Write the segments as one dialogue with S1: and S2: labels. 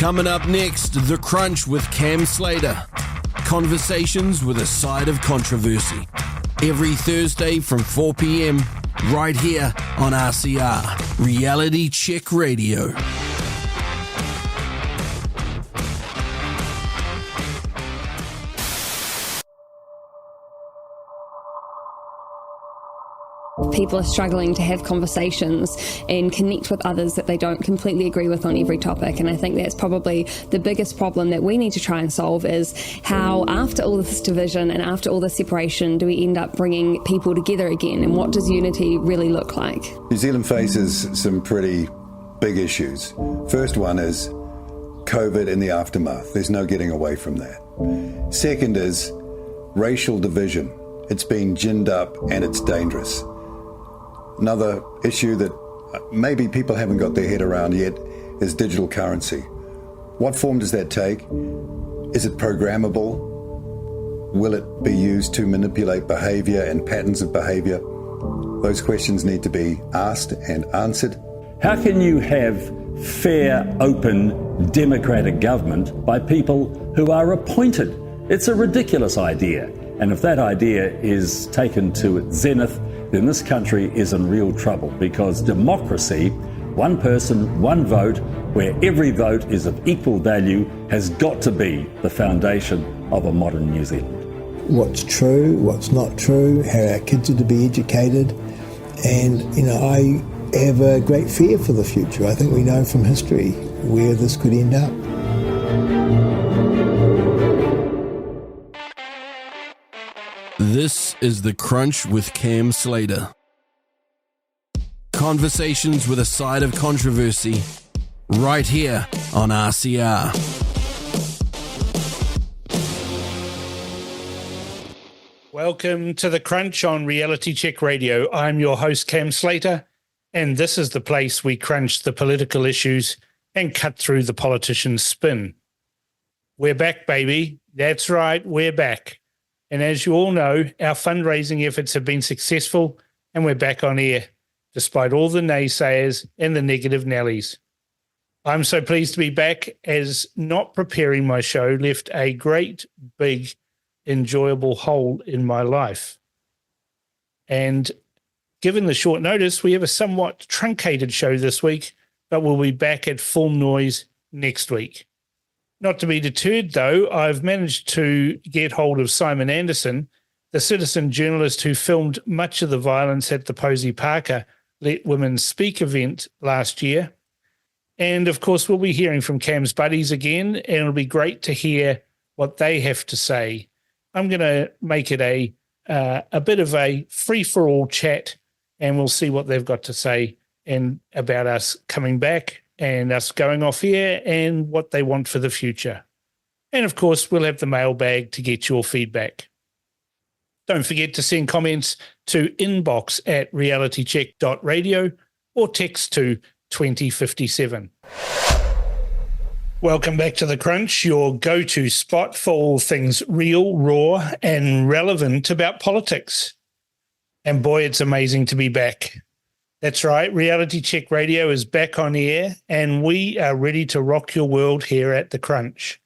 S1: Coming up next, The Crunch with Cam Slater. Conversations with a side of controversy. Every Thursday from 4 p.m, right here on RCR, Reality Check Radio.
S2: People are struggling to have conversations and connect with others that they don't completely agree with on every topic. And I think that's probably the biggest problem that we need to try and solve, is how after all this division and after all this separation do we end up bringing people together again, and what does unity really look like?
S3: New Zealand faces some pretty big issues. First one is COVID and the aftermath. There's no getting away from that. Second is racial division. It's been ginned up and it's dangerous. Another issue that maybe people haven't got their head around yet is digital currency. What form does that take? Is it programmable? Will it be used to manipulate behaviour and patterns of behaviour? Those questions need to be asked and answered.
S4: How can you have fair, open, democratic government by people who are appointed? It's a ridiculous idea. And if that idea is taken to its zenith, then this country is in real trouble, because democracy, one person, one vote, where every vote is of equal value, has got to be the foundation of a modern New Zealand.
S5: What's true, what's not true, how our kids are to be educated. And, I have a great fear for the future. I think we know from history where this could end up.
S1: This is The Crunch with Cam Slater. Conversations with a side of controversy, right here on RCR.
S6: Welcome to The Crunch on Reality Check Radio. I'm your host, Cam Slater, and this is the place we crunch the political issues and cut through the politicians' spin. We're back, baby. That's right, we're back. And as you all know, our fundraising efforts have been successful, and we're back on air, despite all the naysayers and the negative Nellies. I'm so pleased to be back, as not preparing my show left a great, big, enjoyable hole in my life. And given the short notice, we have a somewhat truncated show this week, but we'll be back at full noise next week. Not to be deterred, though, I've managed to get hold of Simon Anderson, the citizen journalist who filmed much of the violence at the Posey Parker Let Women Speak event last year. And, of course, we'll be hearing from Cam's buddies again, and it'll be great to hear what they have to say. I'm going to make it a bit of a free-for-all chat, and we'll see what they've got to say and about us coming back and us going off here and what they want for the future. And, of course, we'll have the mailbag to get your feedback. Don't forget to send comments to inbox@realitycheck.radio or text to 2057. Welcome back to The Crunch, your go-to spot for all things real, raw, and relevant about politics. And boy, it's amazing to be back. That's right, Reality Check Radio is back on air, and we are ready to rock your world here at The Crunch.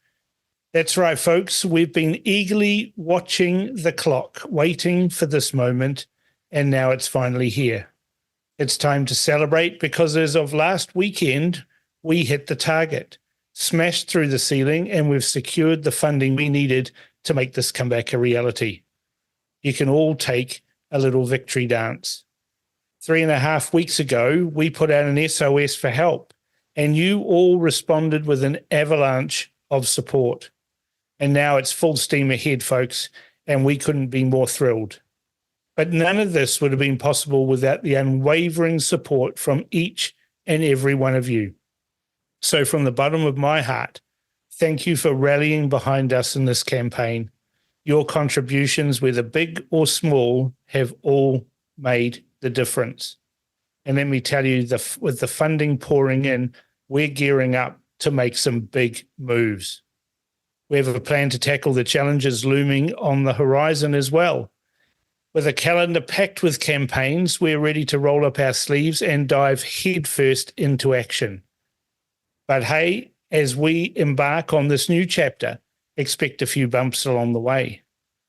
S6: That's right, folks, we've been eagerly watching the clock, waiting for this moment, and now it's finally here. It's time to celebrate, because as of last weekend, we hit the target, smashed through the ceiling, and we've secured the funding we needed to make this comeback a reality. You can all take a little victory dance. 3.5 weeks ago, we put out an SOS for help, and you all responded with an avalanche of support. And now it's full steam ahead, folks, and we couldn't be more thrilled. But none of this would have been possible without the unwavering support from each and every one of you. So from the bottom of my heart, thank you for rallying behind us in this campaign. Your contributions, whether big or small, have all made the difference. And let me tell you, with the funding pouring in, we're gearing up to make some big moves. We have a plan to tackle the challenges looming on the horizon as well. With a calendar packed with campaigns, we're ready to roll up our sleeves and dive headfirst into action. But hey, as we embark on this new chapter, expect a few bumps along the way.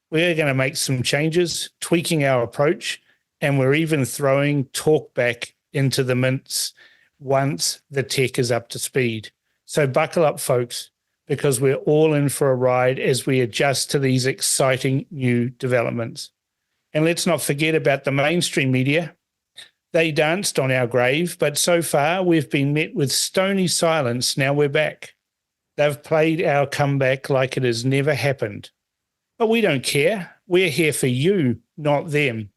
S6: We're going to make some changes, tweaking our approach, and we're even throwing talk back into the mints once the tech is up to speed. So buckle up, folks, because we're all in for a ride as we adjust to these exciting new developments. And let's not forget about the mainstream media. They danced on our grave, but so far we've been met with stony silence. Now we're back. They've played our comeback like it has never happened. But we don't care. We're here for you, not them.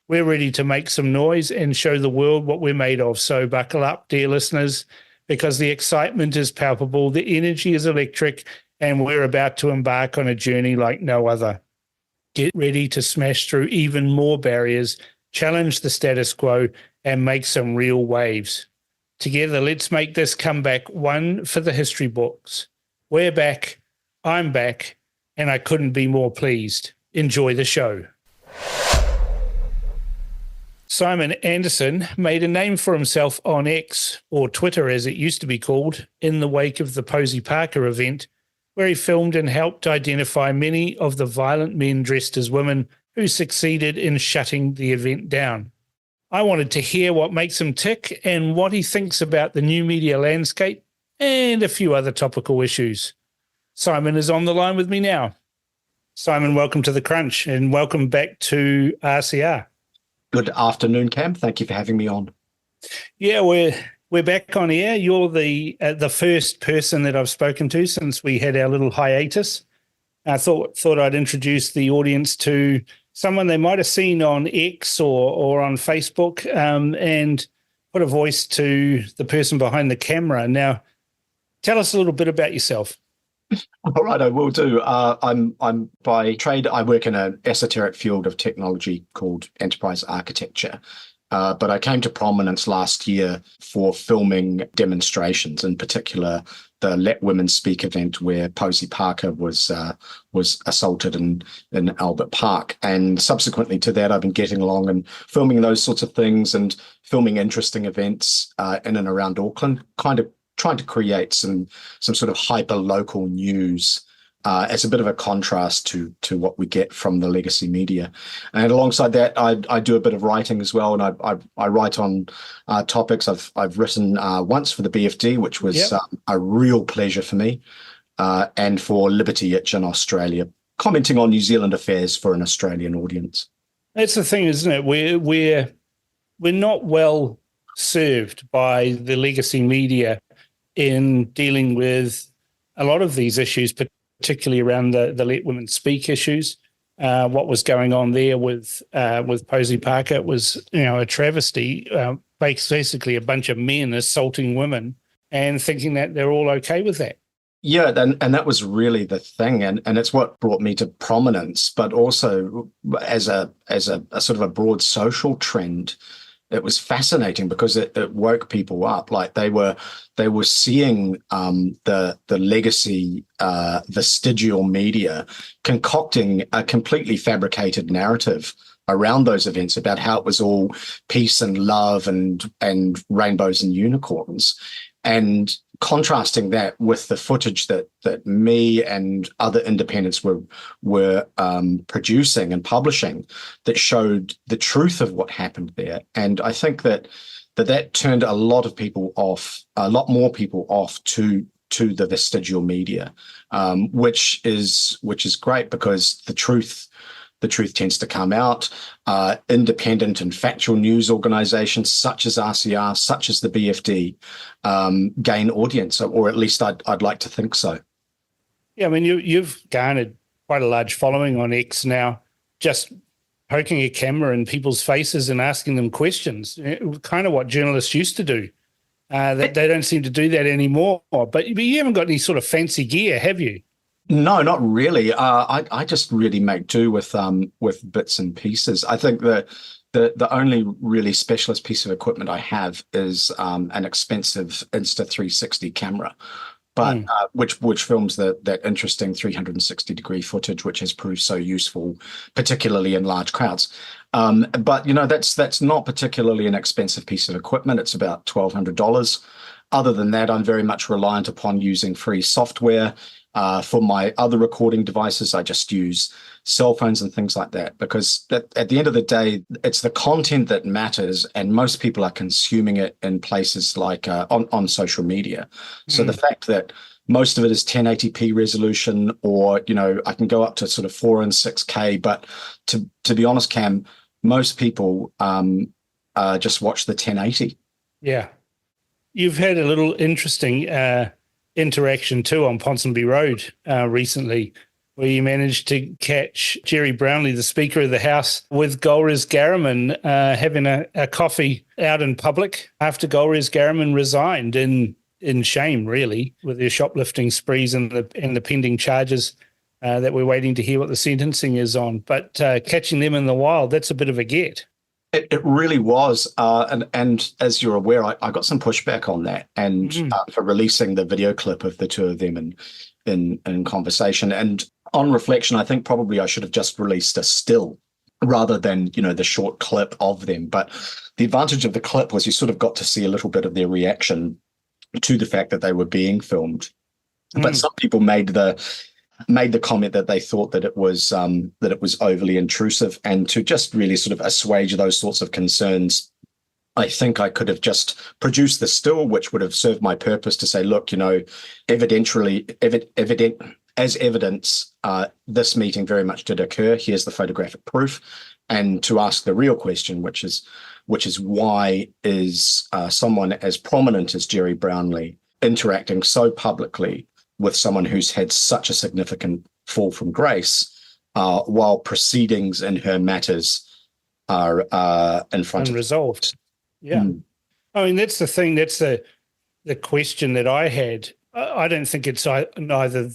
S6: We're ready to make some noise and show the world what we're made of. So buckle up, dear listeners, because the excitement is palpable, the energy is electric, and we're about to embark on a journey like no other. Get ready to smash through even more barriers, challenge the status quo, and make some real waves. Together, let's make this comeback one for the history books. We're back, I'm back, and I couldn't be more pleased. Enjoy the show. Simon Anderson made a name for himself on X, or Twitter as it used to be called, in the wake of the Posey Parker event, where he filmed and helped identify many of the violent men dressed as women who succeeded in shutting the event down. I wanted to hear what makes him tick and what he thinks about the new media landscape and a few other topical issues. Simon is on the line with me now. Simon, welcome to The Crunch and welcome back to RCR.
S7: Good afternoon, Cam. Thank you for having me on.
S6: Yeah, we're back on air. You're the first person that I've spoken to since we had our little hiatus. I thought I'd introduce the audience to someone they might have seen on X or on Facebook, and put a voice to the person behind the camera. Now, tell us a little bit about yourself.
S7: All right, I will do. I'm by trade, I work in an esoteric field of technology called enterprise architecture. But I came to prominence last year for filming demonstrations, in particular the Let Women Speak event where Posey Parker was assaulted in Albert Park. And subsequently to that, I've been getting along and filming those sorts of things and filming interesting events in and around Auckland, kind of trying to create some sort of hyper-local news as a bit of a contrast to what we get from the legacy media. And alongside that, I do a bit of writing as well, and I write on topics. I've written once for the BFD, which was a real pleasure for me, and for Liberty Itch in Australia, commenting on New Zealand affairs for an Australian audience.
S6: That's the thing, isn't it? We're not well served by the legacy media in dealing with a lot of these issues, particularly around the Let Women Speak issues. What was going on there with Posey Parker, it was a travesty, basically a bunch of men assaulting women and thinking that they're all okay with that.
S7: Yeah, and that was really the thing, and it's what brought me to prominence, but also as a sort of a broad social trend. It was fascinating because it woke people up. Like they were seeing the legacy vestigial media concocting a completely fabricated narrative around those events about how it was all peace and love and rainbows and unicorns, and contrasting that with the footage that me and other independents were producing and publishing that showed the truth of what happened there. And I think that turned a lot of people off, a lot more people off to the vestigial media, which is great because the truth tends to come out. Independent and factual news organizations such as RCR, such as the BFD, gain audience, or at least I'd like to think so.
S6: Yeah, I mean, you've garnered quite a large following on X now, just poking a camera in people's faces and asking them questions, kind of what journalists used to do. They don't seem to do that anymore. But you haven't got any sort of fancy gear, have you?
S7: No, not really. I just really make do with bits and pieces. I think that the only really specialist piece of equipment I have is an expensive Insta360 camera, but which films that interesting 360-degree footage, which has proved so useful, particularly in large crowds. But that's not particularly an expensive piece of equipment. It's about $1,200. Other than that, I'm very much reliant upon using free software. For my other recording devices, I just use cell phones and things like that, because at the end of the day, it's the content that matters, and most people are consuming it in places like on social media. So the fact that most of it is 1080p resolution, or I can go up to sort of 4 and 6K, but to be honest, Cam, most people just watch the 1080.
S6: Yeah, you've had a little interesting interaction too on Ponsonby Road recently, where you managed to catch Jerry Brownlee, the Speaker of the House, with Golriz Garriman having a coffee out in public after Golriz Garriman resigned in shame, really, with their shoplifting sprees and the pending charges that we're waiting to hear what the sentencing is on. But catching them in the wild, that's a bit of a get.
S7: It really was, and as you're aware, I got some pushback on that, and for releasing the video clip of the two of them in conversation. And on reflection, I think probably I should have just released a still rather than the short clip of them. But the advantage of the clip was you sort of got to see a little bit of their reaction to the fact that they were being filmed. But some people made the comment that they thought that it was overly intrusive, and to just really sort of assuage those sorts of concerns, I think I could have just produced the still, which would have served my purpose to say, look, as evidence, this meeting very much did occur. Here's the photographic proof, and to ask the real question, which is why is someone as prominent as Jerry Brownlee interacting so publicly with someone who's had such a significant fall from grace, while proceedings in her matters are in front
S6: unresolved. Yeah. I mean, that's the thing. That's the question that I had. I don't think it's neither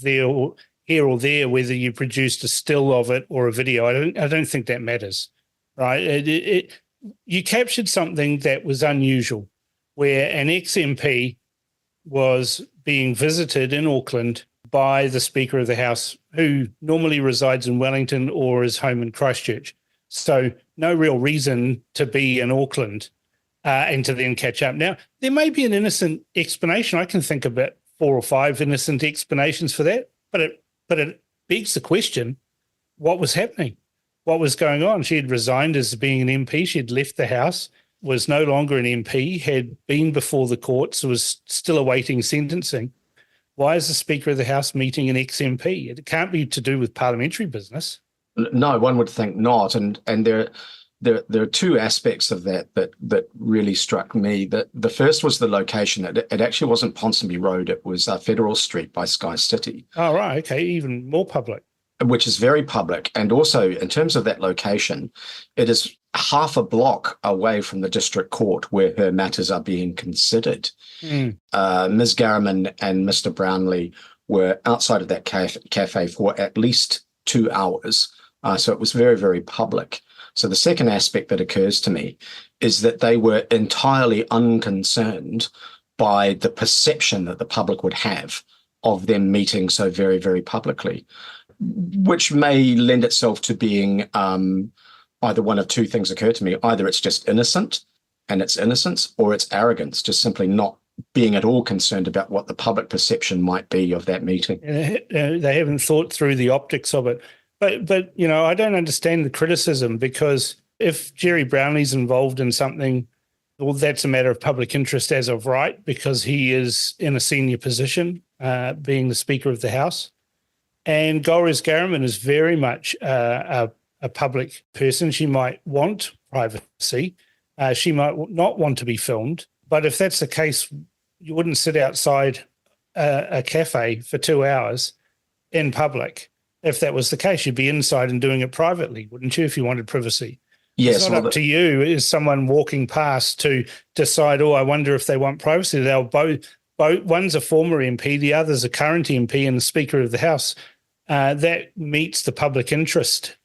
S6: here or there whether you produced a still of it or a video. I don't think that matters, right? You captured something that was unusual, where an ex-MP was being visited in Auckland by the Speaker of the House, who normally resides in Wellington or is home in Christchurch. So no real reason to be in Auckland and to then catch up. Now, there may be an innocent explanation. I can think about 4 or 5 innocent explanations for that, but it begs the question, what was happening? What was going on? She had resigned as being an MP. She had left the House, was no longer an MP, had been before the courts, was still awaiting sentencing. Why is the Speaker of the House meeting an ex-MP? It can't be to do with parliamentary business.
S7: No, one would think not. And there are 2 aspects of that really struck me. The first was the location. It actually wasn't Ponsonby Road. It was Federal Street by Sky City.
S6: Oh, right. Okay. Even more public.
S7: Which is very public. And also, in terms of that location, it is half a block away from the district court where her matters are being considered. Ms. Garriman and Mr. Brownlee were outside of that cafe for at least 2 hours. So it was very, very public. So the second aspect that occurs to me is that they were entirely unconcerned by the perception that the public would have of them meeting so very, very publicly, which may lend itself to being either one of 2 things occur to me. Either it's just innocent and it's innocence, or it's arrogance, just simply not being at all concerned about what the public perception might be of that meeting.
S6: They haven't thought through the optics of it. But I don't understand the criticism, because if Jerry Brownlee's involved in something, well, that's a matter of public interest as of right, because he is in a senior position, being the Speaker of the House. And Golriz Garriman is very much a public person. She might want privacy. She might not want to be filmed. But if that's the case, you wouldn't sit outside a cafe for 2 hours in public. If that was the case, you'd be inside and doing it privately, wouldn't you, if you wanted privacy?
S7: Yes.
S6: It's not up to you as someone walking past to decide, I wonder if they want privacy. They'll both one's a former MP, the other's a current MP and the Speaker of the House. That meets the public interest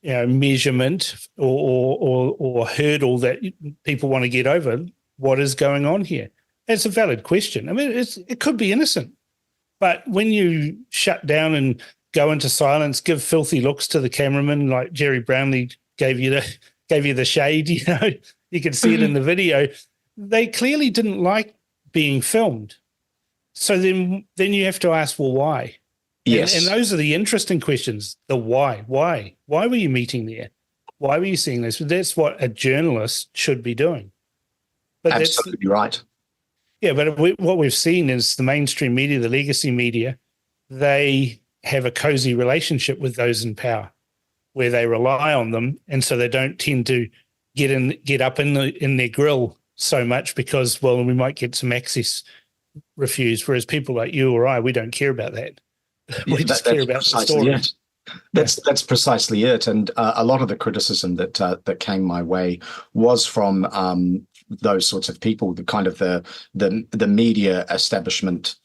S6: measurement or hurdle that people want to get over. What is going on here? It's a valid question. I mean, it could be innocent. But when you shut down and go into silence, give filthy looks to the cameraman, like Jerry Brownlee gave you the shade, you could see it in the video. They clearly didn't like being filmed. So then you have to ask, well, why?
S7: Yes.
S6: And those are the interesting questions. The why. Why were you meeting there? Why were you seeing this? That's what a journalist should be doing. But
S7: absolutely right.
S6: Yeah, but what we've seen is the mainstream media, the legacy media, they have a cozy relationship with those in power, where they rely on them, and so they don't tend to get up in their grill so much because, well, we might get some access refused. Whereas people like you or I, we don't care about that. We just care about the story.
S7: It. That's precisely it. And a lot of the criticism that came my way was from those sorts of people, the kind of the media establishment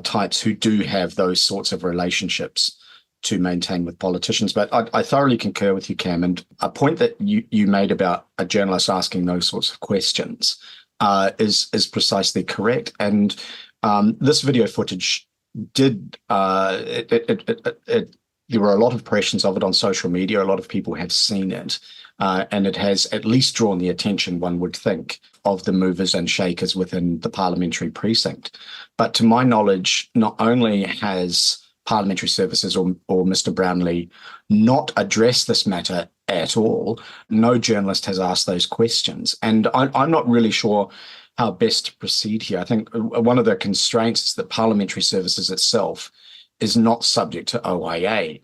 S7: types who do have those sorts of relationships to maintain with politicians. But I thoroughly concur with you, Cam, and a point that you made about a journalist asking those sorts of questions is precisely correct. And this video footage did there were a lot of impressions of it on social media. A lot of people have seen it, and it has at least drawn the attention, one would think, of the movers and shakers within the parliamentary precinct. But to my knowledge, not only has Parliamentary Services or Mr. Brownlee not addressed this matter at all, no journalist has asked those questions. And I'm not really sure how best to proceed here. I think one of the constraints is that Parliamentary Services itself is not subject to OIA.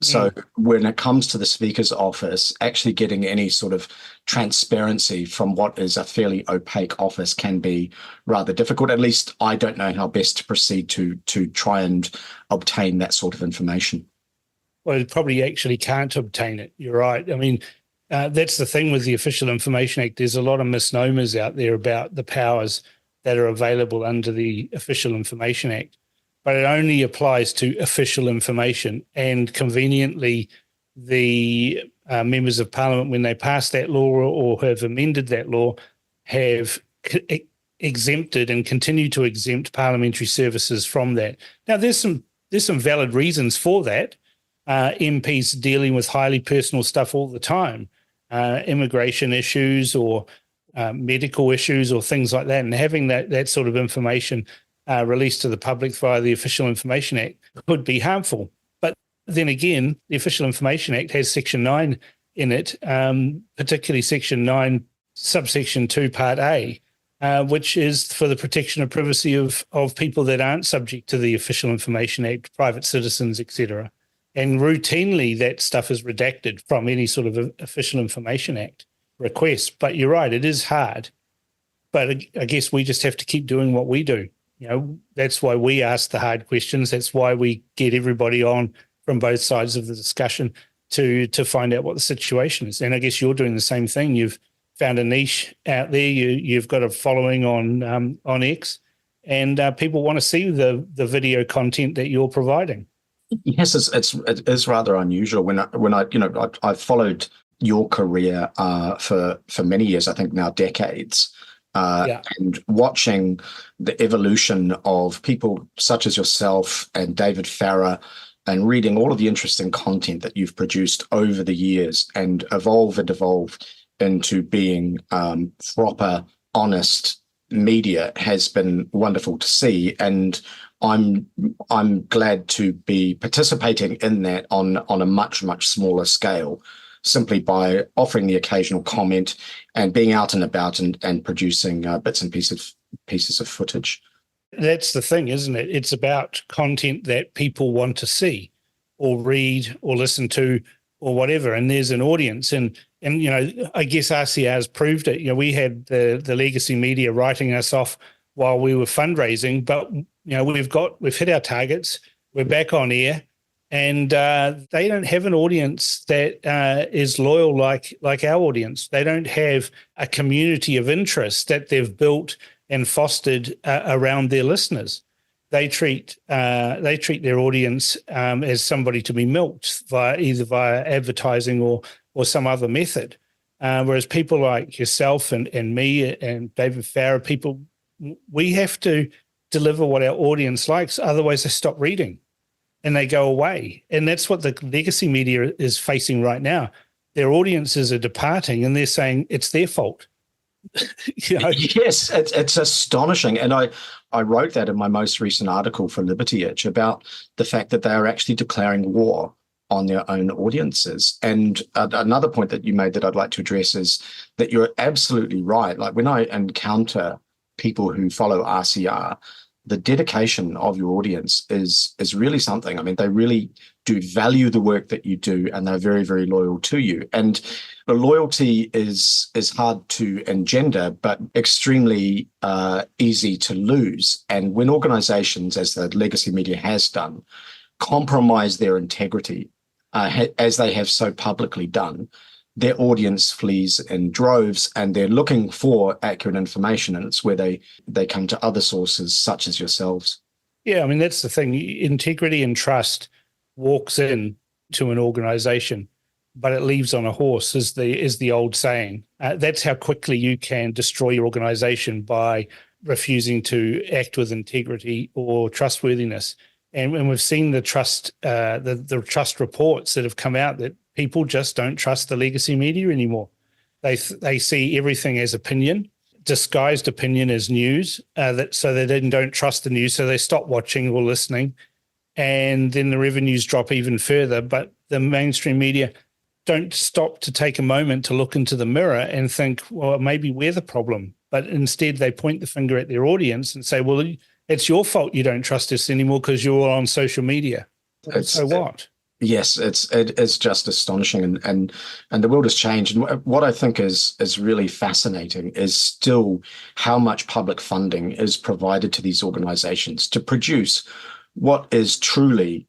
S7: So when it comes to the Speaker's office, actually getting any sort of transparency from what is a fairly opaque office can be rather difficult. At least I don't know how best to proceed to try and obtain that sort of information.
S6: Well, it probably actually can't obtain it. You're right. I mean, that's the thing with the Official Information Act. There's a lot of misnomers out there about the powers that are available under the Official Information Act, but it only applies to official information. And conveniently, the members of Parliament, when they pass that law or have amended that law, have exempted and continue to exempt parliamentary services from that. Now, there's some valid reasons for that. MPs dealing with highly personal stuff all the time, immigration issues or medical issues or things like that, and having that sort of information released to the public via the Official Information Act could be harmful. But then again, the Official Information Act has Section 9 in it, particularly Section 9, subsection 2, Part A, which is for the protection of privacy of people that aren't subject to the Official Information Act, private citizens, etc. And routinely that stuff is redacted from any sort of Official Information Act request. But you're right, it is hard. But I guess we just have to keep doing what we do. You know, that's why we ask the hard questions. That's why we get everybody on from both sides of the discussion to find out what the situation is. And I guess you're doing the same thing. You've found a niche out there. You've got a following on X, and people want to see the video content that you're providing.
S7: Yes, it is rather unusual. When I I've followed your career for many years, I think now decades. And watching the evolution of people such as yourself and David Farrar, and reading all of the interesting content that you've produced over the years and evolve into being proper, honest media has been wonderful to see. And I'm glad to be participating in that on a much, much smaller scale, simply by offering the occasional comment and being out and about and producing bits and pieces of footage.
S6: That's the thing, isn't it? It's about content that people want to see or read or listen to or whatever. And there's an audience. And you know, I guess RCR's proved it. You know, we had the legacy media writing us off while we were fundraising, but you know, we've hit our targets. We're back on air. And they don't have an audience that is loyal like our audience. They don't have a community of interest that they've built and fostered around their listeners. They treat their audience as somebody to be milked either via advertising or some other method. Whereas people like yourself and me and David Farrar, we have to deliver what our audience likes. Otherwise, they stop reading. And they go away. And that's what the legacy media is facing right now. Their audiences are departing and they're saying it's their fault. You know?
S7: Yes, it's astonishing. And I wrote that in my most recent article for Liberty Itch about the fact that they are actually declaring war on their own audiences. And another point that you made that I'd like to address is that you're absolutely right. Like when I encounter people who follow RCR, the dedication of your audience is really something. I mean, they really do value the work that you do, and they're very, very loyal to you. And the loyalty is hard to engender, but extremely easy to lose. And when organizations, as the legacy media has done, compromise their integrity, as they have so publicly done, their audience flees in droves, and they're looking for accurate information, and it's where they come to other sources such as yourselves.
S6: Yeah, I mean, that's the thing. Integrity and trust walks in to an organization, but it leaves on a horse, is the old saying. That's how quickly you can destroy your organization, by refusing to act with integrity or trustworthiness. And we've seen the trust reports that have come out that people just don't trust the legacy media anymore. They see everything as opinion, disguised opinion as news, so they then don't trust the news, so they stop watching or listening, and then the revenues drop even further. But the mainstream media don't stop to take a moment to look into the mirror and think, well, maybe we're the problem. But instead they point the finger at their audience and say, well, it's your fault you don't trust us anymore because you're all on social media. So what?
S7: Yes, it's just astonishing, and the world has changed. And what I think is really fascinating is still how much public funding is provided to these organizations to produce what is truly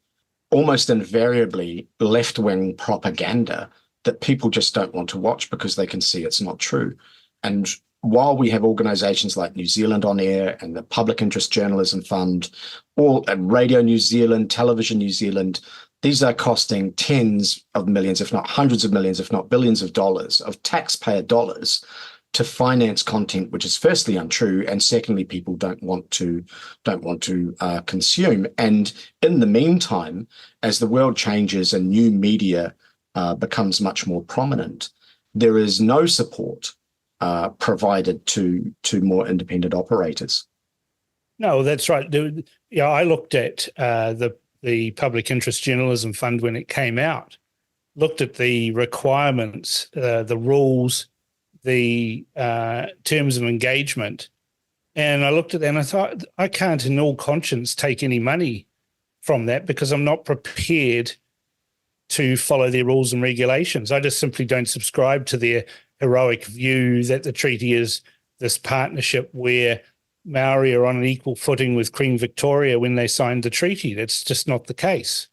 S7: almost invariably left-wing propaganda that people just don't want to watch because they can see it's not true. And while we have organizations like New Zealand On Air and the Public Interest Journalism Fund, or Radio New Zealand, Television New Zealand, these are costing tens of millions, if not hundreds of millions, if not billions of dollars, of taxpayer dollars to finance content which is firstly untrue, and secondly people don't want to consume. And in the meantime, as the world changes and new media becomes much more prominent, there is no support provided to more independent operators.
S6: No, that's right. Yeah, I looked at the Public Interest Journalism Fund when it came out, looked at the requirements, the rules, the terms of engagement, and I looked at that and I thought, I can't in all conscience take any money from that because I'm not prepared to follow their rules and regulations. I just simply don't subscribe to their heroic view that the treaty is this partnership where Maori are on an equal footing with Queen Victoria when they signed the treaty. That's just not the case.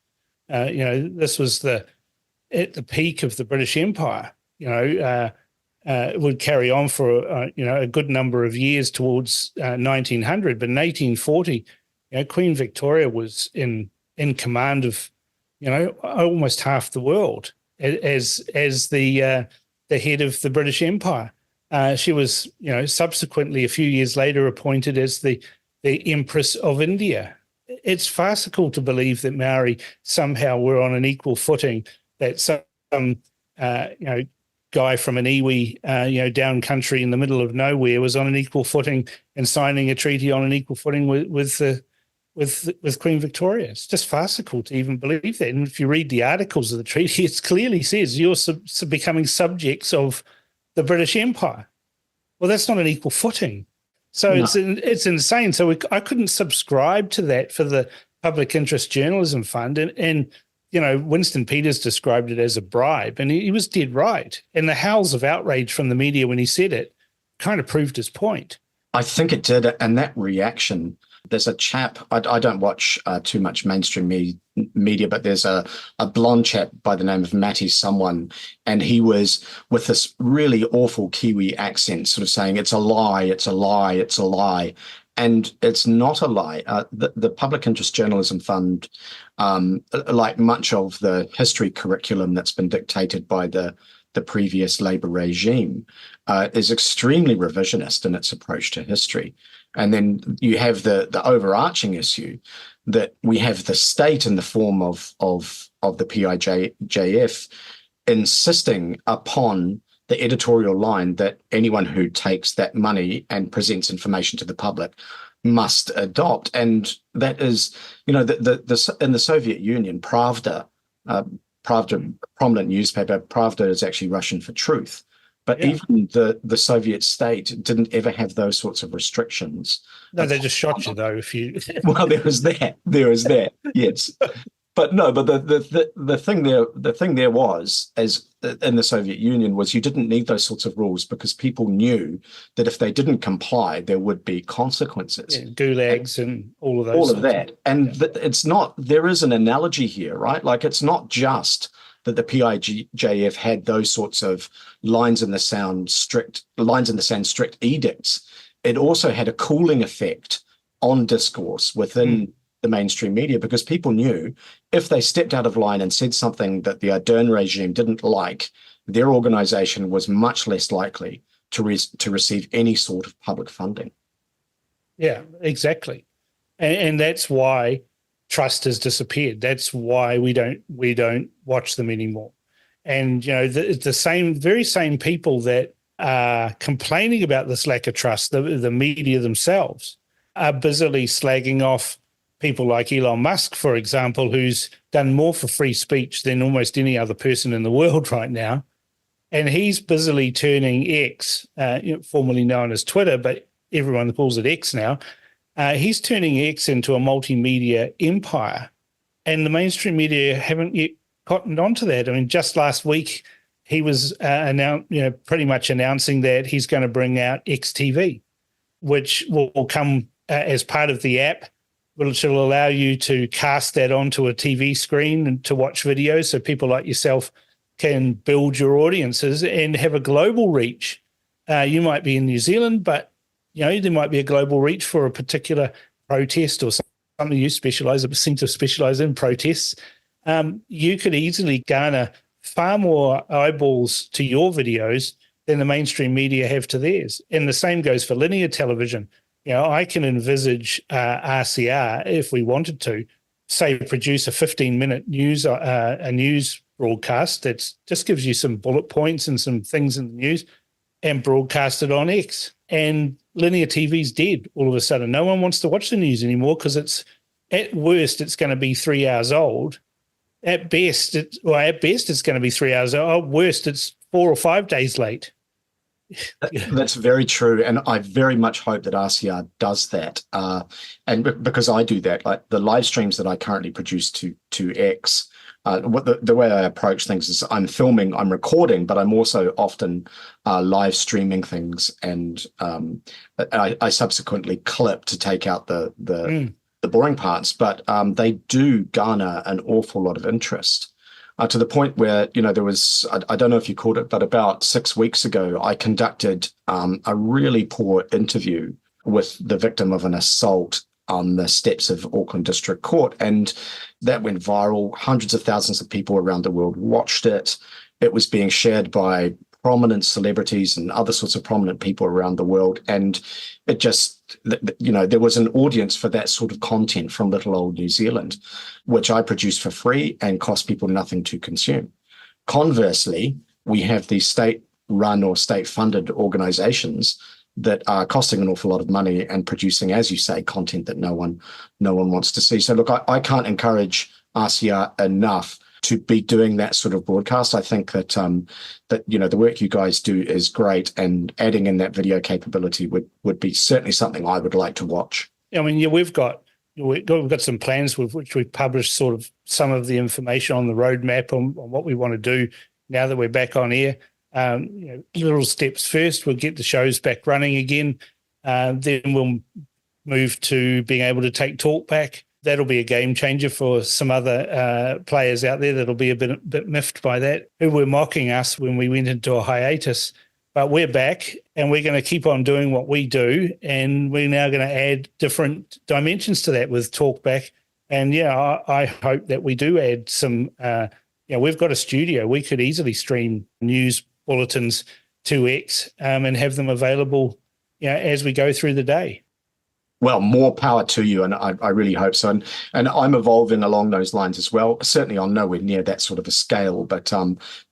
S6: This was at the peak of the British Empire. It would carry on for a good number of years towards 1900, but in 1840, Queen Victoria was in command of almost half the world as the head of the British Empire. She was, subsequently a few years later appointed as the Empress of India. It's farcical to believe that Maori somehow were on an equal footing, that some guy from an iwi, down country in the middle of nowhere was on an equal footing and signing a treaty on an equal footing with Queen Victoria. It's just farcical to even believe that. And if you read the articles of the treaty, it clearly says you're becoming subjects of the British Empire. Well, that's not an equal footing. So no. It's insane. So I couldn't subscribe to that for the Public Interest Journalism Fund. And Winston Peters described it as a bribe, and he was dead right. And the howls of outrage from the media when he said it kind of proved his point.
S7: I think it did. And that reaction, there's a chap, I don't watch too much mainstream media, but there's a blonde chap by the name of Matty someone, and he was with this really awful Kiwi accent sort of saying, it's a lie, it's a lie, it's a lie. And it's not a lie. The Public Interest Journalism Fund, like much of the history curriculum that's been dictated by the previous Labour regime, is extremely revisionist in its approach to history. And then you have the overarching issue that we have the state in the form of the PIJF insisting upon the editorial line that anyone who takes that money and presents information to the public must adopt. And that is, in the Soviet Union, Pravda, prominent newspaper, Pravda is actually Russian for truth. But even the Soviet state didn't ever have those sorts of restrictions.
S6: No, they just shot you though. If you
S7: well, there is that. Yes, but the thing there was, as in the Soviet Union, was you didn't need those sorts of rules because people knew that if they didn't comply, there would be consequences,
S6: gulags and all of those.
S7: All of that, and it's not. There is an analogy here, right? Like it's not just that the PIJF had those sorts of lines in the sand strict edicts. It also had a cooling effect on discourse within the mainstream media, because people knew if they stepped out of line and said something that the Ardern regime didn't like, their organization was much less likely to receive any sort of public funding. Yeah,
S6: exactly. And that's why trust has disappeared. That's why we don't watch them anymore. And the very same people that are complaining about this lack of trust, the media themselves, are busily slagging off people like Elon Musk, for example, who's done more for free speech than almost any other person in the world right now. And he's busily turning X, formerly known as Twitter, but everyone calls it X now. He's turning X into a multimedia empire, and the mainstream media haven't yet cottoned onto that. I mean, just last week he was pretty much announcing that he's going to bring out XTV, which will come as part of the app, which will allow you to cast that onto a TV screen and to watch videos, so people like yourself can build your audiences and have a global reach. You might be in New Zealand, but there might be a global reach for a particular protest or something you seem to specialize in, protests. You could easily garner far more eyeballs to your videos than the mainstream media have to theirs. And the same goes for linear television. I can envisage RCR, if we wanted to, say, produce a 15-minute news broadcast that just gives you some bullet points and some things in the news, and broadcast it on X. And linear TV's dead all of a sudden. No one wants to watch the news anymore because at worst it's going to be 3 hours old. At best it's going to be 3 hours old. At worst it's 4 or 5 days late.
S7: That's very true, and I very much hope that RCR does that. And because I do that, like the live streams that I currently produce to X, the way I approach things is I'm filming, I'm recording, but I'm also often live streaming things, and I subsequently clip to take out the boring parts. But they do garner an awful lot of interest. To the point where, there was, I don't know if you caught it, but about 6 weeks ago, I conducted a really poor interview with the victim of an assault on the steps of Auckland District Court. And that went viral. Hundreds of thousands of people around the world watched it. It was being shared by prominent celebrities and other sorts of prominent people around the world. And it just, there was an audience for that sort of content from little old New Zealand, which I produce for free and cost people nothing to consume. Conversely, we have these state-run or state-funded organizations that are costing an awful lot of money and producing, as you say, content that no one wants to see. So look, I can't encourage RCR enough to be doing that sort of broadcast. I think that the work you guys do is great, and adding in that video capability would be certainly something I would like to watch.
S6: I mean, we've got some plans with which we've published sort of some of the information on the roadmap on what we want to do now that we're back on air. Little steps first. We'll get the shows back running again. Then we'll move to being able to take talk back. That'll be a game changer for some other players out there that'll be a bit miffed by that, who were mocking us when we went into a hiatus. But we're back, and we're going to keep on doing what we do, and we're now going to add different dimensions to that with talkback. And I hope that we do add some. We've got a studio. We could easily stream news bulletins to X and have them available, as we go through the day.
S7: Well, more power to you, and I really hope so. And I'm evolving along those lines as well. Certainly on nowhere near that sort of a scale, but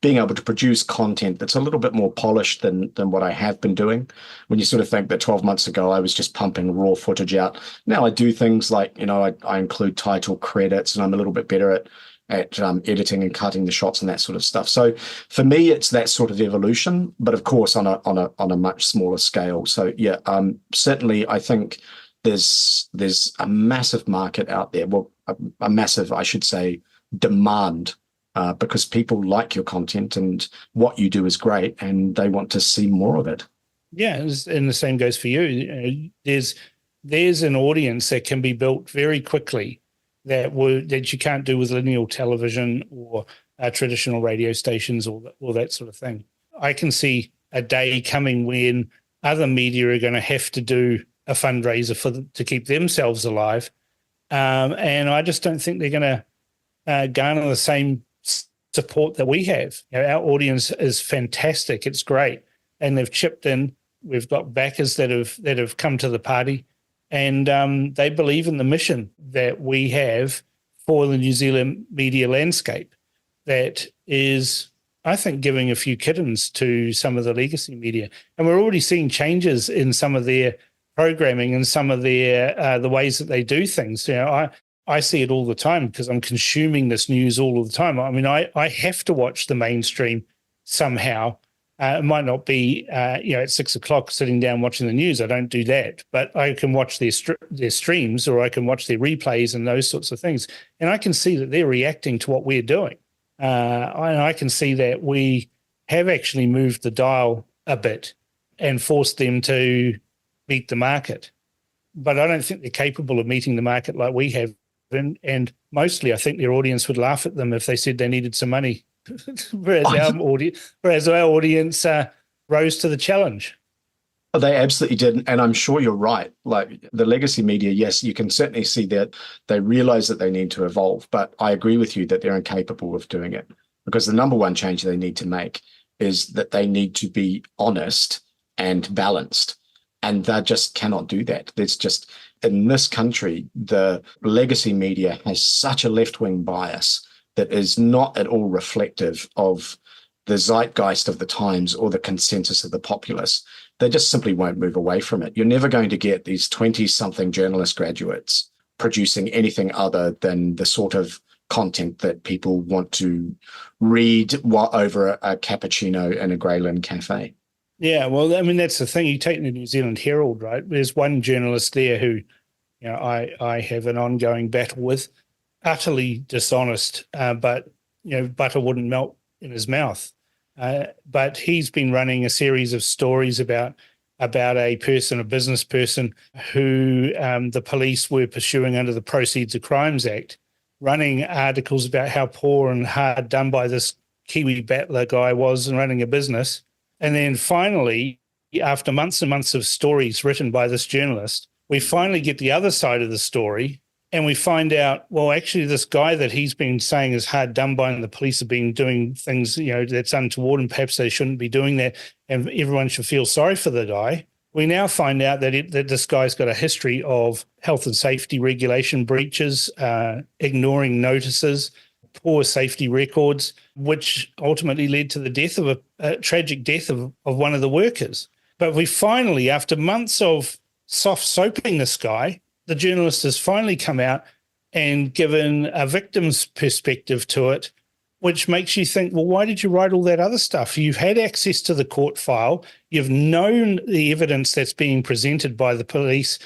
S7: being able to produce content that's a little bit more polished than what I have been doing. When you sort of think that 12 months ago I was just pumping raw footage out. Now I do things like, I include title credits, and I'm a little bit better at editing and cutting the shots and that sort of stuff. So for me, it's that sort of evolution, but of course on a much smaller scale. So yeah, certainly I think there's a massive market out there. Well, a massive, I should say, demand, because people like your content and what you do is great, and they want to see more of it.
S6: Yeah, and the same goes for you. There's an audience that can be built very quickly that you can't do with linear television or traditional radio stations or that sort of thing. I can see a day coming when other media are going to have to do a fundraiser to keep themselves alive, and I just don't think they're going to garner the same support that we have. Our audience is fantastic; it's great, and they've chipped in. We've got backers that have come to the party, and they believe in the mission that we have for the New Zealand media landscape. That is, I think, giving a few kittens to some of the legacy media, and we're already seeing changes in some of their programming and some of their the ways that they do things. I see it all the time because I'm consuming this news all of the time. I mean, I have to watch the mainstream somehow. It might not be at 6 o'clock sitting down watching the news. I don't do that, but I can watch their streams, or I can watch their replays and those sorts of things, and I can see that they're reacting to what we're doing. And I can see that we have actually moved the dial a bit and forced them to meet the market. But I don't think they're capable of meeting the market like we have. And mostly I think their audience would laugh at them if they said they needed some money, whereas our audience rose to the challenge.
S7: They absolutely did. And I'm sure you're right. Like the legacy media, yes, you can certainly see that they realize that they need to evolve. But I agree with you that they're incapable of doing it, because the number one change they need to make is that they need to be honest and balanced. And they just cannot do that. There's just, in this country, the legacy media has such a left-wing bias that is not at all reflective of the zeitgeist of the times or the consensus of the populace. They just simply won't move away from it. You're never going to get these 20-something journalist graduates producing anything other than the sort of content that people want to read over a cappuccino in a Greyland cafe.
S6: Yeah, well, I mean, that's the thing. You take the New Zealand Herald, right? There's one journalist there who, I have an ongoing battle with, utterly dishonest, but, butter wouldn't melt in his mouth. But he's been running a series of stories about a business person who the police were pursuing under the Proceeds of Crimes Act, running articles about how poor and hard done by this Kiwi battler guy was and running a business. And then finally, after months and months of stories written by this journalist, we finally get the other side of the story, and we find out, well, actually, this guy that he's been saying is hard done by and the police have been doing things, that's untoward, and perhaps they shouldn't be doing that, and everyone should feel sorry for the guy. We now find out that this guy's got a history of health and safety regulation breaches, ignoring notices, poor safety records, which ultimately led to the death of a tragic death of one of the workers. But we finally, after months of soft soaping this guy, the journalist has finally come out and given a victim's perspective to it, which makes you think, well, why did you write all that other stuff? You've had access to the court file. You've known the evidence that's being presented by the police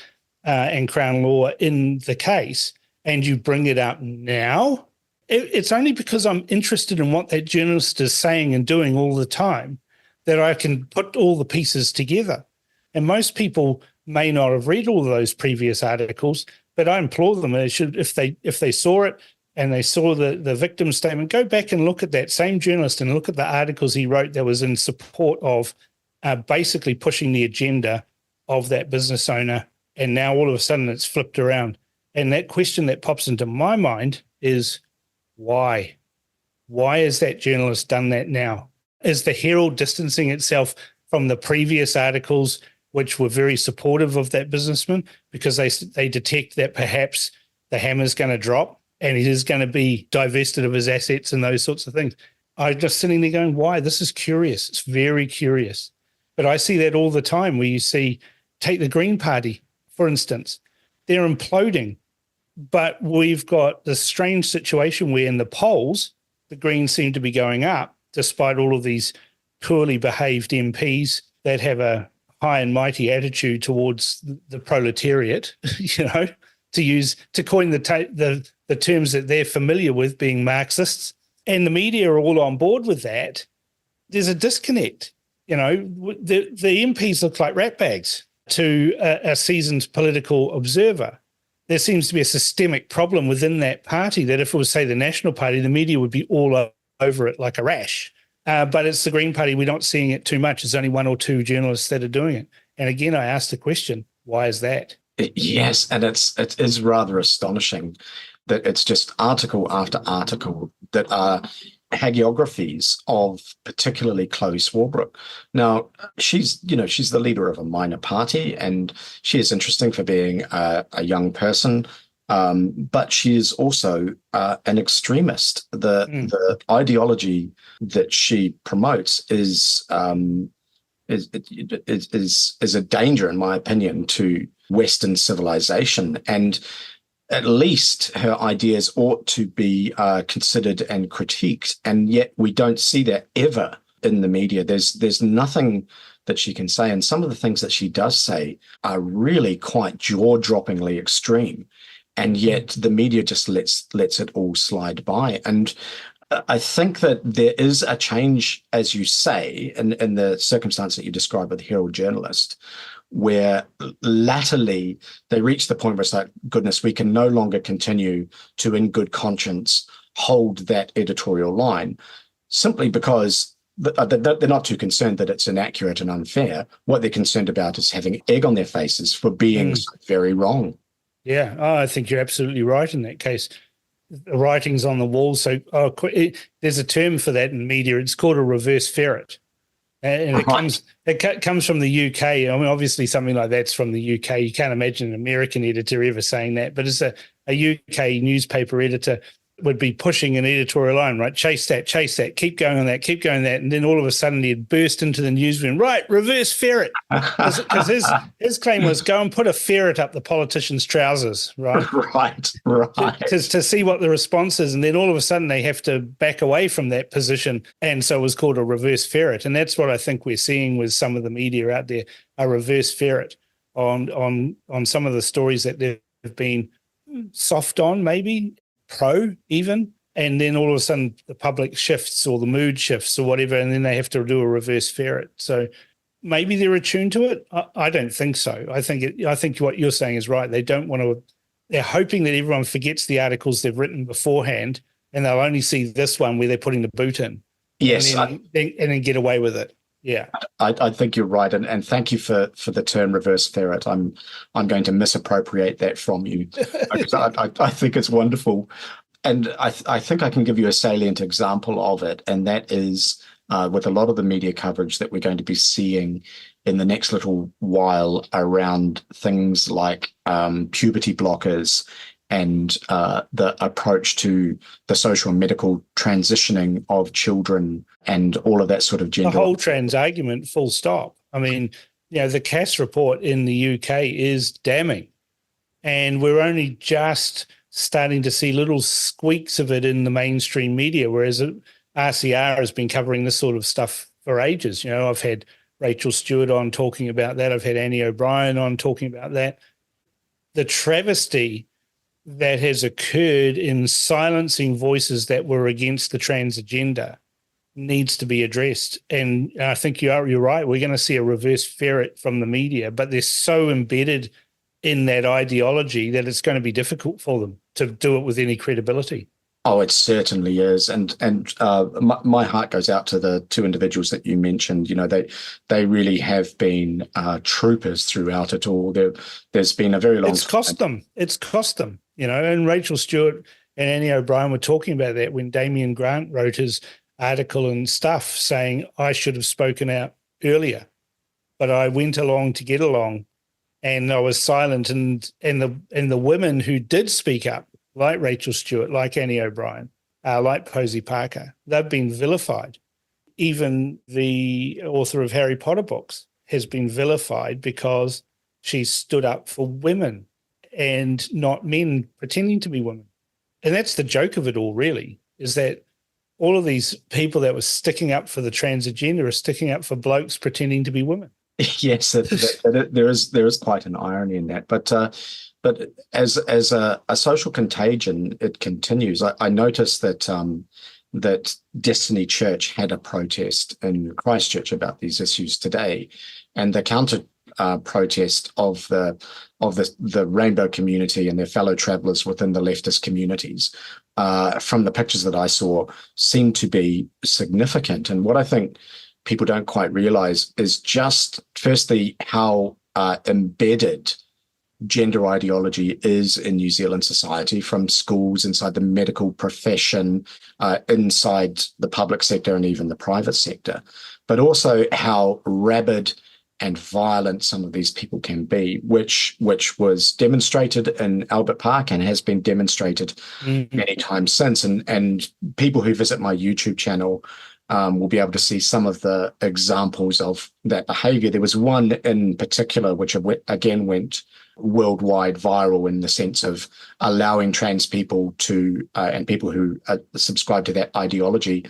S6: and Crown Law in the case, and you bring it up now. It's only because I'm interested in what that journalist is saying and doing all the time that I can put all the pieces together. And most people may not have read all of those previous articles, but I implore them, they should, if they saw it and they saw the victim statement, go back and look at that same journalist and look at the articles he wrote that was in support of basically pushing the agenda of that business owner. And now all of a sudden it's flipped around. And that question that pops into my mind is, why? Why has that journalist done that now? Is the Herald distancing itself from the previous articles which were very supportive of that businessman because they detect that perhaps the hammer's going to drop and he is going to be divested of his assets and those sorts of things. I'm just sitting there going, why? This is curious. It's very curious. But I see that all the time where you see, take the Green Party, for instance, they're imploding. But we've got this strange situation where in the polls, the Greens seem to be going up despite all of these poorly behaved MPs that have a high and mighty attitude towards the proletariat, to coin the terms that they're familiar with, being Marxists. And the media are all on board with that. There's a disconnect. The MPs look like ratbags to a seasoned political observer. There seems to be a systemic problem within that party that if it was, say, the National Party, the media would be all over it like a rash. But it's the Green Party. We're not seeing it too much. There's only one or two journalists that are doing it. And again, I asked the question, why is that?
S7: Yes, and it is rather astonishing that it's just article after article that are hagiographies of particularly Chloe Swarbrick. Now, she's the leader of a minor party, and she is interesting for being a young person, but she is also an extremist. The ideology that she promotes is a danger, in my opinion, to Western civilization, and at least her ideas ought to be considered and critiqued, and yet we don't see that ever in the media. There's nothing that she can say, and some of the things that she does say are really quite jaw-droppingly extreme, and yet the media just lets it all slide by. And I think that there is a change, as you say, in the circumstance that you describe with the Herald journalist, where latterly they reach the point where it's like, goodness, we can no longer continue to, in good conscience, hold that editorial line simply because they're not too concerned that it's inaccurate and unfair. What they're concerned about is having egg on their faces for being so very wrong.
S6: Yeah, I think you're absolutely right in that case. The writing's on the wall. So there's a term for that in media. It's called a reverse ferret. And it comes from the UK. I mean, obviously something like that's from the UK. You can't imagine an American editor ever saying that, but it's a UK newspaper editor would be pushing an editorial line, right? Chase that, keep going on that, keep going on that. And then all of a sudden he'd burst into the newsroom, right, reverse ferret. Because his claim was go and put a ferret up the politician's trousers, right?
S7: Right.
S6: To see what the response is. And then all of a sudden they have to back away from that position. And so it was called a reverse ferret. And that's what I think we're seeing with some of the media out there, a reverse ferret on some of the stories that they've been soft on, maybe pro even, and then all of a sudden the public shifts or the mood shifts or whatever, and then they have to do a reverse ferret. So maybe they're attuned to it. I don't think so. I think what you're saying is right. They don't want to. They're hoping that everyone forgets the articles they've written beforehand, and they'll only see this one where they're putting the boot in.
S7: Yes,
S6: and then get away with it. Yeah,
S7: I think you're right, and thank you for the term reverse ferret. I'm going to misappropriate that from you because I think it's wonderful, and I think I can give you a salient example of it, and that is with a lot of the media coverage that we're going to be seeing in the next little while around things like puberty blockers and the approach to the social and medical transitioning of children and all of that sort of gender.
S6: The whole trans argument, full stop. I mean, the Cass report in the UK is damning, and we're only just starting to see little squeaks of it in the mainstream media, whereas RCR has been covering this sort of stuff for ages. I've had Rachel Stewart on talking about that. I've had Annie O'Brien on talking about that. The travesty that has occurred in silencing voices that were against the trans agenda needs to be addressed. And I think you're right. We're going to see a reverse ferret from the media, but they're so embedded in that ideology that it's going to be difficult for them to do it with any credibility.
S7: Oh, it certainly is, and my heart goes out to the two individuals that you mentioned. They really have been troopers throughout it all. There's been a very long.
S6: It's cost them. And Rachel Stewart and Annie O'Brien were talking about that when Damien Grant wrote his article and stuff, saying I should have spoken out earlier. but I went along to get along, and I was silent. And the women who did speak up, like Rachel Stewart, like Annie O'Brien, like Posey Parker, they've been vilified. Even the author of Harry Potter books has been vilified because she stood up for women and not men pretending to be women. And that's the joke of it all, really, is that all of these people that were sticking up for the trans agenda are sticking up for blokes pretending to be women.
S7: Yes, there is quite an irony in that. But as a social contagion, it continues. I noticed that Destiny Church had a protest in Christchurch about these issues today, and the counter protest of the rainbow community and their fellow travellers within the leftist communities, from the pictures that I saw, seemed to be significant. And what I think people don't quite realise is just, firstly, how embedded gender ideology is in New Zealand society, from schools, inside the medical profession, inside the public sector, and even the private sector, but also how rabid and violent some of these people can be, which was demonstrated in Albert Park and has been demonstrated many times since. And people who visit my YouTube channel will be able to see some of the examples of that behavior. There was one in particular which again went worldwide viral in the sense of allowing trans people to and people who subscribe to that ideology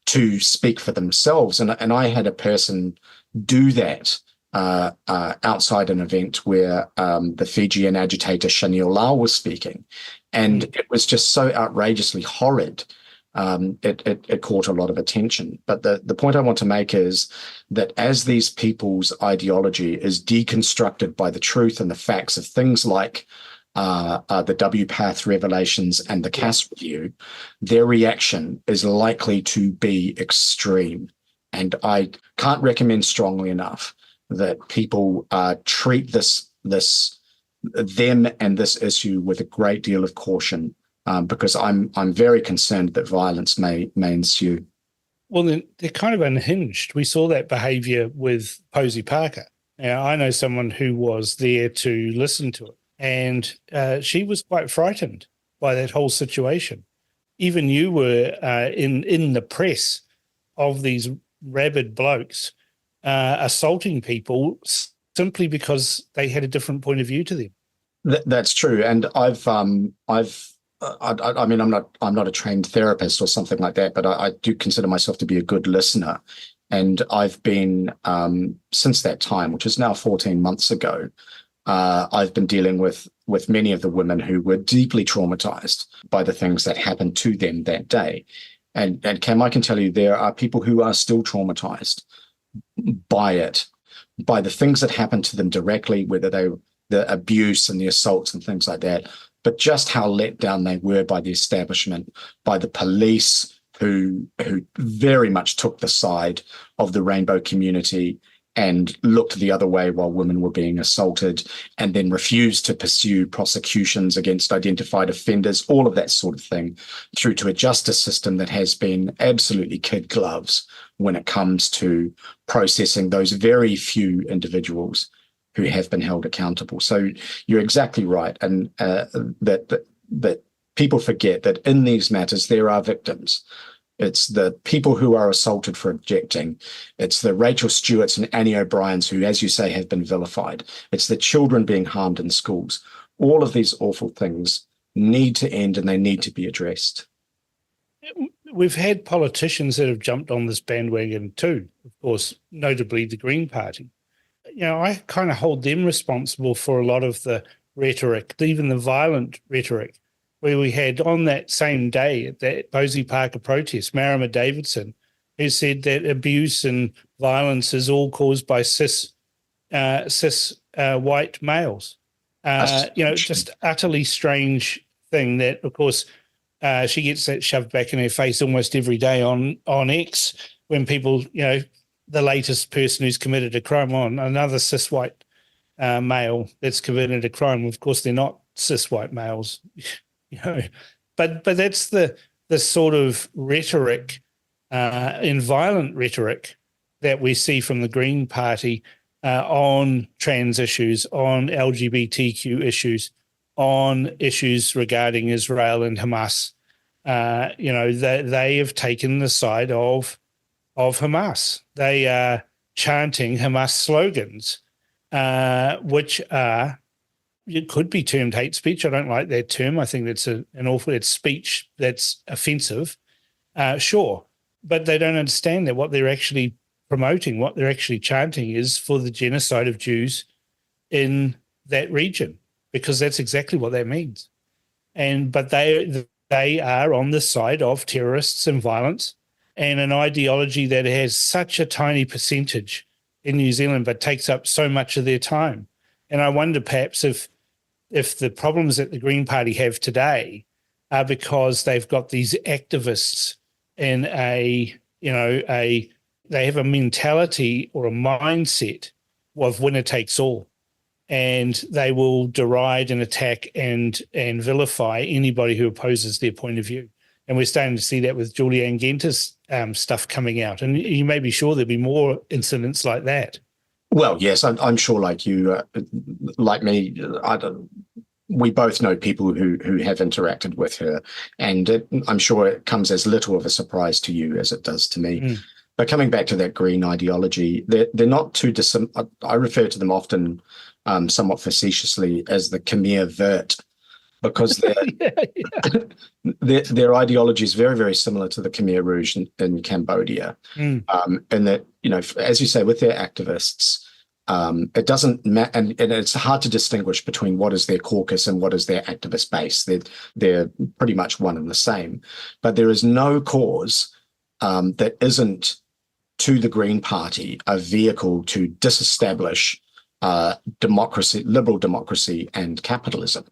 S7: to speak for themselves. And I had a person do that outside an event where the Fijian agitator Chanel Lau was speaking, and it was just so outrageously horrid. It caught a lot of attention. But the point I want to make is that as these people's ideology is deconstructed by the truth and the facts of things like the WPATH revelations and the Cass Review, their reaction is likely to be extreme. And I can't recommend strongly enough that people treat them and this issue with a great deal of caution, because I'm very concerned that violence may ensue.
S6: Well, they're kind of unhinged. We saw that behaviour with Posey Parker. Now, I know someone who was there to listen to it, and she was quite frightened by that whole situation. Even you were in the press of these rabid blokes assaulting people simply because they had a different point of view to them.
S7: That's true, and I mean, I'm not a trained therapist or something like that, but I do consider myself to be a good listener. And I've been, since that time, which is now 14 months ago, I've been dealing with many of the women who were deeply traumatized by the things that happened to them that day. And Cam, I can tell you there are people who are still traumatized by it, by the things that happened to them directly, whether the abuse and the assaults and things like that, but just how let down they were by the establishment, by the police, who very much took the side of the rainbow community and looked the other way while women were being assaulted, and then refused to pursue prosecutions against identified offenders, all of that sort of thing, through to a justice system that has been absolutely kid gloves when it comes to processing those very few individuals who have been held accountable. So you're exactly right, and that people forget that in these matters there are victims. It's the people who are assaulted for objecting. It's the Rachel Stewarts and Annie O'Briens who, as you say, have been vilified. It's the children being harmed in schools. All of these awful things need to end, and they need to be addressed.
S6: We've had politicians that have jumped on this bandwagon too, of course, notably the Green Party. You know, I kind of hold them responsible for a lot of the rhetoric, even the violent rhetoric, where we had on that same day at that Posey Parker protest, Marama Davidson, who said that abuse and violence is all caused by cis white males. Just utterly strange thing that, of course, she gets that shoved back in her face almost every day on X when people, the latest person who's committed a crime on another cis white male that's committed a crime. Of course, they're not cis white males. But that's the sort of rhetoric, and violent rhetoric that we see from the Green Party on trans issues, on LGBTQ issues, on issues regarding Israel and Hamas. They have taken the side of Hamas. They are chanting Hamas slogans, which are, it could be termed hate speech. I don't like that term. I think that's it's speech that's offensive. Sure, but they don't understand that what they're actually promoting, what they're actually chanting is for the genocide of Jews in that region, because that's exactly what that means. But they are on the side of terrorists and violence and an ideology that has such a tiny percentage in New Zealand but takes up so much of their time. And I wonder perhaps if the problems that the Green Party have today are because they've got these activists in they have a mentality or a mindset of winner takes all, and they will deride and attack and vilify anybody who opposes their point of view. And we're starting to see that with Julianne Genter's stuff coming out. And you may be sure there'll be more incidents like that.
S7: Well, yes, I'm sure, like you, like me, we both know people who have interacted with her, and I'm sure it comes as little of a surprise to you as it does to me. But coming back to that green ideology, they're not too dissimilar. I refer to them often, somewhat facetiously, as the Khmer Vert, because their ideology is very, very similar to the Khmer Rouge in Cambodia. And that, as you say, with their activists, it doesn't matter, and it's hard to distinguish between what is their caucus and what is their activist base. They're pretty much one and the same. But there is no cause that isn't, to the Green Party, a vehicle to disestablish democracy, liberal democracy, and capitalism.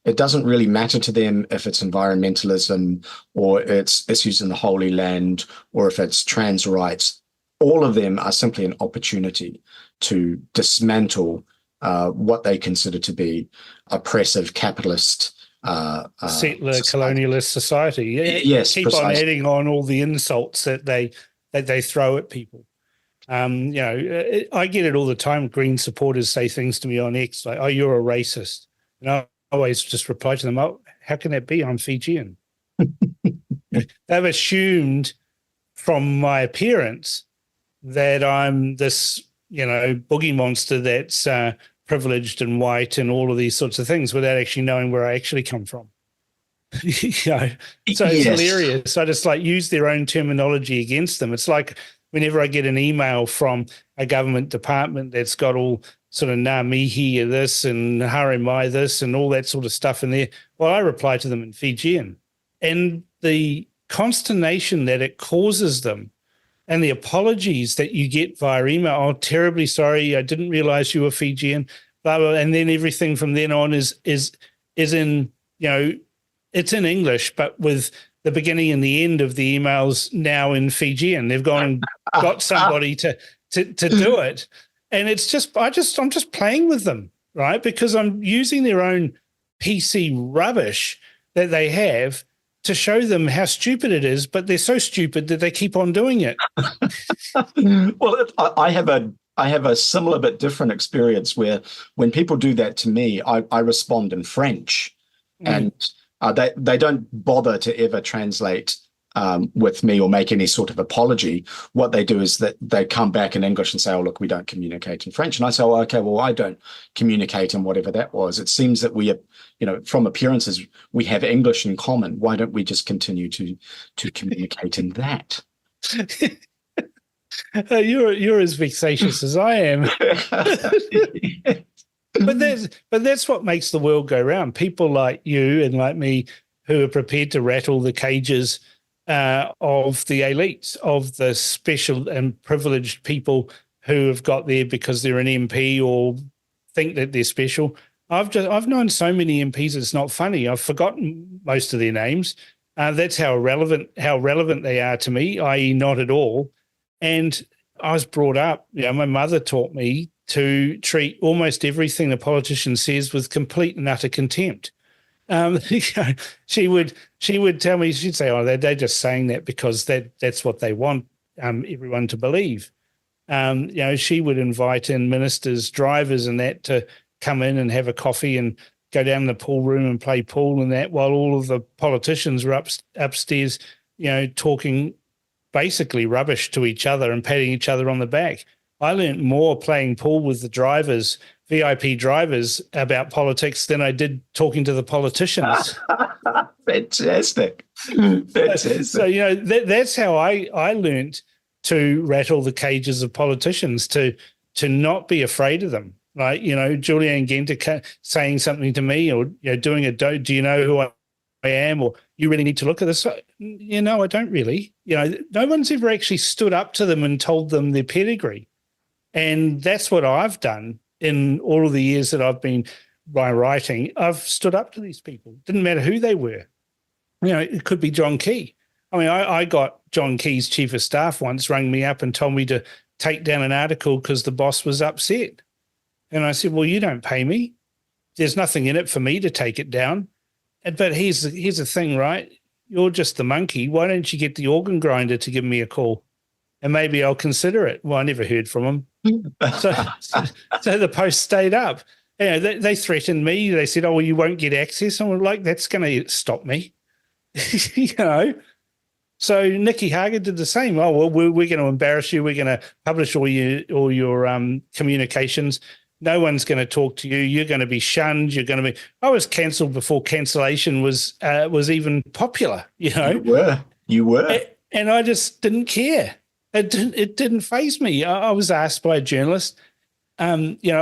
S7: It doesn't really matter to them if it's environmentalism or it's issues in the Holy Land or if it's trans rights. All of them are simply an opportunity to dismantle what they consider to be oppressive capitalist
S6: settler colonialist society.
S7: Yes,
S6: keep
S7: precisely.
S6: on adding on all the insults that they throw at people. I get it all the time. Green supporters say things to me on X like, "Oh, you're a racist," and I always just reply to them, "Oh, how can that be? I'm Fijian." They've assumed from my appearance that I'm this, boogie monster that's privileged and white and all of these sorts of things without actually knowing where I actually come from. So it's hilarious. I just use their own terminology against them. It's like whenever I get an email from a government department that's got all sort of ngā mihi this and haere mai this and all that sort of stuff in there, well, I reply to them in Fijian. And the consternation that it causes them and the apologies that you get via email, "Oh, terribly sorry, I didn't realize you were Fijian," blah, blah, and then everything from then on is in, it's in English, but with the beginning and the end of the emails now in Fijian. They've gone and got somebody to do it. And it's just, I'm just playing with them, right? Because I'm using their own PC rubbish that they have to show them how stupid it is, but they're so stupid that they keep on doing it.
S7: Well, I have a similar but different experience where when people do that to me, I respond in French, and they don't bother to ever translate with me or make any sort of apology. What they do is that they come back in English and say, "Oh, look, we don't communicate in French." And I say, "Oh, okay, well, I don't communicate in whatever that was. It seems that we are, from appearances, we have English in common. Why don't we just continue to communicate in that?"
S6: You're as vexatious as I am. But that's what makes the world go round. People like you and like me who are prepared to rattle the cages of the elites, of the special and privileged people who have got there because they're an MP or think that they're special. I've known so many MPs, it's not funny. I've forgotten most of their names. That's how relevant they are to me, i.e. not at all. And I was brought up, my mother taught me to treat almost everything a politician says with complete and utter contempt. She would tell me, she'd say, "Oh, they're just saying that because that's what they want everyone to believe." She would invite in ministers, drivers and that to come in and have a coffee and go down in the pool room and play pool and that, while all of the politicians were upstairs, talking basically rubbish to each other and patting each other on the back. I learned more playing pool with the drivers, VIP drivers, about politics than I did talking to the politicians.
S7: Fantastic.
S6: So that's how I learned to rattle the cages of politicians, to not be afraid of them. Like, Julianne Genter saying something to me, or doing do you know who I am, or you really need to look at this. I don't really. No one's ever actually stood up to them and told them their pedigree. And that's what I've done in all of the years that I've been by writing. I've stood up to these people. Didn't matter who they were. It could be John Key. I mean, I got John Key's chief of staff once rang me up and told me to take down an article because the boss was upset. And I said, well, you don't pay me. There's nothing in it for me to take it down. But here's the thing, right? You're just the monkey. Why don't you get the organ grinder to give me a call? And maybe I'll consider it. Well, I never heard from him. So the post stayed up. They threatened me. They said, oh, well, you won't get access. I'm like, that's going to stop me. So Nikki Hager did the same. Oh, well, we're going to embarrass you. We're going to publish all your communications. No one's going to talk to you. You're going to be shunned. You're going to be. I was cancelled before cancellation was even popular.
S7: You were,
S6: and I just didn't care. It didn't faze me. I was asked by a journalist, aren't you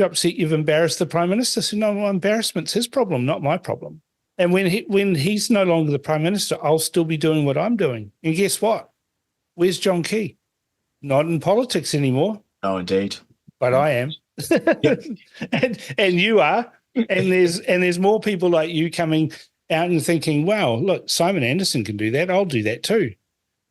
S6: upset you've embarrassed the Prime Minister? So no, embarrassment's his problem, not my problem. And when he's no longer the Prime Minister, I'll still be doing what I'm doing. And guess what? Where's John Key? Not in politics anymore.
S7: Oh, indeed.
S6: But I am. Yep. and you are. And there's more people like you coming out and thinking, wow, look, Simon Anderson can do that. I'll do that too.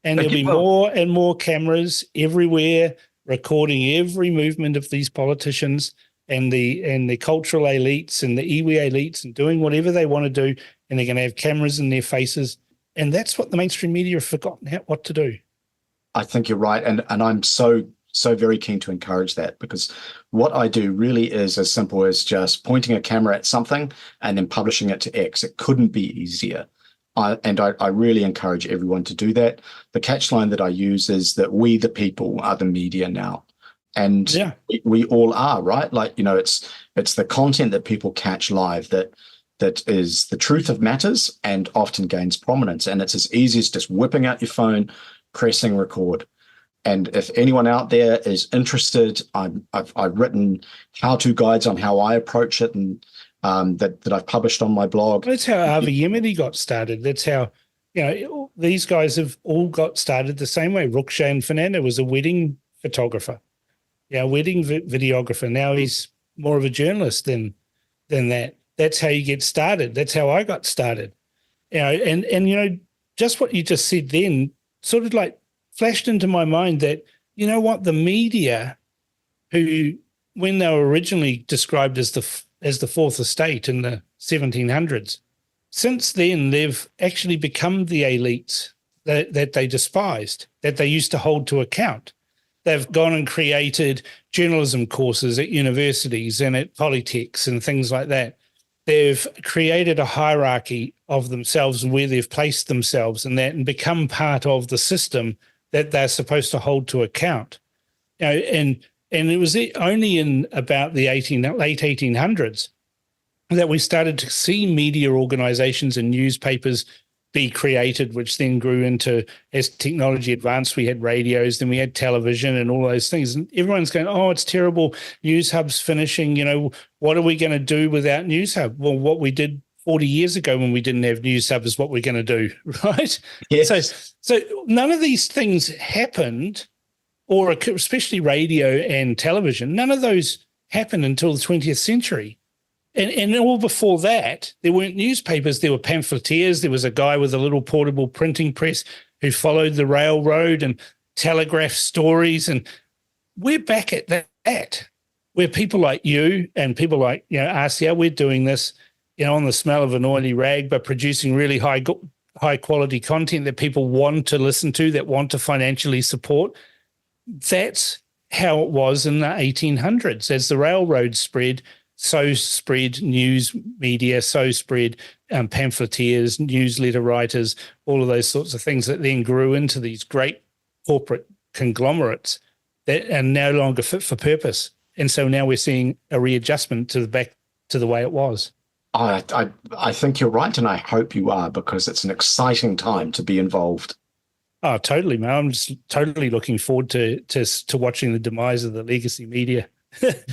S6: And there'll be more and more cameras everywhere recording every movement of these politicians and the cultural elites and the iwi elites, and doing whatever they want to do, and they're going to have cameras in their faces. And that's what the mainstream media have forgotten what to do.
S7: I think you're right. And I'm so very keen to encourage that, because what I do really is as simple as just pointing a camera at something and then publishing it to X. It couldn't be easier. I really encourage everyone to do that. The catchline that I use is that we, the people, are the media now. And we all are, right? Like, it's the content that people catch live that is the truth of matters and often gains prominence. And it's as easy as just whipping out your phone, pressing record. And if anyone out there is interested, I've written how-to guides on how I approach it, and that I've published on my blog.
S6: That's how Avi Yemeni got started. That's how, these guys have all got started the same way. Rukshan Fernando was a wedding photographer, wedding videographer. Now he's more of a journalist than that. That's how you get started. That's how I got started. And just what you just said then sort of like flashed into my mind that, the media, who, when they were originally described as the fourth estate in the 1700s, since then they've actually become the elites that they despised, that they used to hold to account. They've gone and created journalism courses at universities and at polytechs and things like that. They've created a hierarchy of themselves and where they've placed themselves in that, and become part of the system that they're supposed to hold to account. And it was only in about the late 1800s that we started to see media organizations and newspapers be created, which then grew into, as technology advanced, we had radios, then we had television and all those things. And everyone's going, oh, it's terrible. News Hub's finishing. What are we going to do without News Hub? Well, what we did 40 years ago when we didn't have News Hub is what we're going to do, right?
S7: Yes.
S6: So none of these things happened, or especially radio and television, none of those happened until the 20th century. And all before that, there weren't newspapers. There were pamphleteers. There was a guy with a little portable printing press who followed the railroad and telegraphed stories. And we're back at that, where people like you and people like, RCR, we're doing this, on the smell of an oily rag, but producing really high quality content that people want to listen to, that want to financially support. that's how it was in the 1800s. As the railroads spread, so spread news media, so spread pamphleteers, newsletter writers, all of those sorts of things that then grew into these great corporate conglomerates that are no longer fit for purpose. And so now we're seeing a readjustment to the way it was.
S7: I think you're right, and I hope you are, because it's an exciting time to be involved.
S6: Oh, totally, man. I'm just totally looking forward to watching the demise of the legacy media.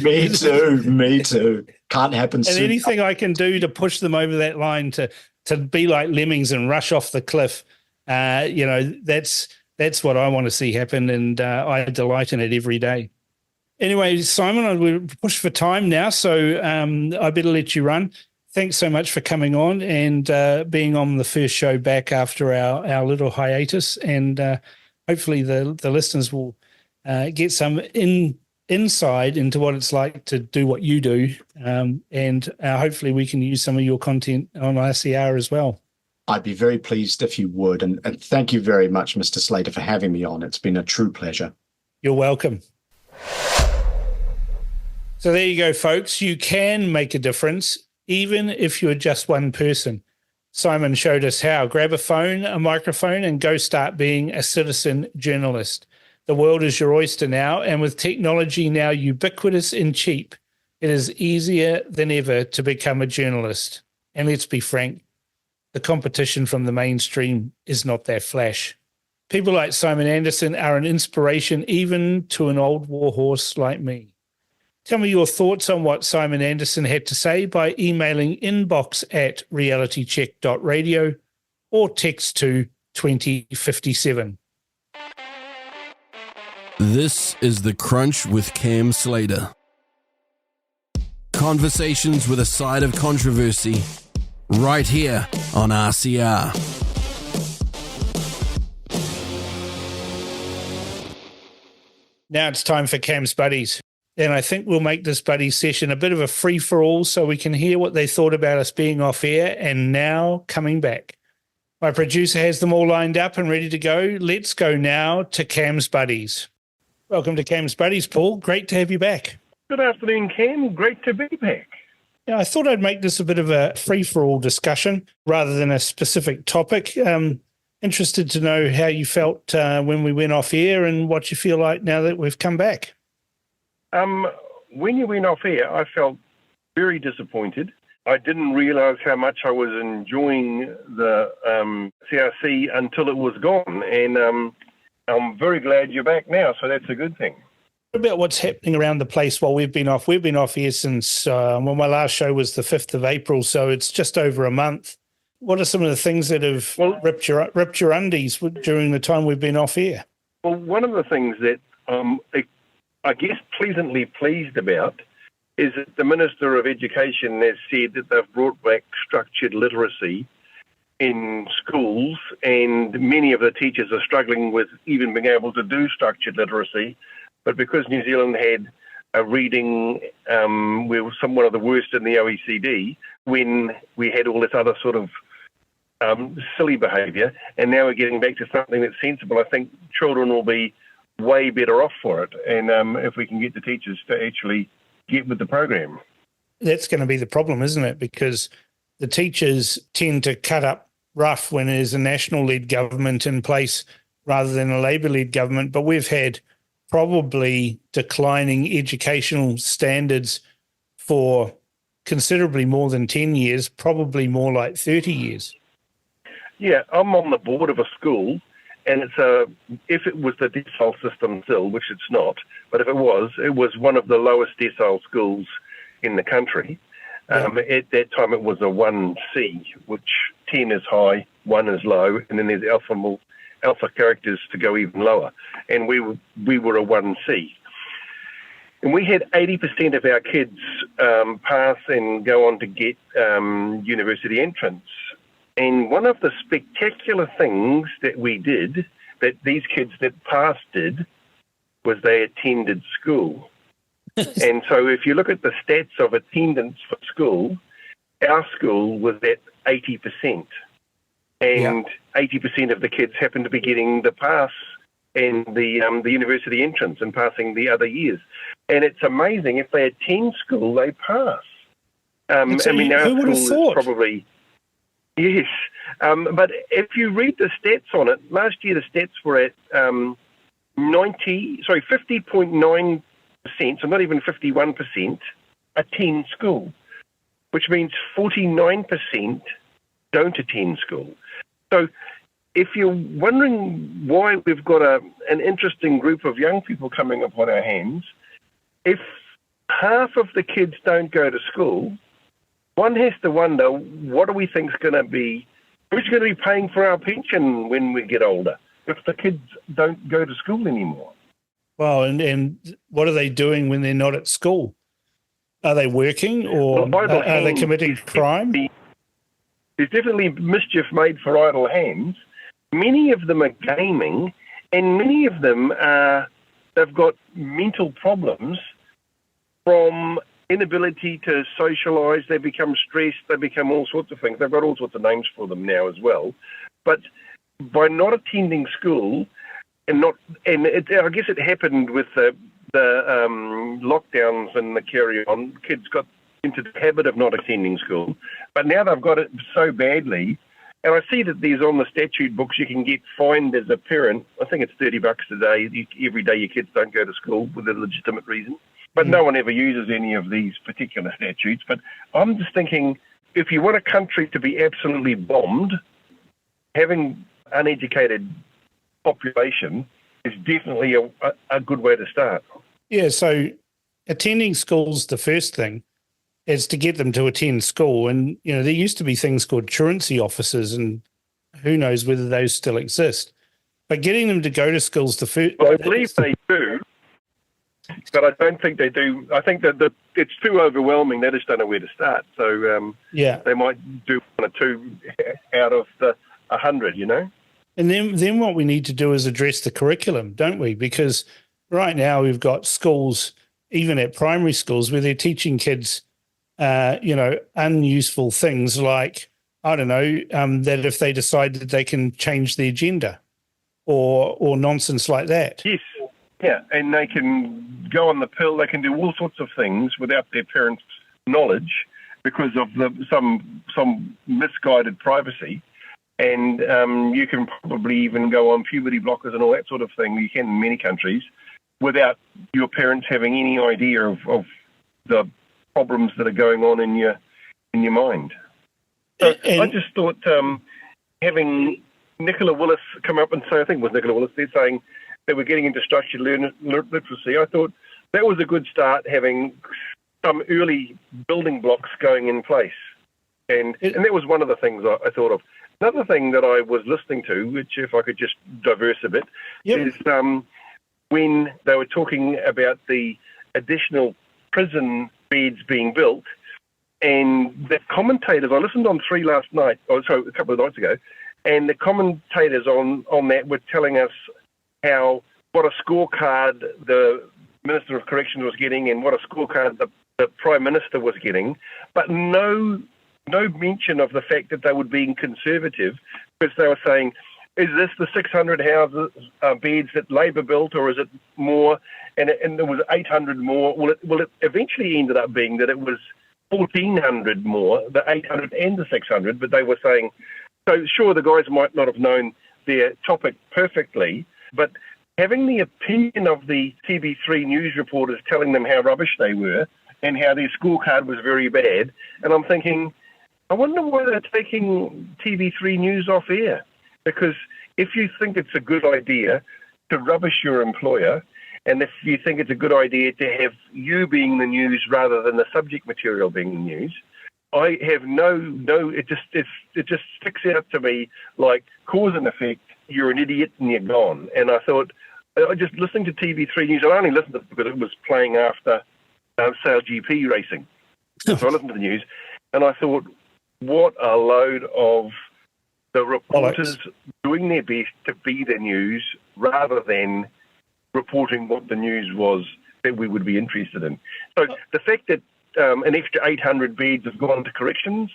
S7: Me too. Can't happen soon.
S6: And anything I can do to push them over that line to be like lemmings and rush off the cliff, that's what I want to see happen, and I delight in it every day. Anyway, Simon, we're pushed for time now, so I better let you run. Thanks so much for coming on and being on the first show back after our little hiatus, and hopefully the listeners will get some insight into what it's like to do what you do, and hopefully we can use some of your content on RCR as well.
S7: I'd be very pleased if you would, and thank you very much, Mr. Slater, for having me on. It's been a true pleasure.
S6: You're welcome. So there you go, folks. You can make a difference, even if you're just one person. Simon showed us how. Grab a phone, a microphone, and go start being a citizen journalist. The world is your oyster now, and with technology now ubiquitous and cheap, it is easier than ever to become a journalist. And let's be frank, the competition from the mainstream is not that flash. People like Simon Anderson are an inspiration even to an old warhorse like me. Tell me your thoughts on what Simon Anderson had to say by emailing inbox@realitycheck.radio or text to 2057.
S1: This is The Crunch with Cam Slater. Conversations with a side of controversy, right here on RCR.
S6: Now it's time for Cam's Buddies. And I think we'll make this buddy session a bit of a free-for-all so we can hear what they thought about us being off air and now coming back. My producer has them all lined up and ready to go. Let's go now to Cam's Buddies. Welcome to Cam's Buddies, Paul. Great to have you back.
S8: Good afternoon, Cam. Great to be back.
S6: Yeah, I thought I'd make this a bit of a free-for-all discussion rather than a specific topic. Interested to know how you felt when we went off air and what you feel like now that we've come back.
S8: When you went off air, I felt very disappointed. I didn't realise how much I was enjoying the CRC until it was gone, and I'm very glad you're back now, so that's a good thing.
S6: What about what's happening around the place while we've been off? We've been off here since, my last show was the 5th of April, so it's just over a month. What are some of the things that have ripped your undies during the time we've been off air?
S8: Well, one of the things that I guess pleasantly pleased about is that the Minister of Education has said that they've brought back structured literacy in schools, and many of the teachers are struggling with even being able to do structured literacy. But because New Zealand had a reading, we were one of the worst in the OECD when we had all this other sort of silly behaviour, and now we're getting back to something that's sensible. I think children will be way better off for it, and if we can get the teachers to actually get with the program.
S6: That's going to be the problem, isn't it? Because the teachers tend to cut up rough when there's a national-led government in place rather than a Labour-led government, but we've had probably declining educational standards for considerably more than 10 years, probably more like 30 years.
S8: Yeah, I'm on the board of a school, and if it was the decile system still, which it's not, but if it was one of the lowest decile schools in the country. At that time, it was a 1C, which 10 is high, 1 is low, and then there's alpha characters to go even lower. And we were a 1C. And we had 80% of our kids pass and go on to get university entrance. And one of the spectacular things that we did, that these kids that passed did, was they attended school. And so if you look at the stats of attendance for school, our school was at 80%. And 80% of the kids happened to be getting the pass and the university entrance and passing the other years. And it's amazing, if they attend school, they pass.
S6: So who would have thought?
S8: Probably, yes. But if you read the stats on it, last year the stats were at 50.9%, so not even 51%, attend school, which means 49% don't attend school. So if you're wondering why we've got an interesting group of young people coming upon our hands, if half of the kids don't go to school, one has to wonder, what do we think is going to be, who's going to be paying for our pension when we get older if the kids don't go to school anymore?
S6: Well, and what are they doing when they're not at school? Are they working, or are they committing crime?
S8: There's definitely mischief made for idle hands. Many of them are gaming, and many of them they've got mental problems from inability to socialise. They become stressed. They become all sorts of things. They've got all sorts of names for them now as well. But by not attending school, I guess it happened with the lockdowns and the carry-on. Kids got into the habit of not attending school, but now they've got it so badly. And I see that there's on the statute books you can get fined as a parent. I think it's $30 a day. Every day your kids don't go to school with a legitimate reason. But no one ever uses any of these particular statutes. But I'm just thinking, if you want a country to be absolutely bombed, having uneducated population is definitely a good way to start.
S6: Yeah, so attending school's the first thing, is to get them to attend school. And, there used to be things called truancy officers, and who knows whether those still exist. But getting them to go to school's the first...
S8: Well, I believe they do, but I don't think they do. I think that it's too overwhelming. They just don't know where to start. So they might do one or two out of the 100,
S6: And then what we need to do is address the curriculum, don't we? Because right now we've got schools, even at primary schools, where they're teaching kids, unuseful things like, I don't know, that if they decide that they can change their gender or nonsense like that.
S8: Yes, yeah, and they can go on the pill. They can do all sorts of things without their parents' knowledge because of some misguided privacy. And you can probably even go on puberty blockers and all that sort of thing. You can in many countries without your parents having any idea of the problems that are going on in your mind. So I just thought having Nicola Willis come up and say, I think it was Nicola Willis, they're saying that we're getting into structured literacy. I thought that was a good start, having some early building blocks going in place. And that was one of the things I thought of. Another thing that I was listening to, which if I could just diverse a bit, is when they were talking about the additional prison beds being built, and the commentators, I listened on 3 last night, a couple of nights ago, and the commentators on that were telling us what a scorecard the Minister of Corrections was getting and what a scorecard the Prime Minister was getting, but no mention of the fact that they were being conservative, because they were saying, is this the 600 houses, beds that Labor built, or is it more? And there was 800 more. Well, it eventually ended up being that it was 1,400 more, the 800 and the 600, but they were saying, so sure, the guys might not have known their topic perfectly, but having the opinion of the TV3 news reporters telling them how rubbish they were and how their scorecard was very bad, and I'm thinking, I wonder why they're taking TV3 news off air. Because if you think it's a good idea to rubbish your employer, and if you think it's a good idea to have you being the news rather than the subject material being the news, I have it just sticks out to me like cause and effect. You're an idiot and you're gone. And I thought, just listening to TV3 News, I only listened to it because it was playing after Sale GP racing. So I listened to the news, and I thought, what a load of the reporters doing their best to be the news rather than reporting what the news was that we would be interested in. So the fact that an extra 800 beds have gone to corrections,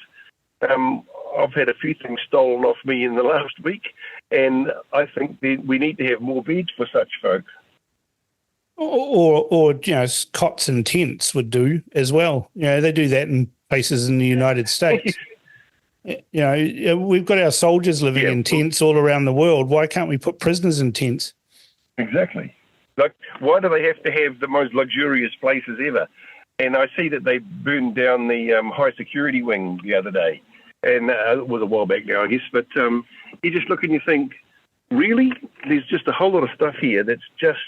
S8: I've had a few things stolen off me in the last week, and I think that we need to have more beds for such folk.
S6: Or cots and tents would do as well. They do that in places in the United States. We've got our soldiers living in tents all around the world. Why can't we put prisoners in tents?
S8: Exactly. Like, why do they have to have the most luxurious places ever? And I see that they burned down the high security wing the other day. And it was a while back now, I guess. But you just look and you think, really? There's just a whole lot of stuff here that's just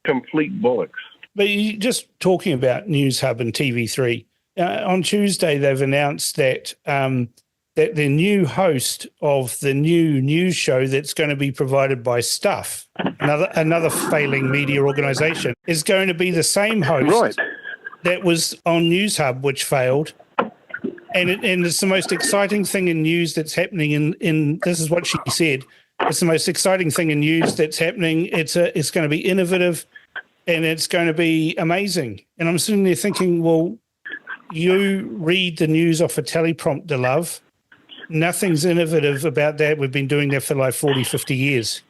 S8: complete bollocks.
S6: But you just talking about News Hub and TV3, on Tuesday they've announced that that the new host of the new news show that's going to be provided by Stuff, another failing media organisation, is going to be the same host that was on News Hub, which failed. And it's the most exciting thing in news that's happening in this is what she said. It's the most exciting thing in news that's happening. It's going to be innovative and it's going to be amazing. And I'm sitting there thinking, well, you read the news off a teleprompter, love. Nothing's innovative about that. We've been doing that for like 40, 50 years.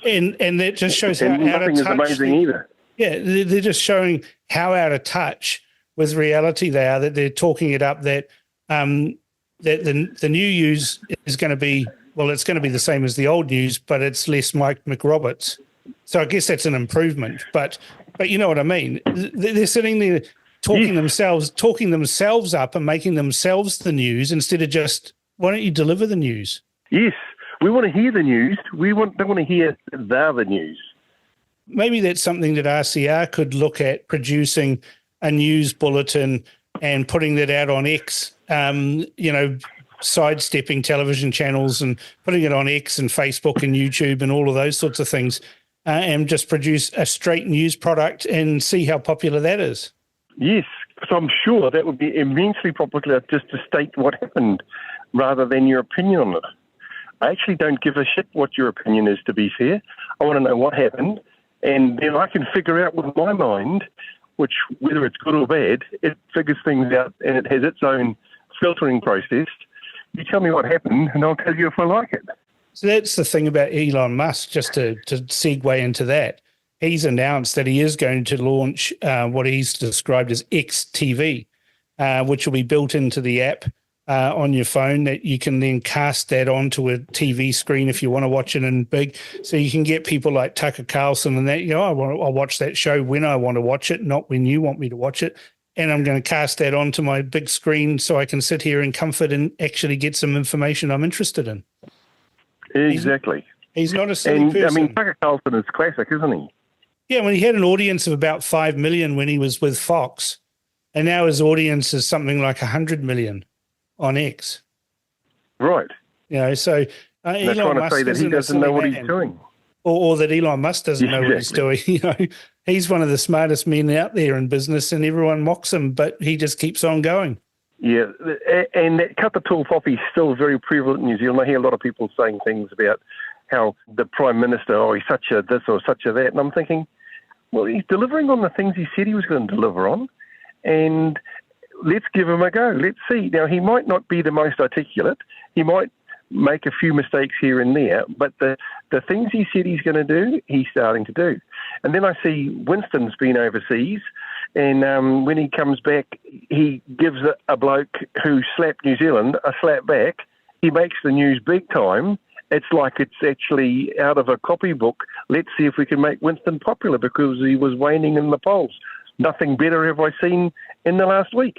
S6: And that just shows how out of touch.
S8: Nothing is amazing either.
S6: Yeah, they're just showing how out of touch with reality they are, that they're talking it up, that that the new news is going to be, well, it's going to be the same as the old news, but it's less Mike McRoberts. So I guess that's an improvement. But you know what I mean? They're sitting there talking themselves up and making themselves the news instead of just, why don't you deliver the news?
S8: Yes, we want to hear the news. Don't want to hear the news.
S6: Maybe that's something that RCR could look at, producing a news bulletin and putting that out on X, sidestepping television channels and putting it on X and Facebook and YouTube and all of those sorts of things, and just produce a straight news product and see how popular that is.
S8: Yes, because I'm sure that would be immensely popular just to state what happened rather than your opinion on it. I actually don't give a shit what your opinion is, to be fair. I want to know what happened, and then I can figure out with my mind, which, whether it's good or bad, it figures things out and it has its own filtering process. You tell me what happened and I'll tell you if I like it.
S6: So that's the thing about Elon Musk, just to segue into that. He's announced that he is going to launch what he's described as XTV, which will be built into the app on your phone, that you can then cast that onto a TV screen if you want to watch it in big. So you can get people like Tucker Carlson and that, I'll watch that show when I want to watch it, not when you want me to watch it. And I'm going to cast that onto my big screen so I can sit here in comfort and actually get some information I'm interested in.
S8: Exactly.
S6: He's not a silly person.
S8: I mean, Tucker Carlson is classic, isn't he?
S6: Yeah, when he had an audience of about 5 million when he was with Fox, and now his audience is something like 100 million on X.
S8: Right.
S6: So
S8: they're trying to say that he doesn't know what he's doing.
S6: Or that Elon Musk doesn't know what he's doing. He's one of the smartest men out there in business and everyone mocks him, but he just keeps on going.
S8: Yeah, and that cut the tall poppy is still very prevalent in New Zealand. I hear a lot of people saying things about how the Prime Minister, he's such a this or such a that, and I'm thinking, well, he's delivering on the things he said he was going to deliver on, and let's give him a go. Let's see. Now, he might not be the most articulate. He might make a few mistakes here and there, but the things he said he's going to do, he's starting to do. And then I see Winston's been overseas, and when he comes back, he gives a bloke who slapped New Zealand a slap back. He makes the news big time. It's like it's actually out of a copybook. Let's see if we can make Winston popular because he was waning in the polls. Nothing better have I seen in the last week.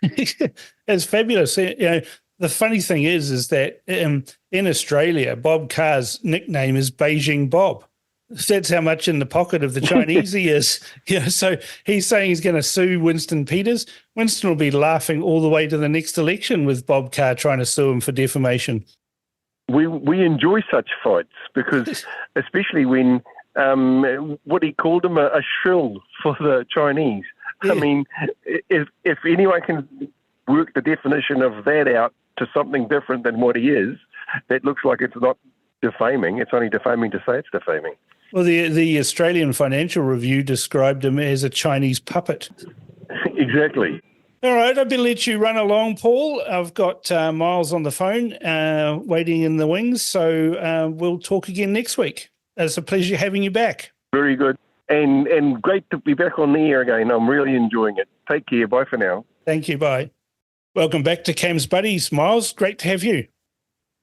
S6: It's fabulous. The funny thing is that in Australia, Bob Carr's nickname is Beijing Bob. That's how much in the pocket of the Chinese he is. So he's saying he's going to sue Winston Peters. Winston will be laughing all the way to the next election with Bob Carr trying to sue him for defamation.
S8: We enjoy such fights because, especially when what he called him a shrill for the Chinese. Yeah. I mean, if anyone can work the definition of that out to something different than what he is, that looks like it's not defaming. It's only defaming to say it's defaming.
S6: Well, the Australian Financial Review described him as a Chinese puppet.
S8: Exactly.
S6: All right, I better let you run along, Paul. I've got Miles on the phone waiting in the wings, so we'll talk again next week. It's a pleasure having you back.
S8: Very good. And great to be back on the air again. I'm really enjoying it. Take care. Bye for now.
S6: Thank you. Bye. Welcome back to Cam's Buddies. Miles, great to have you.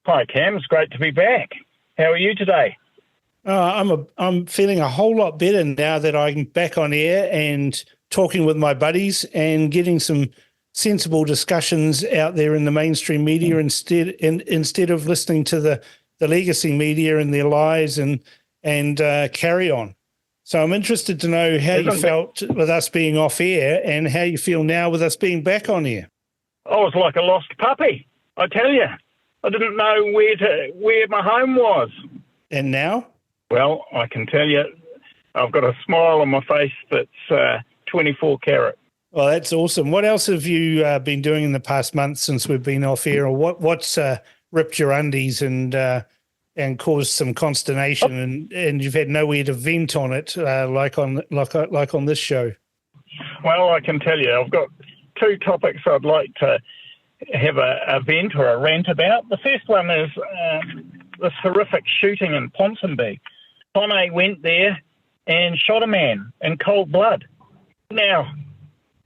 S9: Hi, Cam. It's great to be back. How are you today?
S6: I'm feeling a whole lot better now that I'm back on air and talking with my buddies and getting some sensible discussions out there in the mainstream media instead of listening to the legacy media and their lies and carry on. So I'm interested to know how you felt with us being off air and how you feel now with us being back on air.
S9: I was like a lost puppy, I tell you. I didn't know where my home was.
S6: And now?
S9: Well, I can tell you, I've got a smile on my face that's 24 karat.
S6: Well, that's awesome. What else have you been doing in the past month since we've been off air, or what's ripped your undies and caused some consternation, and you've had nowhere to vent on it, like on this show?
S9: Well, I can tell you, I've got two topics I'd like to have a vent or a rant about. The first one is this horrific shooting in Ponsonby. Tone went there and shot a man in cold blood. Now,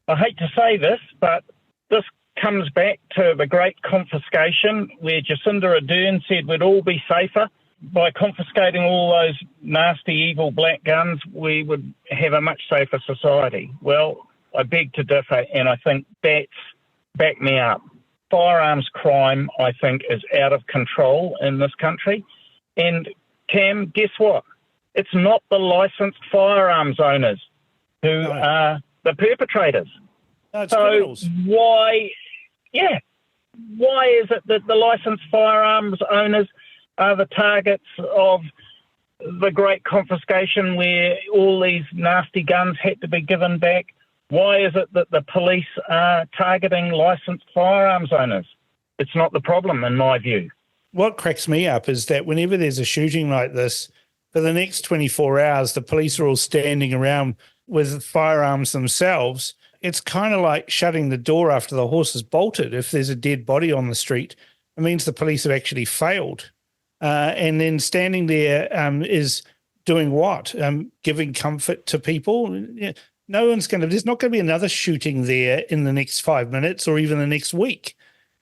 S9: I hate to say this, but this comes back to the great confiscation where Jacinda Ardern said we'd all be safer. By confiscating all those nasty, evil black guns, we would have a much safer society. Well, I beg to differ, and I think that's back me up. Firearms crime, I think, is out of control in this country. And, Cam, guess what? It's not the licensed firearms owners who are the perpetrators.
S6: No, it's criminals.
S9: Why is it that the licensed firearms owners are the targets of the great confiscation where all these nasty guns had to be given back? Why is it that the police are targeting licensed firearms owners? It's not the problem, in my view.
S6: What cracks me up is that whenever there's a shooting like this, for the next 24 hours, the police are all standing around with firearms themselves. It's kind of like shutting the door after the horse has bolted. If there's a dead body on the street, it means the police have actually failed. And then standing there is doing what? Giving comfort to people? There's not going to be another shooting there in the next 5 minutes or even the next week.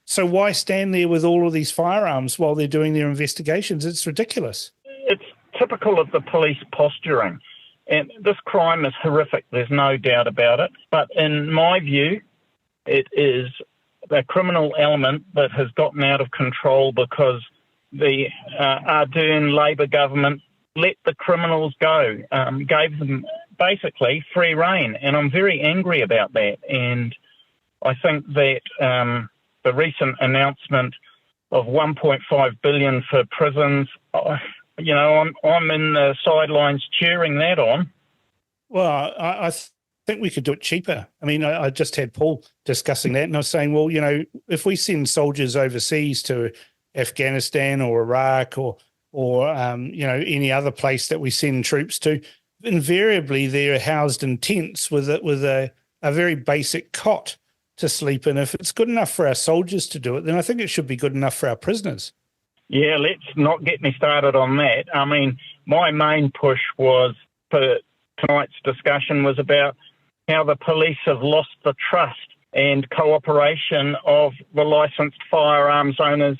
S6: So why stand there with all of these firearms while they're doing their investigations? It's ridiculous.
S9: It's typical of the police posturing. And this crime is horrific, there's no doubt about it. But in my view, it is a criminal element that has gotten out of control because the Ardern Labor government let the criminals go, gave them basically free rein. And I'm very angry about that. And I think that the recent announcement of $1.5 billion for prisons, I'm in the sidelines cheering that on.
S6: Well, I think we could do it cheaper. I mean, I just had Paul discussing that, and I was saying, well, if we send soldiers overseas to Afghanistan or Iraq or any other place that we send troops to, invariably they're housed in tents with a very basic cot to sleep in. If it's good enough for our soldiers to do it, then I think it should be good enough for our prisoners.
S9: Yeah, let's not get me started on that. I mean, my main push was for tonight's discussion was about how the police have lost the trust and cooperation of the licensed firearms owners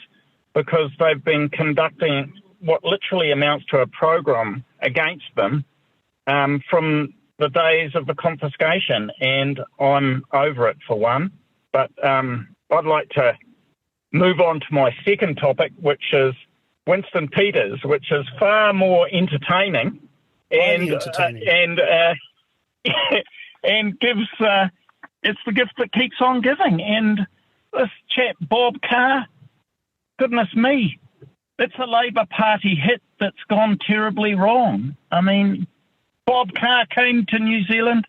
S9: because they've been conducting what literally amounts to a program against them from the days of the confiscation. And I'm over it for one. But I'd like to move on to my second topic, which is Winston Peters, which is far more entertaining and gives it's the gift that keeps on giving. And this chap Bob Carr, goodness me, it's a Labor Party hit that's gone terribly wrong. I mean, Bob Carr came to New Zealand.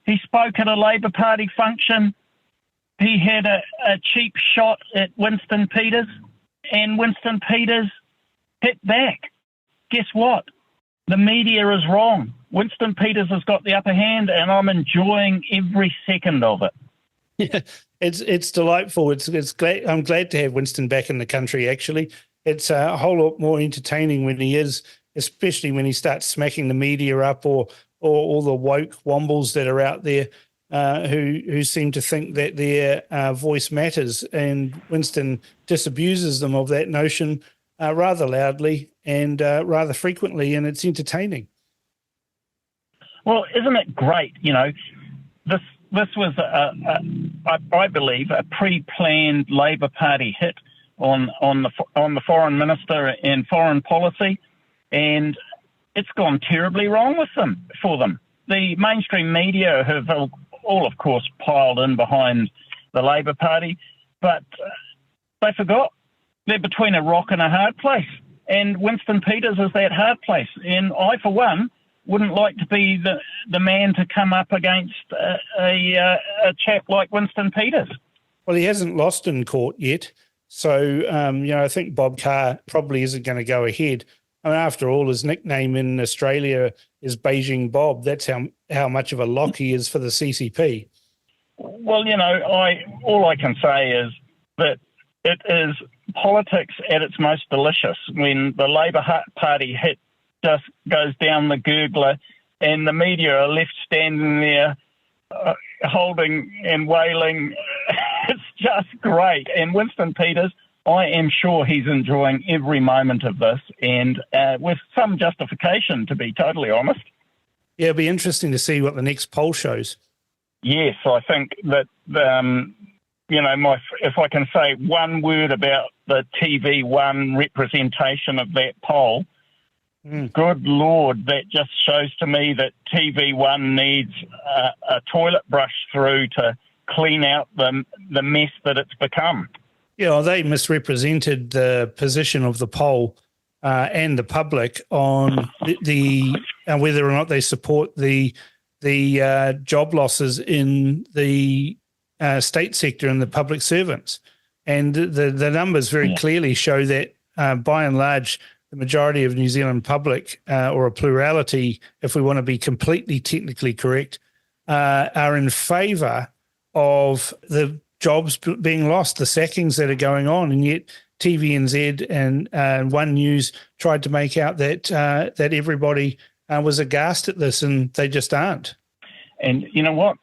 S9: He spoke at a Labor Party function. He had a cheap shot at Winston Peters, and Winston Peters hit back. Guess what? The media is wrong. Winston Peters has got the upper hand, and I'm enjoying every second of it.
S6: Yeah, it's delightful. I'm glad to have Winston back in the country. Actually, it's a whole lot more entertaining when he is, especially when he starts smacking the media up or all the woke wombles that are out there who seem to think that their voice matters. And Winston disabuses them of that notion rather loudly and rather frequently, and it's entertaining.
S9: Well, isn't it great? You know, this was, I believe, a pre-planned Labor Party hit on the foreign minister and foreign policy, and it's gone terribly wrong for them. The mainstream media have all, of course, piled in behind the Labor Party, but they forgot they're between a rock and a hard place, and Winston Peters is that hard place. And I, for one, wouldn't like to be the man to come up against a chap like Winston Peters.
S6: Well, he hasn't lost in court yet, so I think Bob Carr probably isn't going to go ahead. I mean, after all, his nickname in Australia is Beijing Bob. That's how much of a lock he is for the CCP.
S9: Well, all I can say is that it is politics at its most delicious when the Labor Party hit just goes down the gurgler and the media are left standing there holding and wailing. It's just great. And Winston Peters, I am sure he's enjoying every moment of this, and with some justification, to be totally honest.
S6: Yeah, it'll be interesting to see what the next poll shows.
S9: Yes, I think that, if I can say one word about the TV1 representation of that poll, good Lord, that just shows to me that TV1 needs a toilet brush through to clean out the mess that it's become.
S6: Yeah, well, they misrepresented the position of the poll and the public on the whether or not they support the job losses in the state sector and the public servants. And the numbers very clearly show that by and large, the majority of New Zealand public, or a plurality, if we want to be completely technically correct, are in favour of the jobs being lost, the sackings that are going on, and yet TVNZ and One News tried to make out that that everybody was aghast at this, and they just aren't.
S9: And you know what?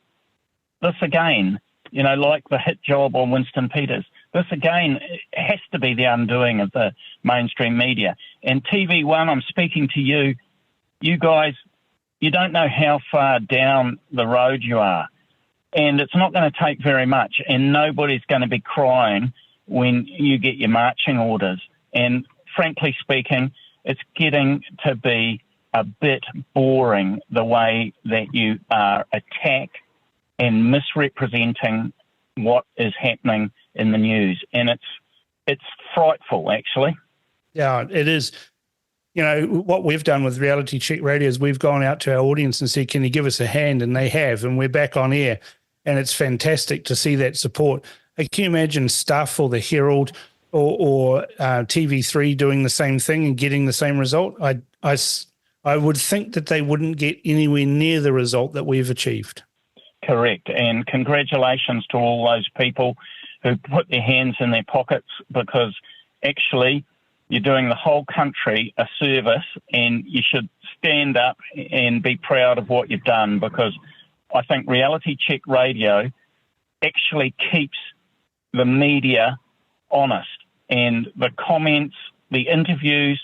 S9: This again, like the hit job on Winston Peters, this again has to be the undoing of the mainstream media. And TV1, I'm speaking to you guys, you don't know how far down the road you are. And it's not going to take very much, and nobody's going to be crying when you get your marching orders. And frankly speaking, it's getting to be a bit boring the way that you are attacked and misrepresenting what is happening in the news. And it's frightful, actually.
S6: Yeah, it is. What we've done with Reality Check Radio is we've gone out to our audience and said, can you give us a hand? And they have, and we're back on air. And it's fantastic to see that support. Can you imagine Stuff or the Herald or TV3 doing the same thing and getting the same result? I would think that they wouldn't get anywhere near the result that we've achieved.
S9: Correct. And congratulations to all those people who put their hands in their pockets, because actually you're doing the whole country a service, and you should stand up and be proud of what you've done, because I think Reality Check Radio actually keeps the media honest, and the comments, the interviews.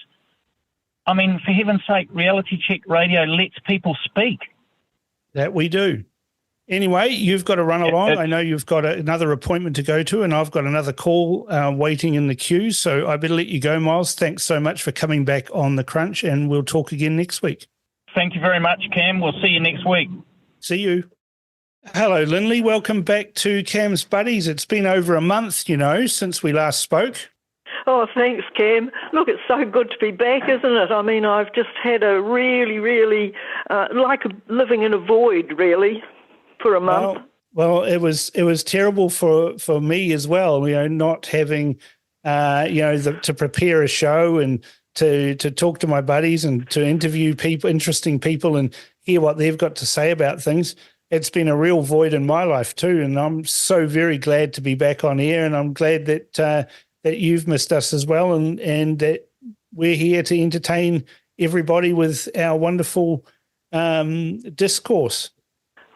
S9: I mean, for heaven's sake, Reality Check Radio lets people speak.
S6: That we do. Anyway, you've got to run along. I know you've got another appointment to go to, and I've got another call waiting in the queue, so I better let you go, Miles. Thanks so much for coming back on The Crunch, and we'll talk again next week.
S9: Thank you very much, Cam. We'll see you next week.
S6: See you. Hello, Lindley. Welcome back to Cam's Buddies. It's been over a month, since we last spoke.
S10: Oh, thanks, Cam. Look, it's so good to be back, isn't it? I mean, I've just had a really, really, like living in a void, really, for a month.
S6: Well, it was terrible for me as well, not having, to prepare a show and to talk to my buddies and to interview people, interesting people, and hear what they've got to say about things. it's been a real void in my life too. And I'm so very glad to be back on air, and I'm glad that that you've missed us as well, and that we're here to entertain everybody with our wonderful discourse.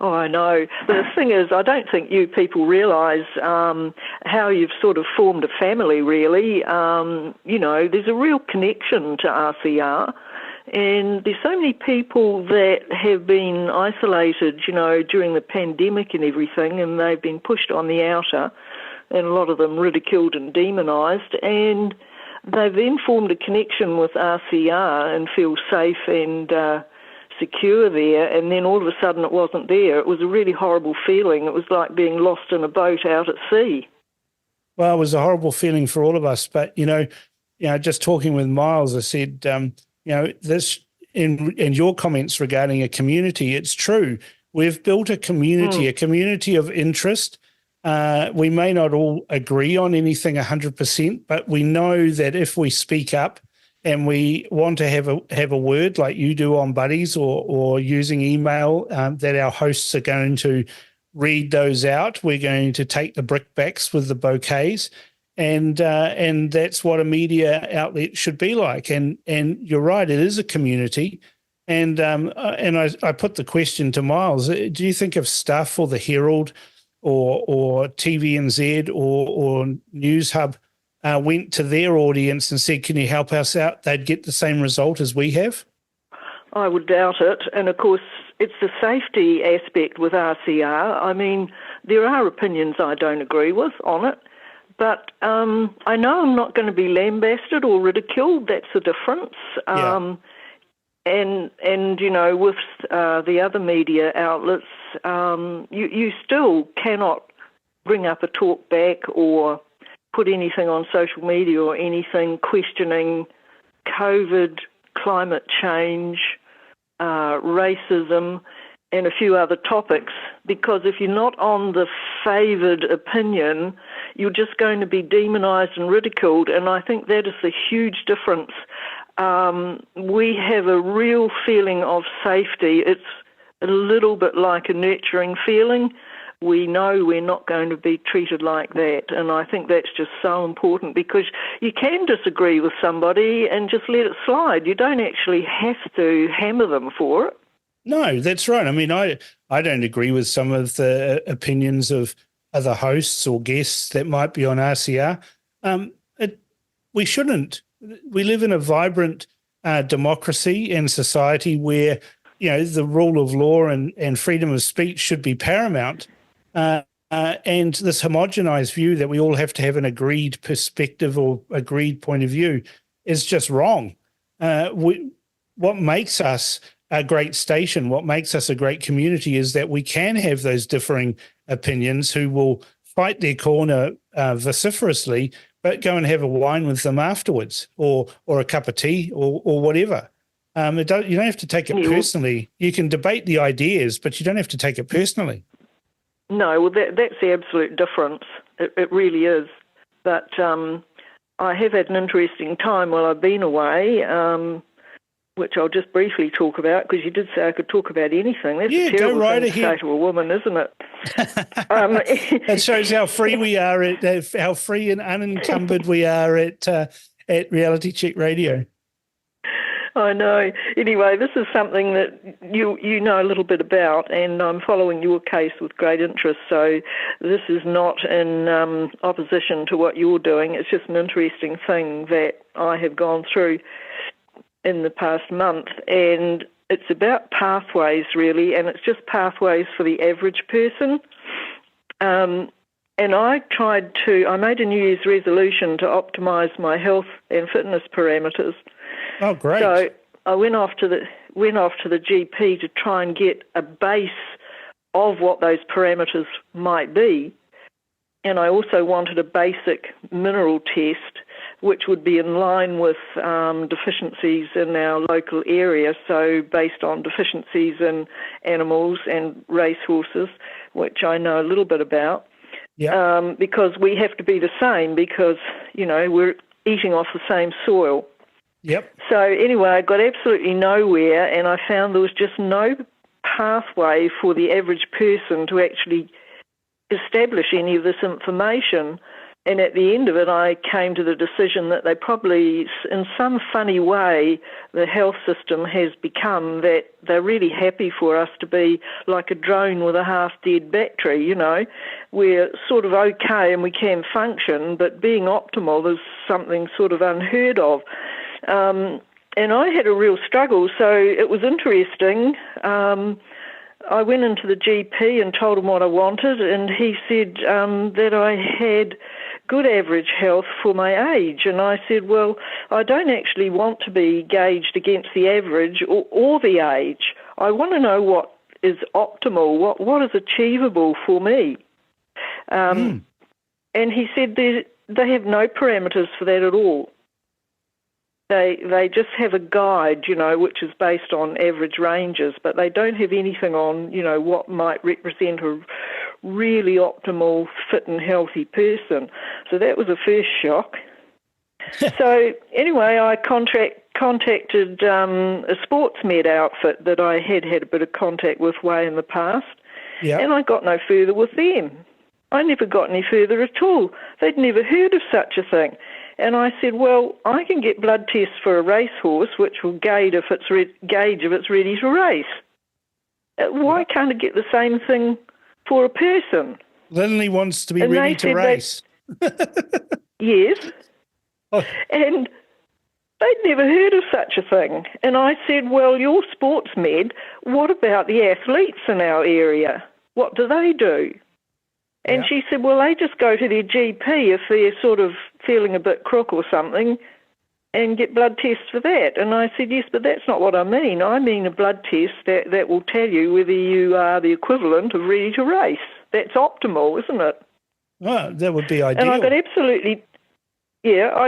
S10: Oh, I know. The thing is, I don't think you people realise how you've sort of formed a family, really. You know, there's a real connection to RCR, and there's so many people that have been isolated, you know, during the pandemic and everything, and they've been pushed on the outer, and a lot of them ridiculed and demonised, and they've then formed a connection with RCR and feel safe and secure there, and then all of a sudden it wasn't there. It was a really horrible feeling. It was like being lost in a boat out at sea.
S6: Well, it was a horrible feeling for all of us, but you know, just talking with Miles, I said, you know, this in your comments regarding a community, it's true. We've built a community of interest. We may not all agree on anything 100%, but we know that if we speak up and we want to have a word like you do on Buddies or using email, that our hosts are going to read those out. We're going to take the brickbacks with the bouquets, and that's what a media outlet should be like. And you're right, it is a community. And I put the question to Miles: do you think if Stuff or the Herald or TVNZ or News Hub went to their audience and said, can you help us out, they'd get the same result as we have?
S10: I would doubt it. And, of course, it's the safety aspect with RCR. I mean, there are opinions I don't agree with on it, but I know I'm not going to be lambasted or ridiculed. That's the difference.
S6: Yeah.
S10: And you know, with the other media outlets, you still cannot bring up a talk back or put anything on social media or anything questioning COVID, climate change, racism, and a few other topics, because if you're not on the favoured opinion, you're just going to be demonised and ridiculed, and I think that is the huge difference. We have a real feeling of safety. It's a little bit like a nurturing feeling. We know we're not going to be treated like that, and I think that's just so important, because you can disagree with somebody and just let it slide. You don't actually have to hammer them for it.
S6: No, that's right. I mean, I don't agree with some of the opinions of other hosts or guests that might be on RCR. We shouldn't. We live in a vibrant democracy and society where, you know, the rule of law and freedom of speech should be paramount. And this homogenized view that we all have to have an agreed perspective or agreed point of view is just wrong. What makes us a great station, what makes us a great community, is that we can have those differing opinions who will fight their corner vociferously, but go and have a wine with them afterwards, or a cup of tea, or whatever. You don't have to take it personally. You can debate the ideas, but you don't have to take it personally.
S10: No, well, that's the absolute difference. It really is. But I have had an interesting time while I've been away, which I'll just briefly talk about, because you did say I could talk about anything. That's a terrible thing to say to a woman, isn't it?
S6: It shows how free we are, how free and unencumbered we are at Reality Check Radio.
S10: I know. Anyway, this is something that you know a little bit about, and I'm following your case with great interest. So this is not in opposition to what you're doing. It's just an interesting thing that I have gone through in the past month, and it's about pathways, really, and it's just pathways for the average person. And I made a New Year's resolution to optimise my health and fitness parameters.
S6: Oh, great!
S10: So I went off to the GP to try and get a base of what those parameters might be, and I also wanted a basic mineral test, which would be in line with deficiencies in our local area, so based on deficiencies in animals and racehorses, which I know a little bit about.
S6: Yeah.
S10: Because we have to be the same, because, you know, we're eating off the same soil.
S6: Yep.
S10: So anyway, I got absolutely nowhere, and I found there was just no pathway for the average person to actually establish any of this information. And at the end of it, I came to the decision that they probably, in some funny way, the health system has become that they're really happy for us to be like a drone with a half-dead battery, you know. We're sort of okay and we can function, but being optimal is something sort of unheard of. And I had a real struggle, so it was interesting. I went into the GP and told him what I wanted, and he said that I had good average health for my age. And I said, well, I don't actually want to be gauged against the average or the age. I want to know what is optimal, what is achievable for me. And he said they have no parameters for that at all. They just have a guide, you know, which is based on average ranges, but they don't have anything on, you know, what might represent a really optimal, fit and healthy person. So that was a first shock. So anyway, I contacted a sports med outfit that I had a bit of contact with way in the past, and I got no further with them. I never got any further at all. They'd never heard of such a thing. And I said, well, I can get blood tests for a racehorse, which will gauge if it's ready to race. Why can't I get the same thing for a person?
S6: Lindley wants to be ready to race.
S10: Yes. Oh. And they'd never heard of such a thing. And I said, well, you're sports med. What about the athletes in our area? What do they do? And she said, well, they just go to their GP if they're sort of feeling a bit crook or something and get blood tests for that. And I said, yes, but that's not what I mean. I mean a blood test that will tell you whether you are the equivalent of ready to race. That's optimal, isn't it?
S6: Oh, that would be ideal.
S10: And I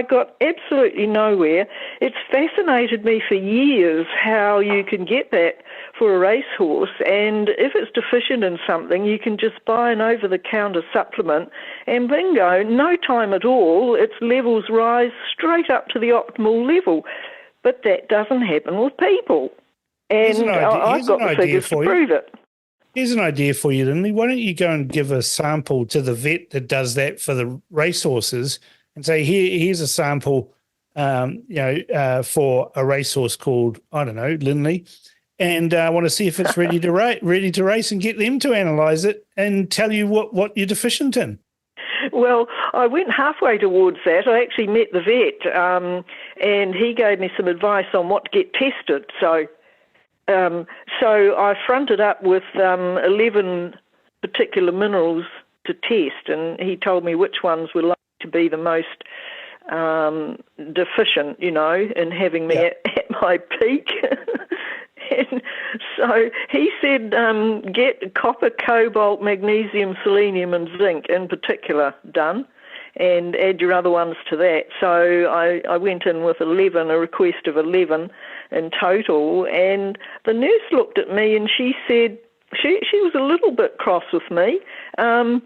S10: got absolutely nowhere. It's fascinated me for years how you can get that for a racehorse, and if it's deficient in something, you can just buy an over-the-counter supplement, and bingo, no time at all, its levels rise straight up to the optimal level. But that doesn't happen with people. And I've got the figures to prove it.
S6: Here's an idea for you, Lindley. Why don't you go and give a sample to the vet that does that for the racehorses and say, here's a sample, for a racehorse called, I don't know, Lindley, and I want to see if it's ready to race, and get them to analyse it and tell you what you're deficient in.
S10: Well, I went halfway towards that. I actually met the vet, and he gave me some advice on what to get tested. So I fronted up with 11 particular minerals to test, and he told me which ones were likely to be the most deficient, you know, in having me at my peak. And so he said get copper, cobalt, magnesium, selenium and zinc in particular done, and add your other ones to that. So I went in with 11, a request of 11 in total, and the nurse looked at me and she said, she was a little bit cross with me, and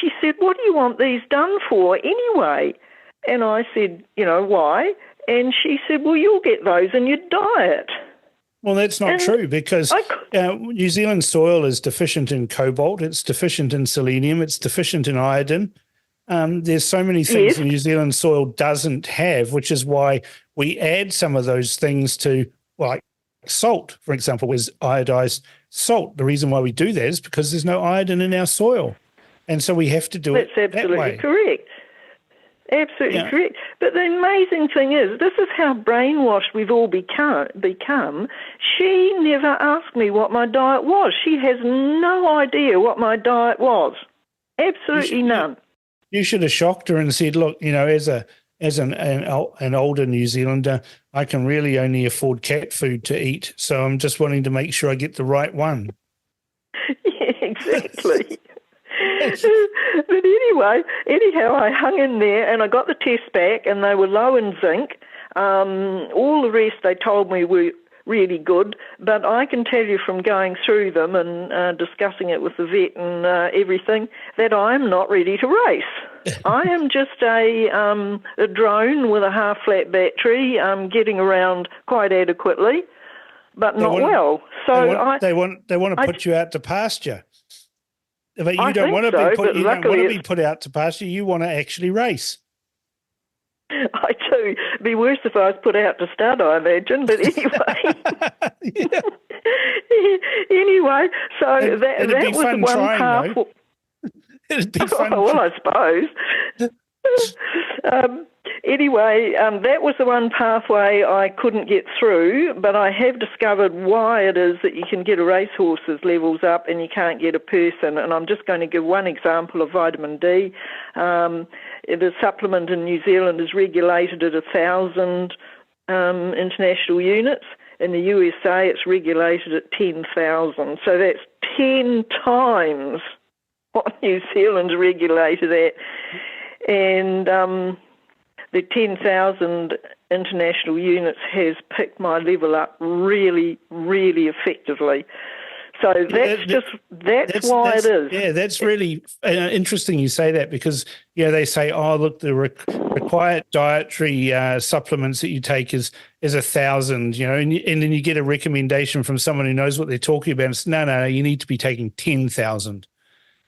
S10: she said, what do you want these done for anyway? And I said, you know, why? And she said, well, you'll get those in your diet.
S6: Well, that's not true, because New Zealand soil is deficient in cobalt, it's deficient in selenium, it's deficient in iodine. There's so many things the New Zealand soil doesn't have, which is why we add some of those things to, like salt, for example, is iodized salt. The reason why we do that is because there's no iodine in our soil. And so we have to do it that way. That's absolutely
S10: correct. Absolutely correct. But the amazing thing is, this is how brainwashed we've all become. She never asked me what my diet was. She has no idea what my diet was. Absolutely none.
S6: You should have shocked her and said, look, you know, as an older New Zealander, I can really only afford cat food to eat. So I'm just wanting to make sure I get the right one.
S10: Yeah, exactly. But anyhow, I hung in there and I got the tests back and they were low in zinc. All the rest they told me were really good, but I can tell you from going through them and discussing it with the vet and everything that I'm not ready to race. I am just a drone with a half-flat battery, getting around quite adequately. but not well. So
S6: they want to put you out to pasture. But you don't want to be put out to pasture. You want to actually race.
S10: I do. It'd be worse if I was put out to stud, I imagine. But anyway, anyway, so that was the one path.
S6: It'd be fun.
S10: Well, I suppose. Anyway, that was the one pathway I couldn't get through, but I have discovered why it is that you can get a racehorse's levels up and you can't get a person. And I'm just going to give one example of vitamin D. The supplement in New Zealand is regulated at 1,000 international units. In the USA, it's regulated at 10,000. So that's 10 times what New Zealand's regulated at. And the 10,000 international units has picked my level up really, really effectively. So that's why it is.
S6: Yeah, that's really interesting you say that, because they say, oh, look, the required dietary supplements that you take is 1,000, and then you get a recommendation from someone who knows what they're talking about. It's, no, you need to be taking 10,000.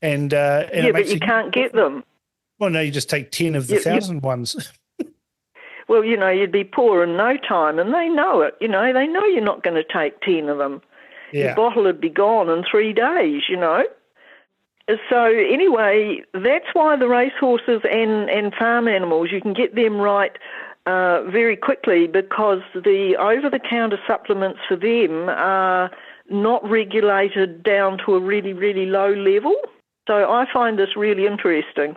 S6: And
S10: but you can't get them.
S6: Well, no, you just take 10 of the 1,000 ones.
S10: Well, you'd be poor in no time, and they know it. They know you're not going to take 10 of them.
S6: Yeah.
S10: Your bottle would be gone in 3 days, So anyway, that's why the racehorses and farm animals, you can get them right very quickly, because the over-the-counter supplements for them are not regulated down to a really, really low level. So I find this really interesting.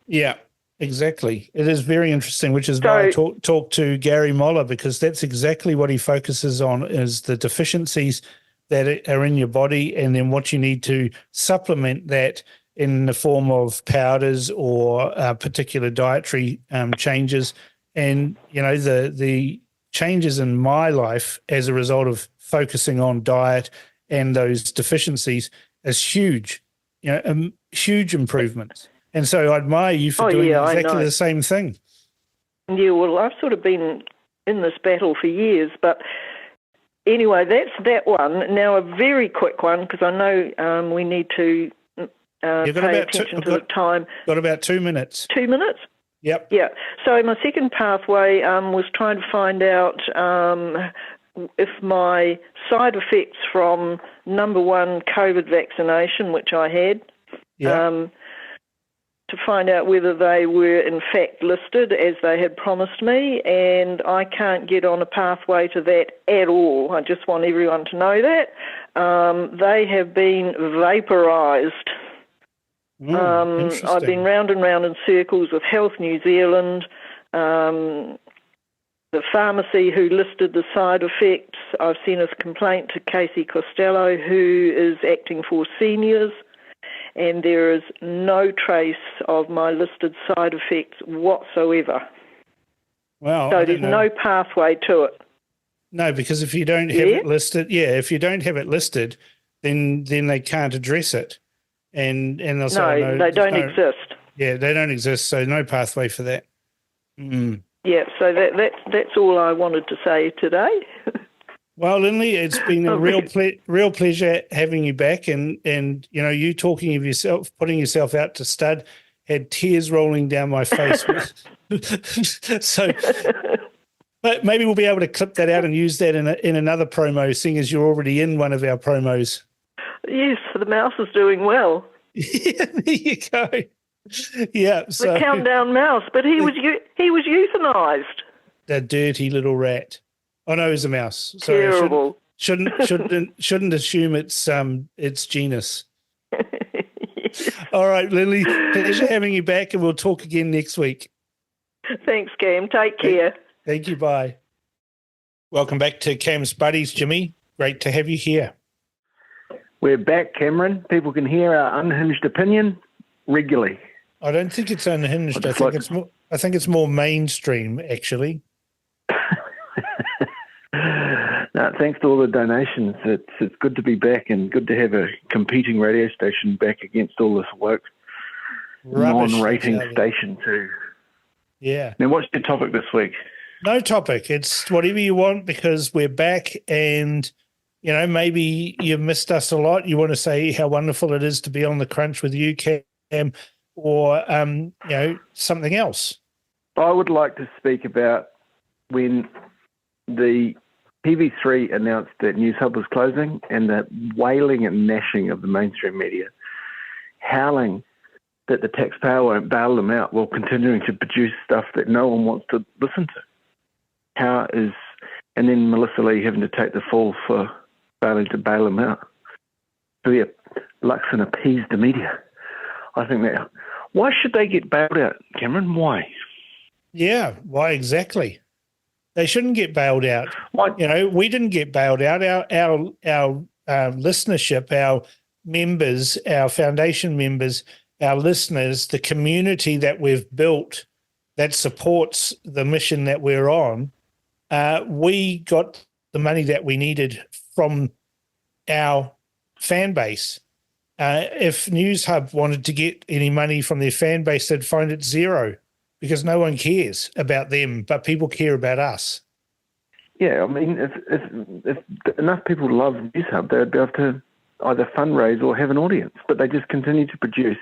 S6: Yeah, exactly. It is very interesting, which is why I talked to Gary Moller, because that's exactly what he focuses on, is the deficiencies that are in your body, and then what you need to supplement that in the form of powders or particular dietary changes. And, the changes in my life as a result of focusing on diet and those deficiencies is huge, huge improvements. And so I admire you for doing exactly the same thing.
S10: Yeah, well, I've sort of been in this battle for years, but anyway, that's that one. Now, a very quick one, because I know we need to pay attention to the time.
S6: Got about 2 minutes.
S10: 2 minutes?
S6: Yep.
S10: Yeah. So my second pathway was trying to find out if my side effects from number one COVID vaccination, which I had, to find out whether they were in fact listed as they had promised me, and I can't get on a pathway to that at all. I just want everyone to know that. They have been vaporised. I've been round and round in circles with Health New Zealand, the pharmacy who listed the side effects. I've sent a complaint to Casey Costello, who is acting for seniors, and there is no trace of my listed side effects whatsoever.
S6: Wow.
S10: So there's no pathway to it.
S6: No, because if you don't have it listed, then they can't address it. And they'll say,
S10: no, they don't exist.
S6: Yeah, they don't exist, so no pathway for that. Mm.
S10: Yeah, so that's all I wanted to say today.
S6: Well, Lindley, it's been a real pleasure having you back, and you talking of yourself, putting yourself out to stud, had tears rolling down my face. So, but maybe we'll be able to clip that out and use that in another promo, seeing as you're already in one of our promos.
S10: Yes, the mouse is doing well.
S6: Yeah, there you go. Yeah, so
S10: the countdown mouse, but he was euthanized.
S6: The dirty little rat. Oh no, he's a mouse. Sorry,
S10: terrible.
S6: Shouldn't assume it's genus. Yes. All right, Lily, pleasure having you back, and we'll talk again next week.
S10: Thanks, Cam. Take care.
S6: Thank you. Bye. Welcome back to Cam's Buddies, Jimmy. Great to have you here.
S11: We're back, Cameron. People can hear our unhinged opinion regularly.
S6: I don't think it's unhinged. I think it's more mainstream, actually.
S11: No, thanks to all the donations. It's good to be back, and good to have a competing radio station back against all this woke non-rating station too.
S6: Yeah.
S11: Now, what's your topic this week?
S6: No topic. It's whatever you want because we're back and, maybe you've missed us a lot. You want to say how wonderful it is to be on the Crunch with you, Cam, or, something else.
S11: I would like to speak about when the TV3 announced that News Hub was closing and the wailing and gnashing of the mainstream media, howling that the taxpayer won't bail them out while continuing to produce stuff that no one wants to listen to. And then Melissa Lee having to take the fall for failing to bail them out. So yeah, Luxon appeased the media. I think that, why should they get bailed out, Cameron? Why?
S6: Yeah, why exactly? They shouldn't get bailed out.
S11: Why?
S6: We didn't get bailed out. Our listenership, our members, our foundation members, our listeners, the community that we've built that supports the mission that we're on, we got the money that we needed from our fan base. If News Hub wanted to get any money from their fan base, they'd find it zero because no one cares about them, but people care about us.
S11: Yeah, I mean, if enough people love News Hub, they'd be able to either fundraise or have an audience, but they just continue to produce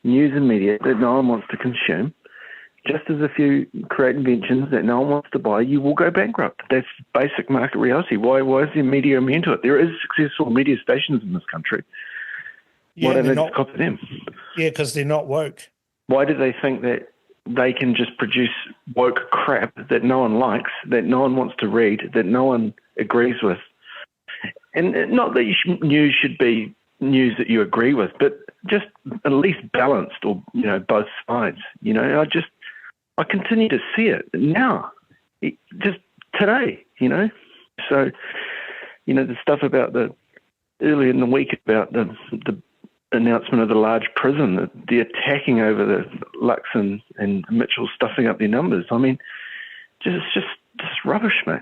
S11: news and media that no one wants to consume. Just as if you create inventions that no one wants to buy, you will go bankrupt. That's basic market reality. Why is the media immune to it? There is successful media stations in this country.
S6: Yeah,
S11: why don't they just copy them?
S6: Yeah, because they're not woke.
S11: Why do they think that they can just produce woke crap that no one likes, that no one wants to read, that no one agrees with? And not that news should be news that you agree with, but just at least balanced or, both sides. I continue to see it now, just today, So, the stuff about earlier in the week about the announcement of the large prison, the attacking over the Lux and Mitchell stuffing up their numbers. I mean, just rubbish, mate.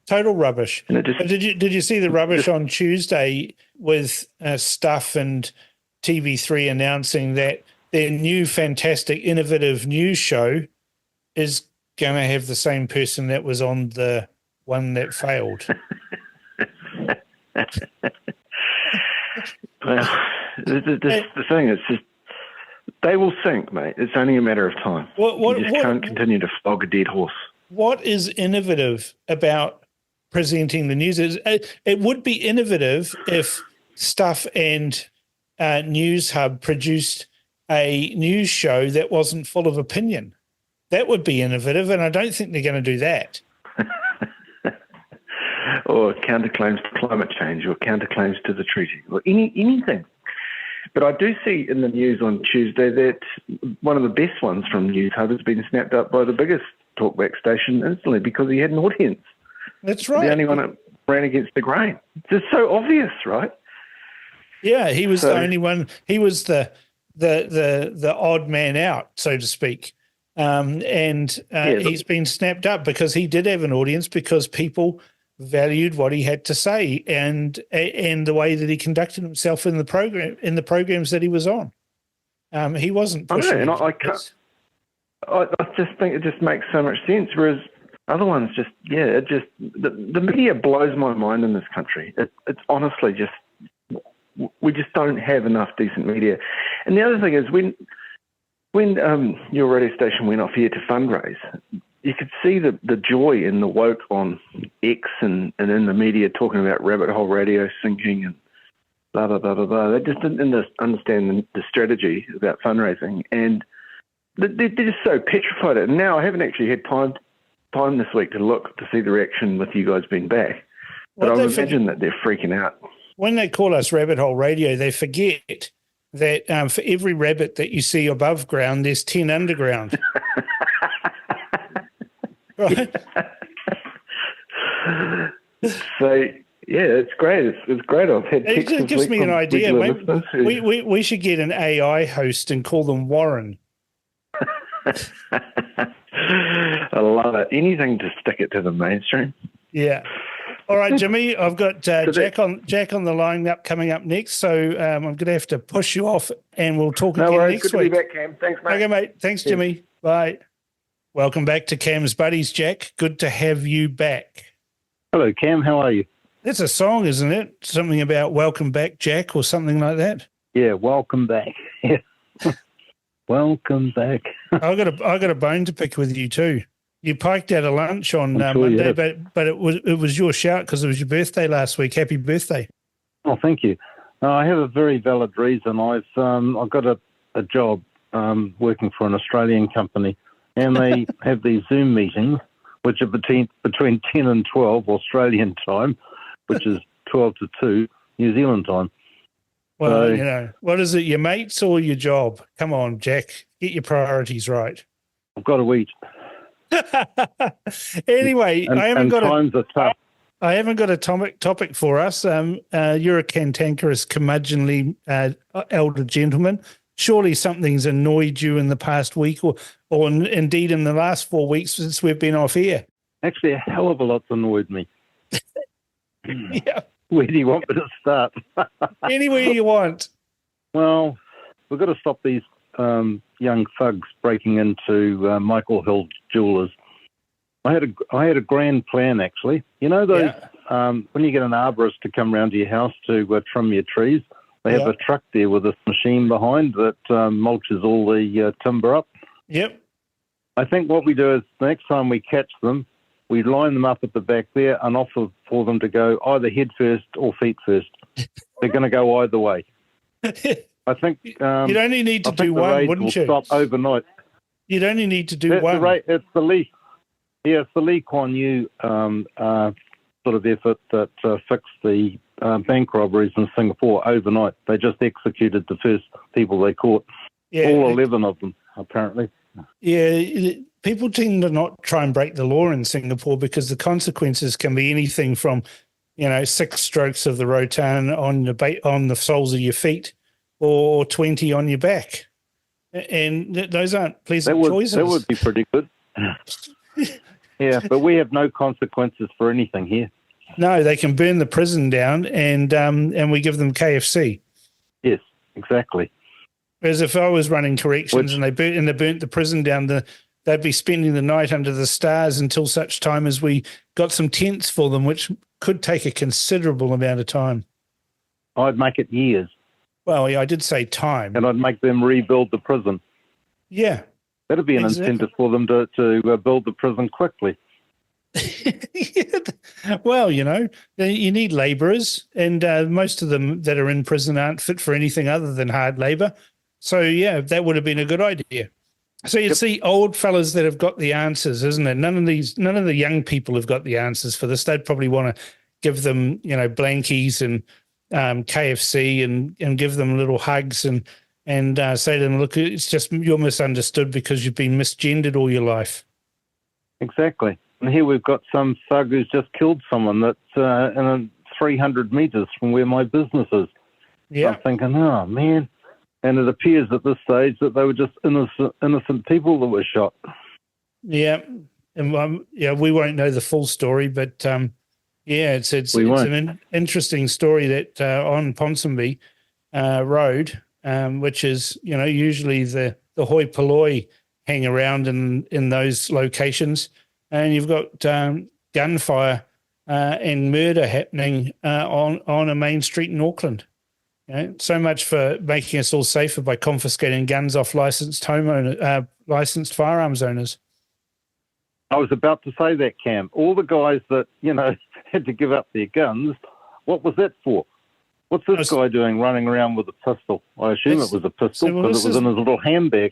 S6: Total rubbish.
S11: And
S6: did you see the rubbish on Tuesday with Stuff and TV3 announcing that their new fantastic innovative news show is going to have the same person that was on the one that failed?
S11: Well, the thing is, just they will sink, mate. It's only a matter of time. You just can't continue to flog a dead horse.
S6: What is innovative about presenting the news? It would be innovative if Stuff and News Hub produced a news show that wasn't full of opinion. That would be innovative, and I don't think they're going to do that.
S11: Or counterclaims to climate change, or counterclaims to the treaty, or anything. But I do see in the news on Tuesday that one of the best ones from News Hub has been snapped up by the biggest talkback station instantly because he had an audience.
S6: That's right.
S11: The only one that ran against the grain. It's just so obvious, right?
S6: Yeah, he was the only one. He was the odd man out, so to speak. He's been snapped up because he did have an audience, because people valued what he had to say and the way that he conducted himself in the programs that he was on. He wasn't pushing.
S11: I know, and I just think it just makes so much sense. Whereas other ones the media blows my mind in this country. It's honestly just, we just don't have enough decent media. And the other thing is when your radio station went off here to fundraise, you could see the joy in the woke on X and in the media talking about rabbit hole radio sinking and blah, blah, blah, blah, blah. They just didn't understand the strategy about fundraising. And they're just so petrified. And now I haven't actually had time this week to look to see the reaction with you guys being back. But I would imagine that they're freaking out.
S6: When they call us rabbit hole radio, they forget that for every rabbit that you see above ground, there's 10 underground. Right?
S11: So, yeah, it's great. It's great. I've had
S6: it gives me an idea. Maybe we should get an AI host and call them Warren.
S11: I love it. Anything to stick it to the mainstream.
S6: Yeah. All right, Jimmy, I've got Jack on the line coming up next, so I'm going to have to push you off, and we'll talk again next week.
S11: No worries, good to be back, Cam. Thanks, mate.
S6: Okay, mate. Thanks, Jimmy. Bye. Welcome back to Cam's Buddies, Jack. Good to have you back.
S12: Hello, Cam. How are you?
S6: That's a song, isn't it? Something about welcome back, Jack, or something like that.
S12: Yeah, welcome back. Welcome back.
S6: I got a bone to pick with you too. You piked out a lunch on
S12: sure
S6: Monday, but it was your shout because it was your birthday last week. Happy birthday!
S12: Oh, thank you. I have a very valid reason. I've got a job working for an Australian company, and they have these Zoom meetings, which are between 10 and 12 Australian time, which is 12 to 2 New Zealand time.
S6: Well, what is it, your mates or your job? Come on, Jack, get your priorities right.
S12: I've got to eat.
S6: Anyway, I haven't got
S12: times are tough.
S6: I haven't got a topic for us. You're a cantankerous, curmudgeonly elder gentleman. Surely something's annoyed you in the past week or indeed in the last 4 weeks since we've been off air.
S12: Actually, a hell of a lot's annoyed me.
S6: Yeah.
S12: Where do you want me to start?
S6: Anywhere you want.
S12: Well, we've got to stop these young thugs breaking into Michael Hill Jewelers. I had a grand plan, actually. You know those when you get an arborist to come round to your house to trim your trees, they have a truck there with a machine behind that mulches all the timber up.
S6: Yep.
S12: I think what we do is the next time we catch them, we line them up at the back there and offer for them to go either head first or feet first. They're going to go either way. I think you'd
S6: only need to do one, wouldn't you?
S12: Stop overnight.
S6: You'd only need to do one.
S12: It's the Lee Kuan Yew sort of effort that fixed the bank robberies in Singapore overnight. They just executed the first people they caught. Yeah, all 11 of them, apparently.
S6: Yeah, people tend to not try and break the law in Singapore because the consequences can be anything from, 6 strokes of the rotan on the soles of your feet or 20 on your back. And those aren't pleasant choices.
S12: That would be pretty good. Yeah, but we have no consequences for anything here.
S6: No, they can burn the prison down and we give them KFC.
S12: Yes, exactly.
S6: Whereas if I was running corrections and they burnt the prison down, they'd be spending the night under the stars until such time as we got some tents for them, which could take a considerable amount of time.
S12: I'd make it years.
S6: Well, yeah, I did say time.
S12: And I'd make them rebuild the prison.
S6: Yeah.
S12: That'd be an incentive for them to build the prison quickly.
S6: Well, you need labourers, and most of them that are in prison aren't fit for anything other than hard labour. So, yeah, that would have been a good idea. So it's the old fellas that have got the answers, isn't it? None of the young people have got the answers for this. They'd probably want to give them, blankies and KFC and give them little hugs and say to them, look, it's just you're misunderstood because you've been misgendered all your life.
S12: Exactly. And here we've got some thug who's just killed someone that's in 300 metres from where my business is.
S6: Yeah.
S12: I'm thinking, oh, man. And it appears at this stage that they were just innocent people that were shot.
S6: Yeah. And we won't know the full story, but it's an interesting story that on Ponsonby Road, which is, usually the hoi polloi hang around in those locations. And you've got gunfire and murder happening on a main street in Auckland. So much for making us all safer by confiscating guns off licensed firearms owners.
S12: I was about to say that, Cam. All the guys that, had to give up their guns, what was that for? What's this guy doing running around with a pistol? I assume it was a pistol because it was in his little handbag.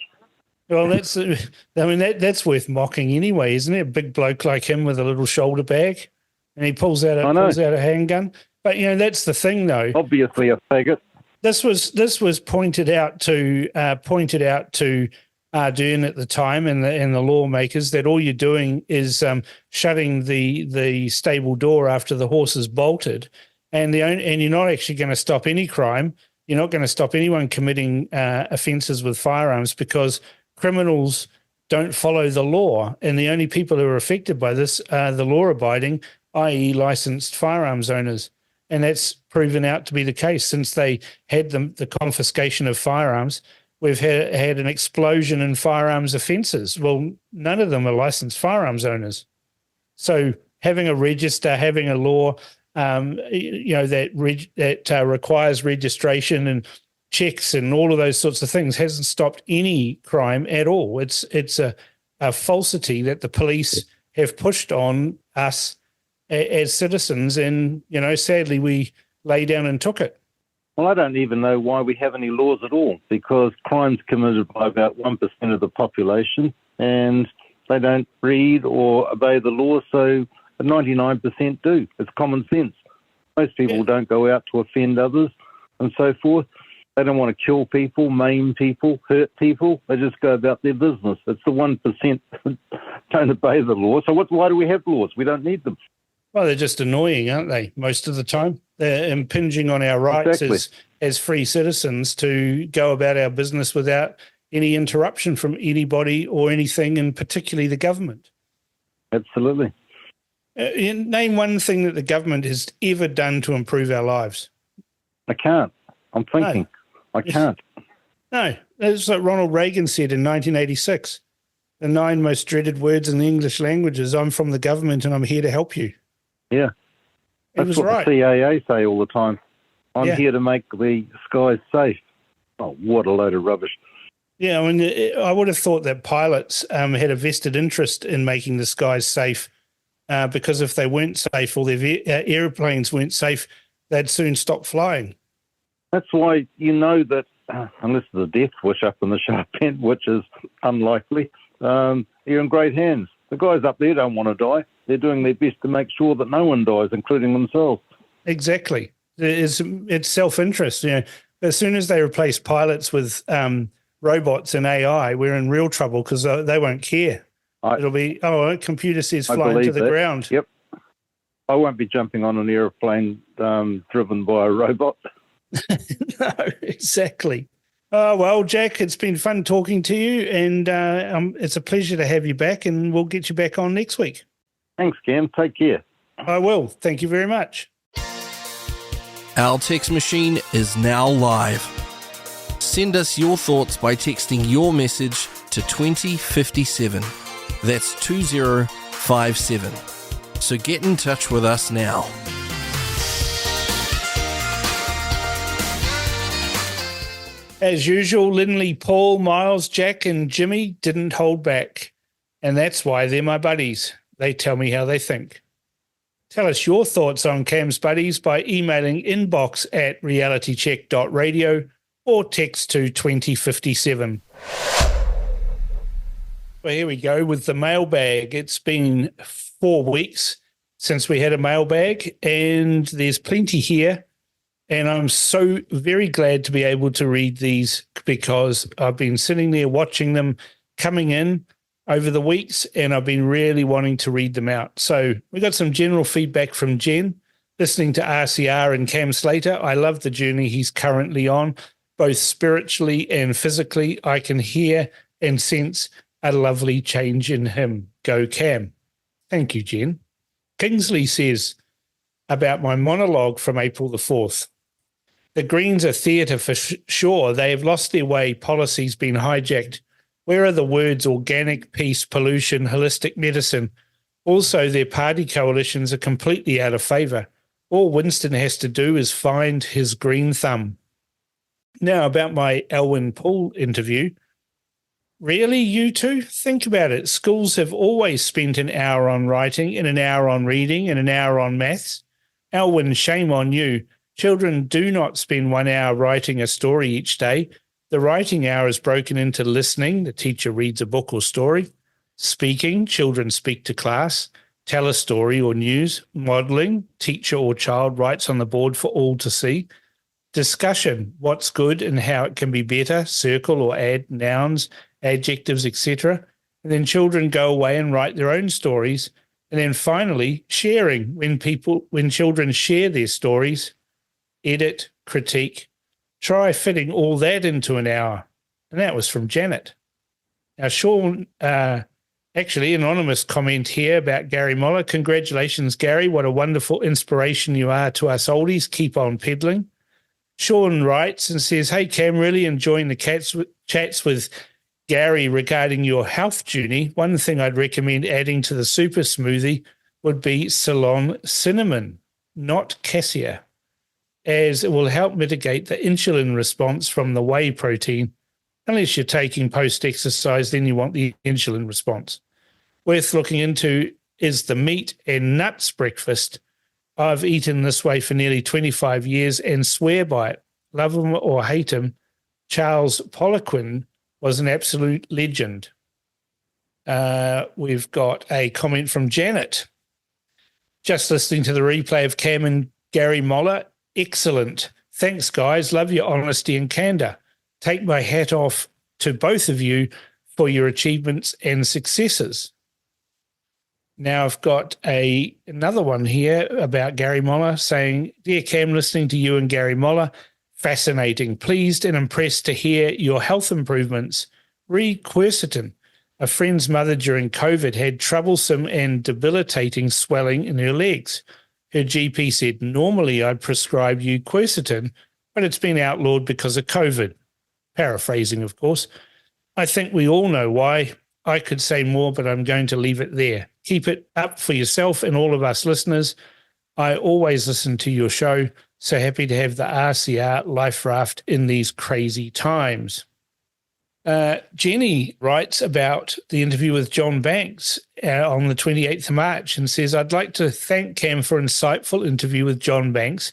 S6: Well, that's worth mocking anyway, isn't it? A big bloke like him with a little shoulder bag, and he pulls out a handgun. But that's the thing, though.
S12: Obviously, a faggot.
S6: This was pointed out to Ardern at the time and the lawmakers that all you're doing is shutting the stable door after the horse is bolted, and you're not actually going to stop any crime. You're not going to stop anyone committing offences with firearms because criminals don't follow the law, and the only people who are affected by this are the law-abiding, i.e. licensed firearms owners. And that's proven out to be the case since they had the confiscation of firearms. we've had an explosion in firearms offences. Well, none of them are licensed firearms owners. So having a register, having a law, that requires registration and checks and all of those sorts of things hasn't stopped any crime at all. It's a falsity that the police have pushed on us as citizens, and sadly we lay down and took it.
S12: Well, I don't even know why we have any laws at all, because crime's committed by about 1% of the population, and they don't read or obey the law, so 99% do. It's common sense. Most people don't go out to offend others and so forth. They don't want to kill people, maim people, hurt people. They just go about their business. It's the 1% that don't obey the law. So why do we have laws? We don't need them.
S6: Well, they're just annoying, aren't they, most of the time? They're impinging on our rights as free citizens to go about our business without any interruption from anybody or anything, and particularly the government.
S12: Absolutely.
S6: Name one thing that the government has ever done to improve our lives.
S12: I can't. I'm thinking. No. I can't.
S6: No. That's what Ronald Reagan said in 1986. The 9 most dreaded words in the English language is, I'm from the government and I'm here to help you.
S12: Yeah. That's what
S6: right.
S12: The CAA say all the time. I'm here to make the skies safe. Oh, what a load of rubbish.
S6: Yeah, I mean, I would have thought that pilots had a vested interest in making the skies safe, because if they weren't safe or their airplanes weren't safe, they'd soon stop flying.
S12: That's why that unless there's a death wish up in the sharp end, which is unlikely, you're in great hands. The guys up there don't want to die. They're doing their best to make sure that no one dies, including themselves.
S6: Exactly. It's self-interest. As soon as they replace pilots with robots and AI, we're in real trouble because they won't care. It'll be, a computer says fly into the ground.
S12: Yep. I won't be jumping on an aeroplane driven by a robot.
S6: No, exactly. Oh, well, Jack, it's been fun talking to you, and it's a pleasure to have you back, and we'll get you back on next week.
S12: Thanks, Cam. Take care.
S6: I will. Thank you very much.
S1: Our text machine is now live. Send us your thoughts by texting your message to 2057. That's 2057. So get in touch with us now.
S6: As usual, Lindley, Paul, Miles, Jack and Jimmy didn't hold back. And that's why they're my buddies. They tell me how they think. Tell us your thoughts on Cam's Buddies by emailing inbox@realitycheck.radio or text to 2057. Well, here we go with the mailbag. It's been 4 weeks since we had a mailbag, and there's plenty here. And I'm so very glad to be able to read these because I've been sitting there watching them coming in over the weeks, and I've been really wanting to read them out. So we got some general feedback from Jen, listening to RCR and Cam Slater. I love the journey he's currently on, both spiritually and physically. I can hear and sense a lovely change in him. Go Cam. Thank you, Jen. Kingsley says about my monologue from April the 4th. The Greens are theatre for sure. They have lost their way. Policy's been hijacked. Where are the words organic, peace, pollution, holistic medicine? Also, their party coalitions are completely out of favour. All Winston has to do is find his green thumb. Now, about my Elwyn Poole interview. Really, you two? Think about it. Schools have always spent an hour on writing and an hour on reading and an hour on maths. Elwyn, shame on you. Children do not spend 1 hour writing a story each day. The writing hour is broken into listening, the teacher reads a book or story, speaking, children speak to class, tell a story or news, modelling, teacher or child writes on the board for all to see, discussion, what's good and how it can be better, circle or add nouns, adjectives, etc. And then children go away and write their own stories. And then finally, sharing, when children share their stories, edit, critique. Try fitting all that into an hour. And that was from Janet. Now, Sean, actually, anonymous comment here about Gary Moller. Congratulations, Gary. What a wonderful inspiration you are to us oldies. Keep on peddling. Sean writes and says, hey, Cam, really enjoying the chats with Gary regarding your health journey. One thing I'd recommend adding to the super smoothie would be Ceylon cinnamon, not cassia, as it will help mitigate the insulin response from the whey protein. Unless you're taking post-exercise, then you want the insulin response. Worth looking into is the meat and nuts breakfast. I've eaten this way for nearly 25 years and swear by it. Love him or hate him, Charles Poliquin was an absolute legend. We've got a comment from Janet. Just listening to the replay of Cam and Gary Moller. Excellent. Thanks, guys. Love your honesty and candor. Take my hat off to both of you for your achievements and successes. Now I've got another one here about Gary Moller saying, Dear Cam, listening to you and Gary Moller, fascinating. Pleased and impressed to hear your health improvements. Quercetin. A friend's mother during COVID had troublesome and debilitating swelling in her legs. Her GP said, normally I'd prescribe you quercetin, but it's been outlawed because of COVID. Paraphrasing, of course. I think we all know why. I could say more, but I'm going to leave it there. Keep it up for yourself and all of us listeners. I always listen to your show. So happy to have the RCR Life Raft in these crazy times. Jenny writes about the interview with John Banks on the 28th of March and says, I'd like to thank Cam for an insightful interview with John Banks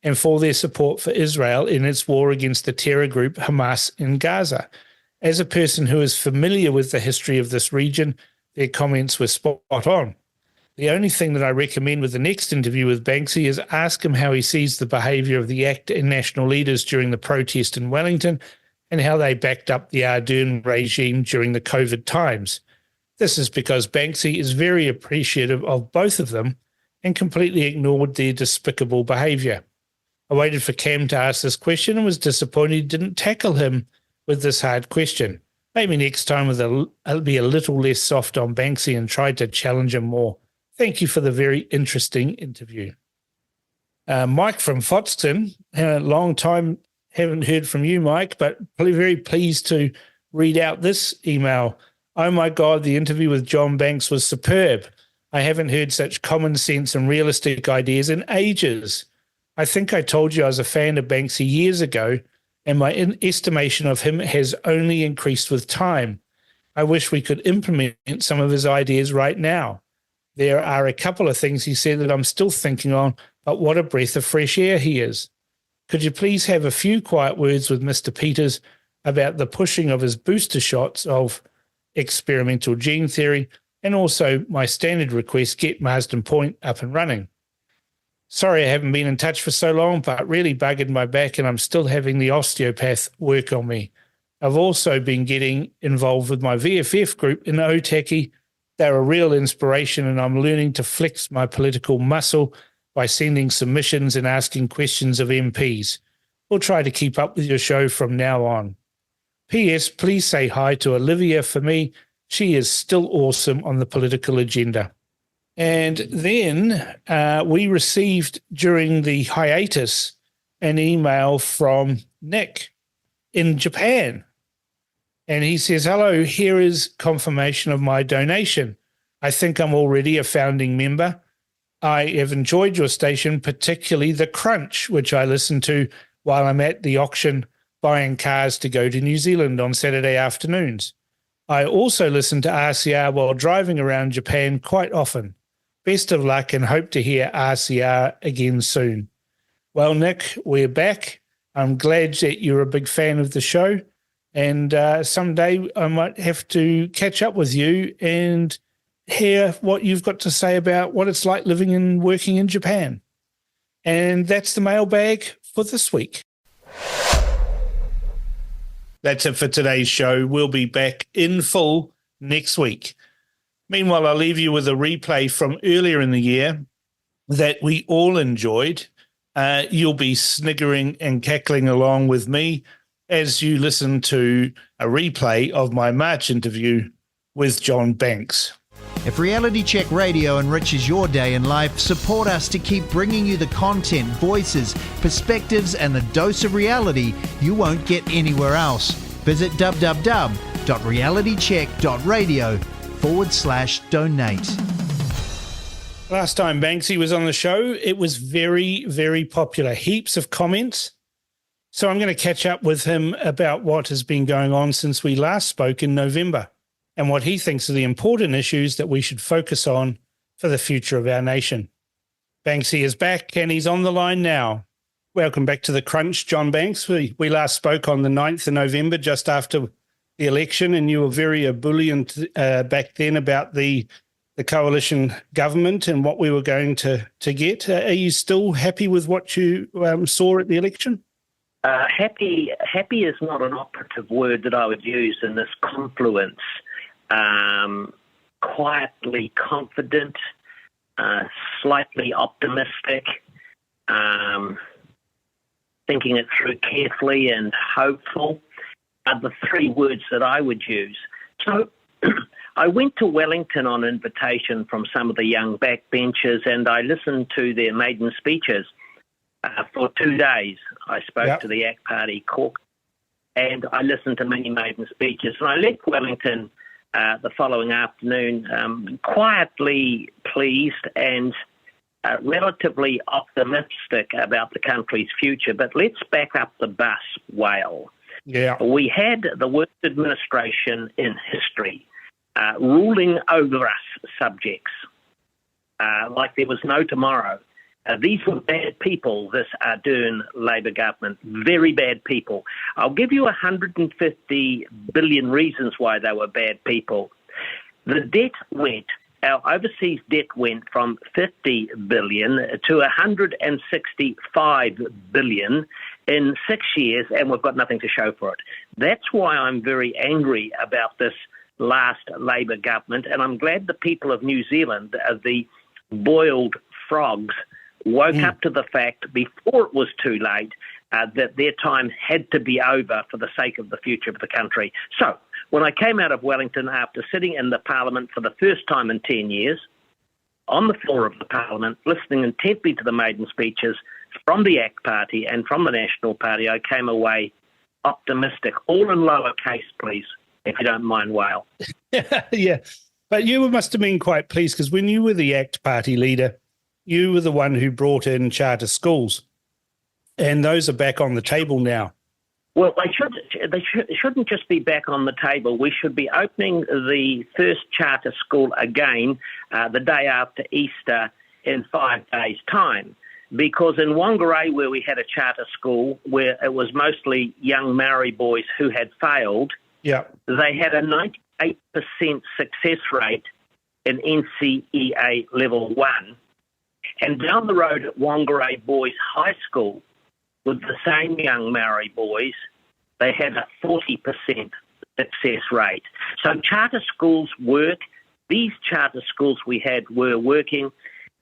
S6: and for their support for Israel in its war against the terror group Hamas in Gaza. As a person who is familiar with the history of this region, their comments were spot on. The only thing that I recommend with the next interview with Banksy is ask him how he sees the behaviour of the ACT and national leaders during the protest in Wellington and how they backed up the Ardern regime during the COVID times. This is because Banksy is very appreciative of both of them and completely ignored their despicable behaviour. I waited for Cam to ask this question and was disappointed he didn't tackle him with this hard question. Maybe next time I'll be a little less soft on Banksy and try to challenge him more. Thank you for the very interesting interview. Mike from Foxton, a long time haven't heard from you, Mike, but very pleased to read out this email. Oh my God, the interview with John Banks was superb. I haven't heard such common sense and realistic ideas in ages. I think I told you I was a fan of Banksy years ago, and my estimation of him has only increased with time. I wish we could implement some of his ideas right now. There are a couple of things he said that I'm still thinking on, but what a breath of fresh air he is. Could you please have a few quiet words with Mr. Peters about the pushing of his booster shots of experimental gene theory, and also my standard request, get Marsden Point up and running. Sorry I haven't been in touch for so long, but really buggered my back and I'm still having the osteopath work on me. I've also been getting involved with my VFF group in Otaki. They're a real inspiration and I'm learning to flex my political muscle by sending submissions and asking questions of MPs. We'll try to keep up with your show from now on. P.S. Please say hi to Olivia for me. She is still awesome on the political agenda. And then we received during the hiatus an email from Nick in Japan. And he says, hello, here is confirmation of my donation. I think I'm already a founding member. I have enjoyed your station, particularly The Crunch, which I listen to while I'm at the auction buying cars to go to New Zealand on Saturday afternoons. I also listen to RCR while driving around Japan quite often. Best of luck and hope to hear RCR again soon. Well, Nick, we're back. I'm glad that you're a big fan of the show. And someday I might have to catch up with you and hear what you've got to say about what it's like living and working in Japan. And that's the mailbag for this week. That's it for today's show. We'll be back in full next week. Meanwhile, I'll leave you with a replay from earlier in the year that we all enjoyed. You'll be sniggering and cackling along with me as you listen to a replay of my March interview with John Banks.
S13: If Reality Check Radio enriches your day in life, support us to keep bringing you the content, voices, perspectives, and the dose of reality you won't get anywhere else. Visit www.realitycheck.radio/donate.
S6: Last time Banksy was on the show, it was very, very popular. Heaps of comments. So I'm going to catch up with him about what has been going on since we last spoke in November and what he thinks are the important issues that we should focus on for the future of our nation. Banksy is back and he's on the line now. Welcome back to The Crunch, John Banks. We last spoke on the 9th of November, just after the election, and you were very ebullient back then about the coalition government and what we were going to get. Are you still happy with what you saw at the election?
S14: Happy is not an operative word that I would use in this confluence. Quietly confident, slightly optimistic, thinking it through carefully and hopeful are the three words that I would use. So I went to Wellington on invitation from some of the young backbenchers, and I listened to their maiden speeches. For 2 days, I spoke to the ACT Party caucus, and I listened to many maiden speeches. And I left Wellington the following afternoon quietly pleased and relatively optimistic about the country's future. But let's back up the bus, Whale.
S6: Yeah.
S14: We had the worst administration in history ruling over us subjects like there was no tomorrow. These were bad people, this Ardern Labor government, very bad people. I'll give you 150 billion reasons why they were bad people. The debt our overseas debt went from 50 billion to 165 billion in 6 years, and we've got nothing to show for it. That's why I'm very angry about this last Labor government, and I'm glad the people of New Zealand, the boiled frogs, woke up to the fact before it was too late that their time had to be over for the sake of the future of the country. So when I came out of Wellington after sitting in the Parliament for the first time in 10 years, on the floor of the Parliament, listening intently to the maiden speeches from the ACT Party and from the National Party, I came away optimistic. All in lowercase, please, if you don't mind, Whale.
S6: Yeah, but you must have been quite pleased because when you were the ACT Party leader, you were the one who brought in charter schools, and those are back on the table now.
S14: Well, they shouldn't just be back on the table. We should be opening the first charter school again the day after Easter in 5 days' time. Because in Whangarei, where we had a charter school where it was mostly young Maori boys who had failed, they had a 98% success rate in NCEA Level 1. And down the road at Whangarei Boys High School, with the same young Maori boys, they had a 40% success rate. So charter schools work. These charter schools we had were working.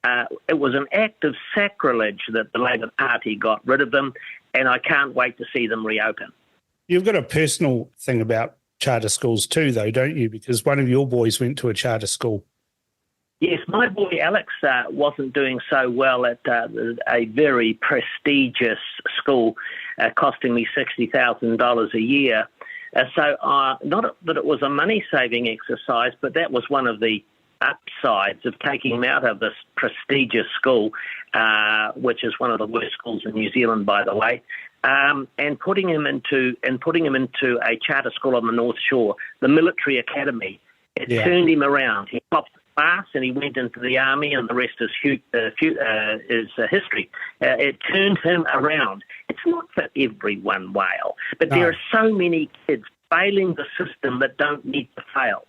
S14: It was an act of sacrilege that the Labor Party got rid of them, and I can't wait to see them reopen.
S6: You've got a personal thing about charter schools too, though, don't you? Because one of your boys went to a charter school.
S14: Yes, my boy Alex wasn't doing so well at a very prestigious school, costing me $60,000 a year. So not that it was a money-saving exercise, but that was one of the upsides of taking him out of this prestigious school, which is one of the worst schools in New Zealand, by the way, and putting him into a charter school on the North Shore, the military academy. It turned him around. He popped class and he went into the army, and the rest is history. It turned him around. It's not for everyone, Whale, but there are so many kids failing the system that don't need to fail.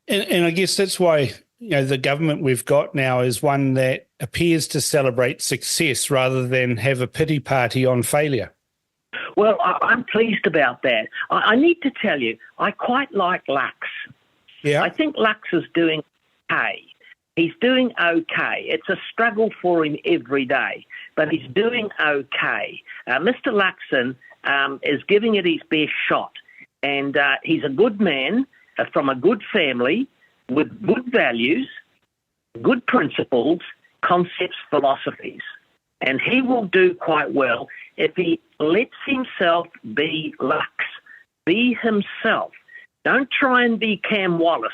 S6: And I guess that's why the government we've got now is one that appears to celebrate success rather than have a pity party on failure.
S14: Well, I'm pleased about that. I need to tell you, I quite like Lux.
S6: Yeah,
S14: I think Lux is doing okay. He's doing okay. It's a struggle for him every day, but he's doing okay. Mr. Luxon is giving it his best shot, and he's a good man from a good family. with good values, good principles, concepts, philosophies. And he will do quite well if he lets himself be Lux, be himself. Don't try and be Cam Wallace,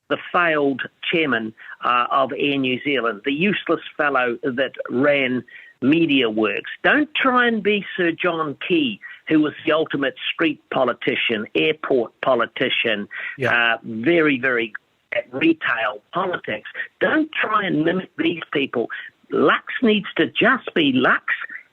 S14: the failed chairman of Air New Zealand, the useless fellow that ran MediaWorks. Don't try and be Sir John Key, who was the ultimate street politician, airport politician, very, very at retail politics. Don't try and mimic these people. Lux needs to just be Lux,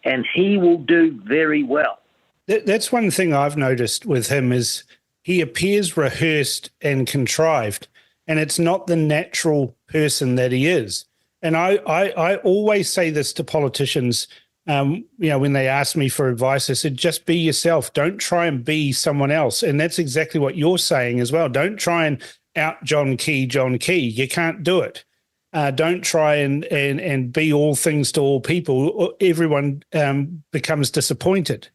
S14: and he will do very well.
S6: That's one thing I've noticed with him is he appears rehearsed and contrived, and it's not the natural person that he is. And I always say this to politicians, when they ask me for advice, I said, just be yourself. Don't try and be someone else. And that's exactly what you're saying as well. Don't try and out John Key. You can't do it. Don't try and be all things to all people. Everyone becomes disappointed.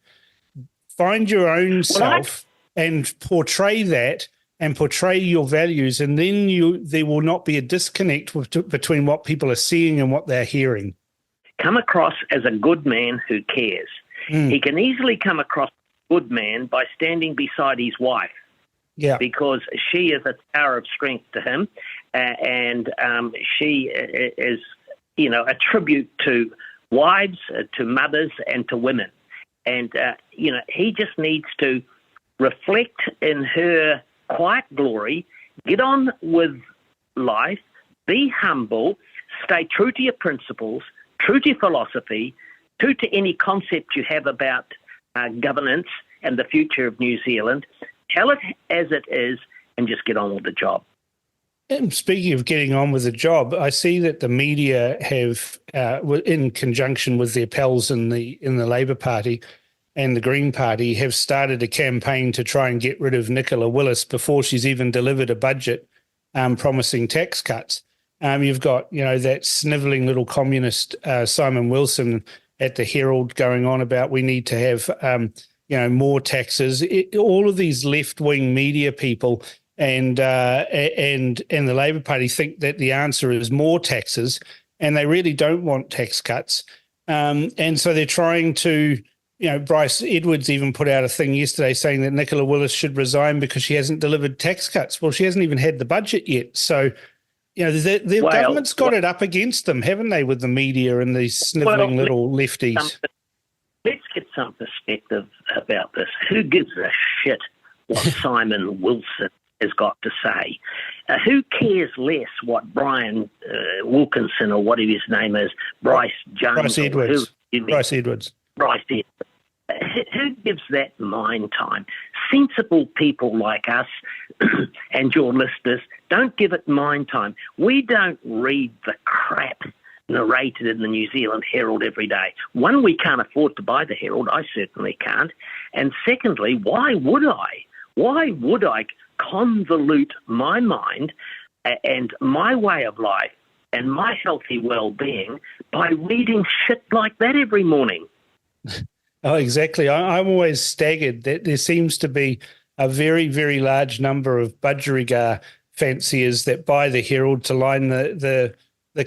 S6: Find your own self and portray that and portray your values, and then there will not be a disconnect between what people are seeing and what they're hearing.
S14: Come across as a good man who cares. He can easily come across a good man by standing beside his wife.
S6: Yeah,
S14: because she is a tower of strength to him, and she is, a tribute to wives, to mothers, and to women. And he just needs to reflect in her quiet glory, get on with life, be humble, stay true to your principles, true to your philosophy, true to any concept you have about governance and the future of New Zealand. Tell it as it is and just get on with the job.
S6: And speaking of getting on with the job, I see that the media have, in conjunction with their pals in the Labour Party and the Green Party, have started a campaign to try and get rid of Nicola Willis before she's even delivered a budget promising tax cuts. You've got, that snivelling little communist Simon Wilson at the Herald going on about we need to have more taxes. All of these left-wing media people and the Labour Party think that the answer is more taxes, and they really don't want tax cuts. And so they're trying to, Bryce Edwards even put out a thing yesterday saying that Nicola Willis should resign because she hasn't delivered tax cuts. Well, she hasn't even had the budget yet. So, their government's got it up against them, haven't they, with the media and these snivelling little lefties?
S14: Let's get some perspective about this. Who gives a shit what Simon Wilson has got to say? Who cares less what Brian Wilkinson or whatever his name is, Bryce Jones?
S6: Bryce Edwards. Bryce Edwards.
S14: Who gives that mind time? Sensible people like us and your listeners don't give it mind time. We don't read the crap narrated in the New Zealand Herald every day. One, we can't afford to buy the Herald. I certainly can't. And secondly, why would I? Why would I convolute my mind and my way of life and my healthy well-being by reading shit like that every morning?
S6: Oh, exactly. I'm always staggered that there seems to be a very, very large number of budgerigar fanciers that buy the Herald to line the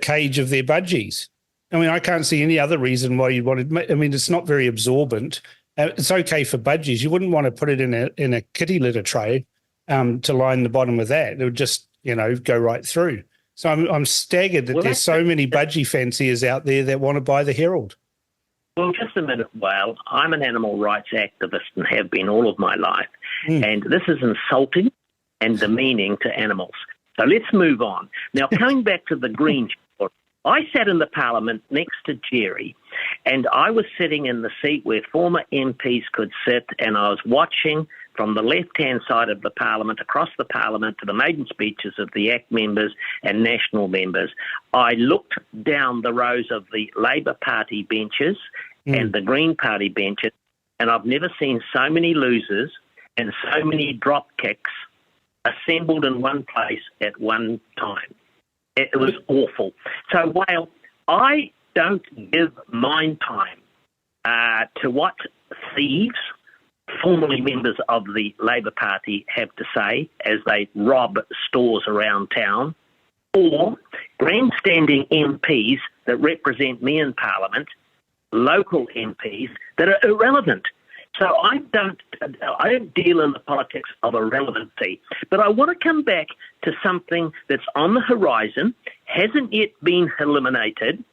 S6: cage of their budgies. I mean, I can't see any other reason why you'd want to. I mean, it's not very absorbent. It's okay for budgies. You wouldn't want to put it in a kitty litter tray to line the bottom of that. It would just, go right through. So I'm staggered that there's so many budgie fanciers out there that want to buy the Herald.
S14: Well, just a minute, Whale. I'm an animal rights activist and have been all of my life. And this is insulting and demeaning to animals. So let's move on. Now, coming back to the Green story, I sat in the Parliament next to Jerry, and I was sitting in the seat where former MPs could sit, and I was watching from the left-hand side of the Parliament, across the Parliament to the maiden speeches of the ACT members and national members. I looked down the rows of the Labour Party benches and the Green Party benches, and I've never seen so many losers and so many drop kicks assembled in one place at one time. It was awful. So, Whale, I don't give mind time to what thieves, formerly members of the Labor Party have to say as they rob stores around town, or grandstanding MPs that represent me in Parliament, local MPs that are irrelevant. So I don't deal in the politics of irrelevancy. But I want to come back to something that's on the horizon, hasn't yet been eliminated,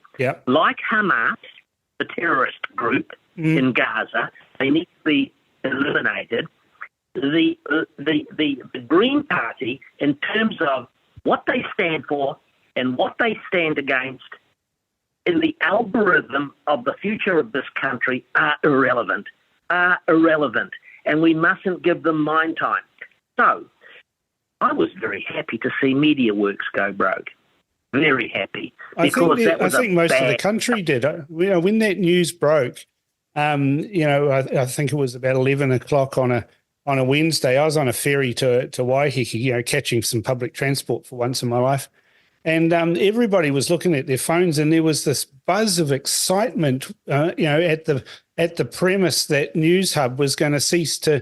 S14: like Hamas, the terrorist group in Gaza. They need to be eliminated. The Green Party, in terms of what they stand for and what they stand against in the algorithm of the future of this country, are irrelevant, and we mustn't give them mind time. So I was very happy to see MediaWorks go broke. Very happy.
S6: I think most of the country did. When that news broke, I think it was about 11 o'clock on a Wednesday. I was on a ferry to Waiheke, catching some public transport for once in my life. And everybody was looking at their phones, and there was this buzz of excitement, at the premise that News Hub was going to cease to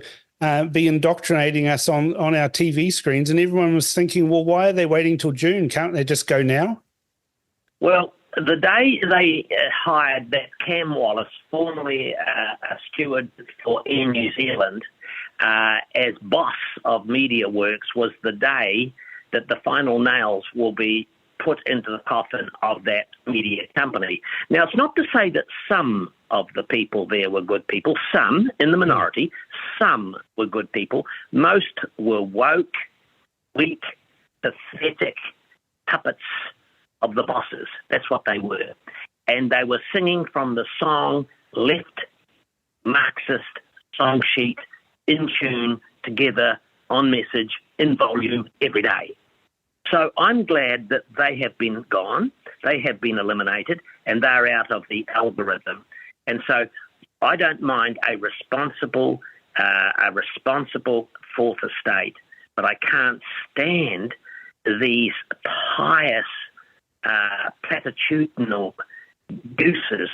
S6: be indoctrinating us on our TV screens. And everyone was thinking, well, why are they waiting till June? Can't they just go now?
S14: Well, the day they hired that Cam Wallace, formerly a steward for Air New Zealand, as boss of MediaWorks, was the day that the final nails will be put into the coffin of that media company. Now, it's not to say that some of the people there were good people, some in the minority, some were good people. Most were woke, weak, pathetic puppets of the bosses. That's what they were. And they were singing from the song Left Marxist song sheet, in tune, together, on message, in volume, every day. So I'm glad that they have been gone, they have been eliminated, and they're out of the algorithm. And so I don't mind a responsible fourth estate, but I can't stand these pious, platitudinal gooses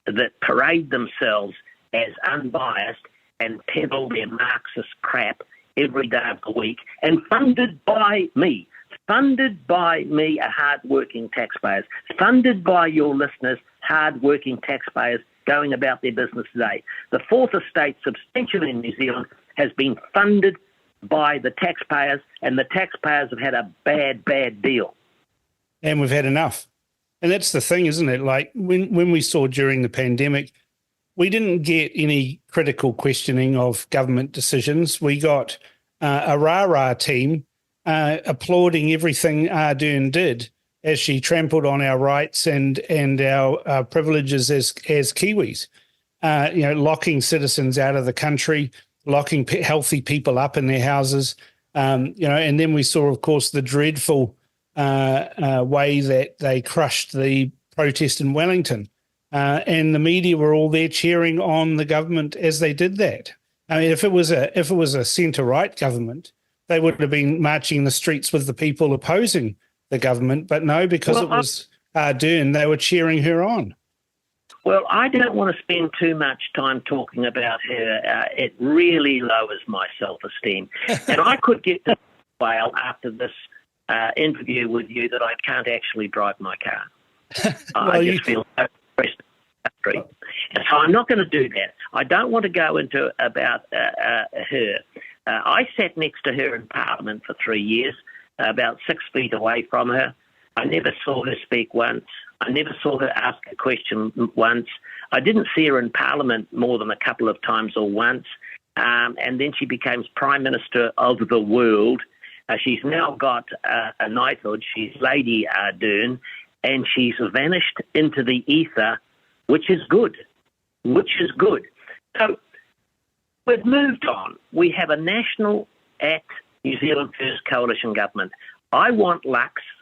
S14: that parade themselves as unbiased and peddle their Marxist crap every day of the week, and funded by me, hard-working taxpayers, funded by your listeners, hard-working taxpayers going about their business today. The fourth estate, substantially in New Zealand, has been funded by the taxpayers, and the taxpayers have had a bad deal.
S6: And we've had enough. And that's the thing, isn't it? Like when we saw during the pandemic, we didn't get any critical questioning of government decisions. We got a rah-rah team applauding everything Ardern did as she trampled on our rights and our privileges as Kiwis, locking citizens out of the country, locking healthy people up in their houses, and then we saw, of course, the dreadful way that they crushed the protest in Wellington. And the media were all there cheering on the government as they did that. I mean, if it was a centre-right government, they would have been marching the streets with the people opposing the government. But no, because it was Ardern, they were cheering her on.
S14: Well, I don't want to spend too much time talking about her. It really lowers my self-esteem. And I could get to fail after this interview with you that I can't actually drive my car. I just feel so depressed. And so I'm not going to do that. I don't want to go into about her. I sat next to her in Parliament for 3 years, about 6 feet away from her. I never saw her speak once. I never saw her ask a question once. I didn't see her in Parliament more than a couple of times or once. And then she became Prime Minister of the world. She's now got a knighthood. She's Lady Ardern, and she's vanished into the ether, which is good. So we've moved on. We have a National Act New Zealand First Coalition government. I want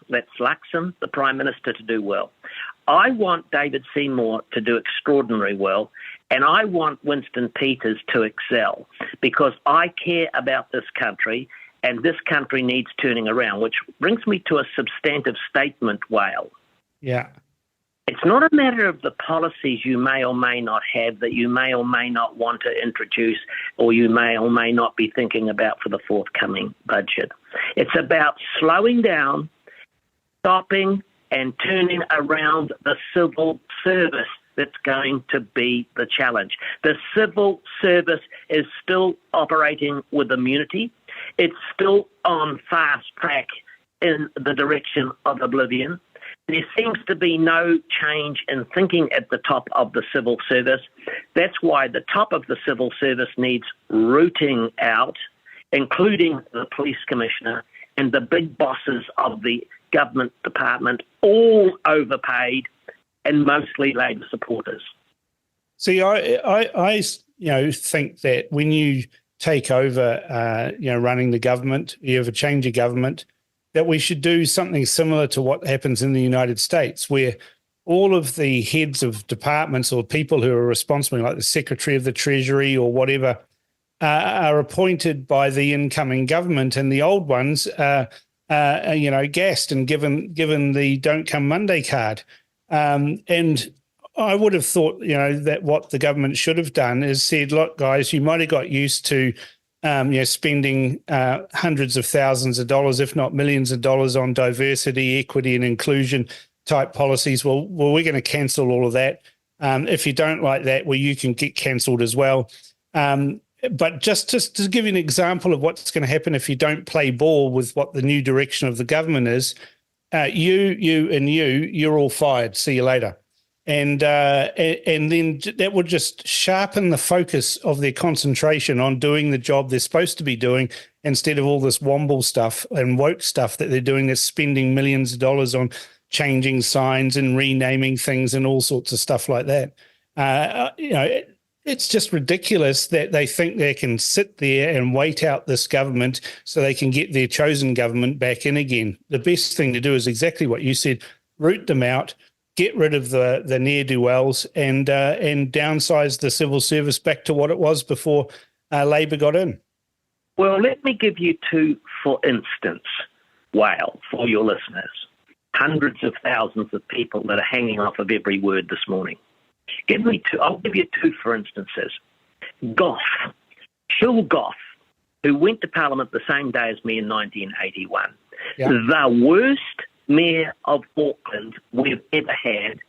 S14: that's Luxon, the Prime Minister, to do well. I want David Seymour to do extraordinarily well, and I want Winston Peters to excel, because I care about this country, and this country needs turning around, which brings me to a substantive statement, Whale.
S6: Yeah.
S14: It's It's not a matter of the policies you may or may not have that you may or may not want to introduce or you may or may not be thinking about for the forthcoming budget. It's about slowing down, stopping and turning around the civil service that's going to be the challenge. The civil service is still operating with immunity. It's still on fast track in the direction of oblivion. There seems to be no change in thinking at the top of the civil service. That's why the top of the civil service needs rooting out, including the police commissioner and the big bosses of the government department, all overpaid and mostly Labor supporters.
S6: See, I think that when you take over, running the government, you have a change of government, that we should do something similar to what happens in the United States, where all of the heads of departments or people who are responsible, like the Secretary of the Treasury or whatever, are appointed by the incoming government, and the old ones are gassed and given the Don't Come Monday card. And I would have thought, that what the government should have done is said, look, guys, you might have got used to spending hundreds of thousands of dollars, if not millions of dollars, on diversity, equity, and inclusion type policies. Well, we're going to cancel all of that. If you don't like that, well, you can get cancelled as well. But just to give you an example of what's going to happen if you don't play ball with what the new direction of the government is, you're all fired. See you later. And then that would just sharpen the focus of their concentration on doing the job they're supposed to be doing, instead of all this womble stuff and woke stuff that they're doing, that's spending millions of dollars on changing signs and renaming things and all sorts of stuff like that. It's just ridiculous that they think they can sit there and wait out this government so they can get their chosen government back in again. The best thing to do is exactly what you said: root them out, get rid of the ne'er-do-wells, and downsize the civil service back to what it was before Labor got in.
S14: Well, let me give you two, for instance, for your listeners. Hundreds of thousands of people that are hanging off of every word this morning. Give me two. I'll give you two, for instances. Phil Goff, who went to Parliament the same day as me in 1981. Yeah. The worst mayor of Auckland we've ever had,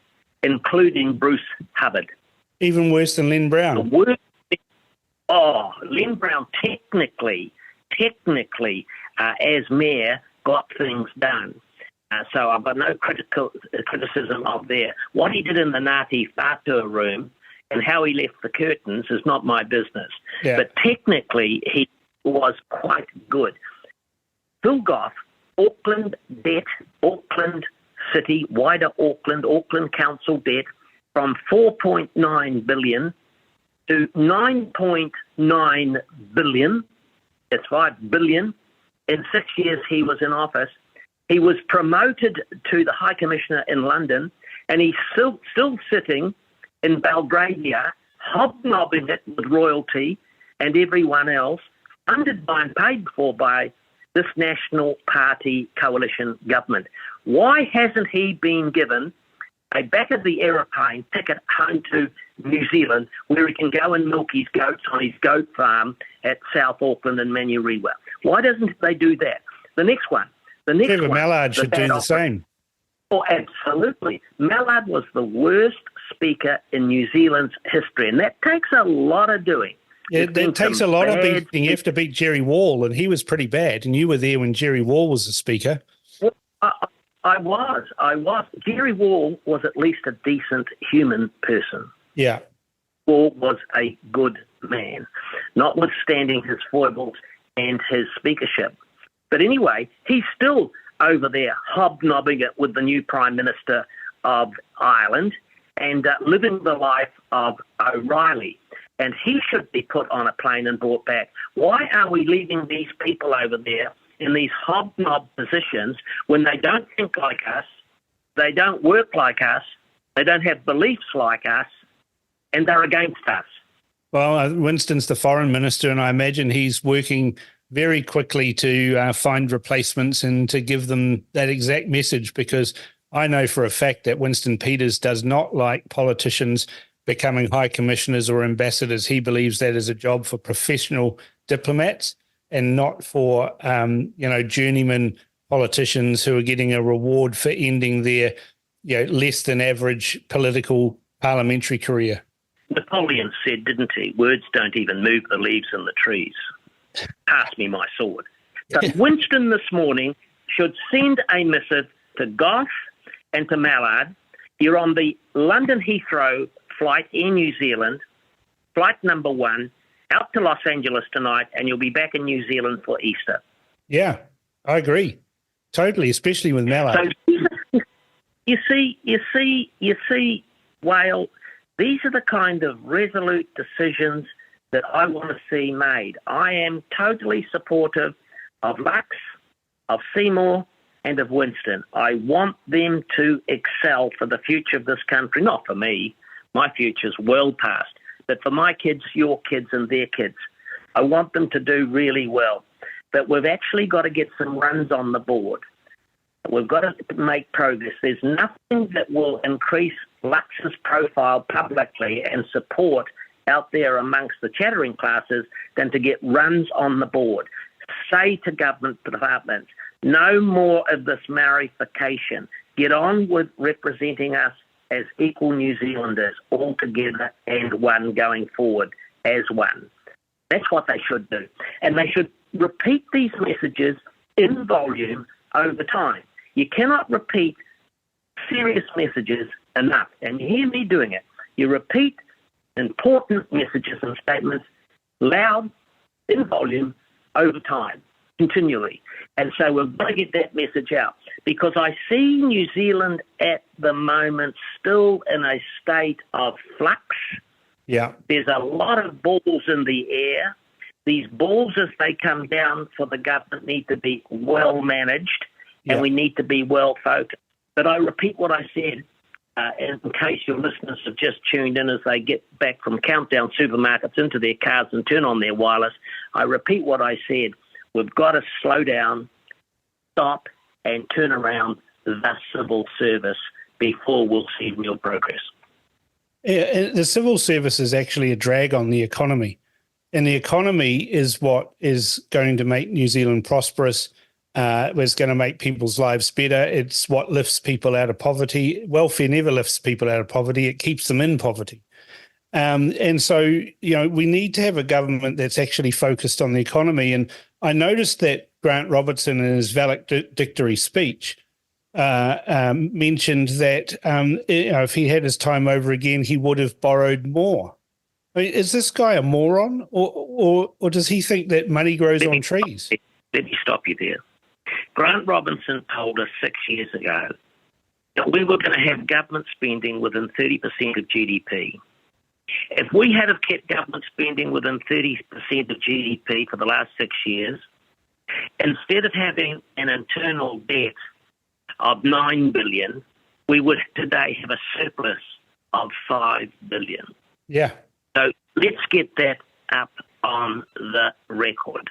S14: including Bruce Hubbard.
S6: Even worse than Len Brown.
S14: The worst. Len Brown technically, as mayor, got things done. So I've got no criticism of there. What he did in the Ngāti Whātua room and how he left the curtains is not my business. Yeah. But technically, he was quite good. Phil Goff, Auckland debt, Auckland City, wider Auckland Council debt from $4.9 billion to $9.9 billion. That's $5 billion. In 6 years he was in office. He was promoted to the High Commissioner in London, and he's still sitting in Belgravia, hobnobbing it with royalty and everyone else, funded by and paid for by this National Party coalition government. Why hasn't he been given a back-of-the-aeroplane ticket home to New Zealand where he can go and milk his goats on his goat farm at South Auckland and Manurewa? Why doesn't they do that? The next one.
S6: Trevor Mallard should do the same.
S14: Oh, absolutely. Mallard was the worst speaker in New Zealand's history, and that takes a lot of doing.
S6: It takes a lot of beating. You have to beat Jerry Wall, and he was pretty bad, and you were there when Jerry Wall was the speaker.
S14: Well, I was. Jerry Wall was at least a decent human person.
S6: Yeah.
S14: Wall was a good man, notwithstanding his foibles and his speakership. But anyway, he's still over there hobnobbing it with the new Prime Minister of Ireland and living the life of O'Reilly. And he should be put on a plane and brought back. Why are we leaving these people over there in these hobnob positions when they don't think like us, they don't work like us, they don't have beliefs like us, and they're against us?
S6: Well, Winston's the foreign minister, and I imagine he's working very quickly to find replacements and to give them that exact message, because I know for a fact that Winston Peters does not like politicians becoming high commissioners or ambassadors. He believes that is a job for professional diplomats and not for, journeyman politicians who are getting a reward for ending their, less than average political parliamentary career.
S14: Napoleon said, didn't he, words don't even move the leaves in the trees. Pass me my sword. So Winston this morning should send a missive to Gough and to Mallard. You're on the London Heathrow flight, Air New Zealand, flight number 1, out to Los Angeles tonight, and you'll be back in New Zealand for Easter.
S6: Yeah, I agree. Totally, especially with Mallard.
S14: So you see, Whale, these are the kind of resolute decisions that I want to see made. I am totally supportive of Lux, of Seymour, and of Winston. I want them to excel for the future of this country, not for me. My future's well past. But for my kids, your kids, and their kids, I want them to do really well. But we've actually got to get some runs on the board. We've got to make progress. There's nothing that will increase Lux's profile publicly and support out there amongst the chattering classes than to get runs on the board. Say to government departments, no more of this Maorification. Get on with representing us as equal New Zealanders, all together and one going forward as one. That's what they should do. And they should repeat these messages in volume over time. You cannot repeat serious messages enough. And you hear me doing it. You repeat important messages and statements loud, in volume, over time, continually. And so we've got to get that message out, because I see New Zealand at the moment still in a state of flux.
S6: Yeah.
S14: There's a lot of balls in the air. These balls, as they come down for the government, need to be well managed, and we need to be well focused. But I repeat what I said, in case your listeners have just tuned in as they get back from Countdown supermarkets into their cars and turn on their wireless. I repeat what I said. We've got to slow down, stop, and turn around the civil service before we'll see real progress.
S6: Yeah, the civil service is actually a drag on the economy. And the economy is what is going to make New Zealand prosperous. It's going to make people's lives better. It's what lifts people out of poverty. Welfare never lifts people out of poverty. It keeps them in poverty. And so, we need to have a government that's actually focused on the economy. And I noticed that Grant Robertson, in his valedictory speech, mentioned that if he had his time over again, he would have borrowed more. I mean, is this guy a moron, or does he think that money grows on trees?
S14: Let me stop you there. Grant Robertson told us 6 years ago that we were going to have government spending within 30% of GDP. If we had have kept government spending within 30% of GDP for the last 6 years, instead of having an internal debt of $9 billion, we would today have a surplus of $5 billion.
S6: Yeah.
S14: So let's get that up on the record.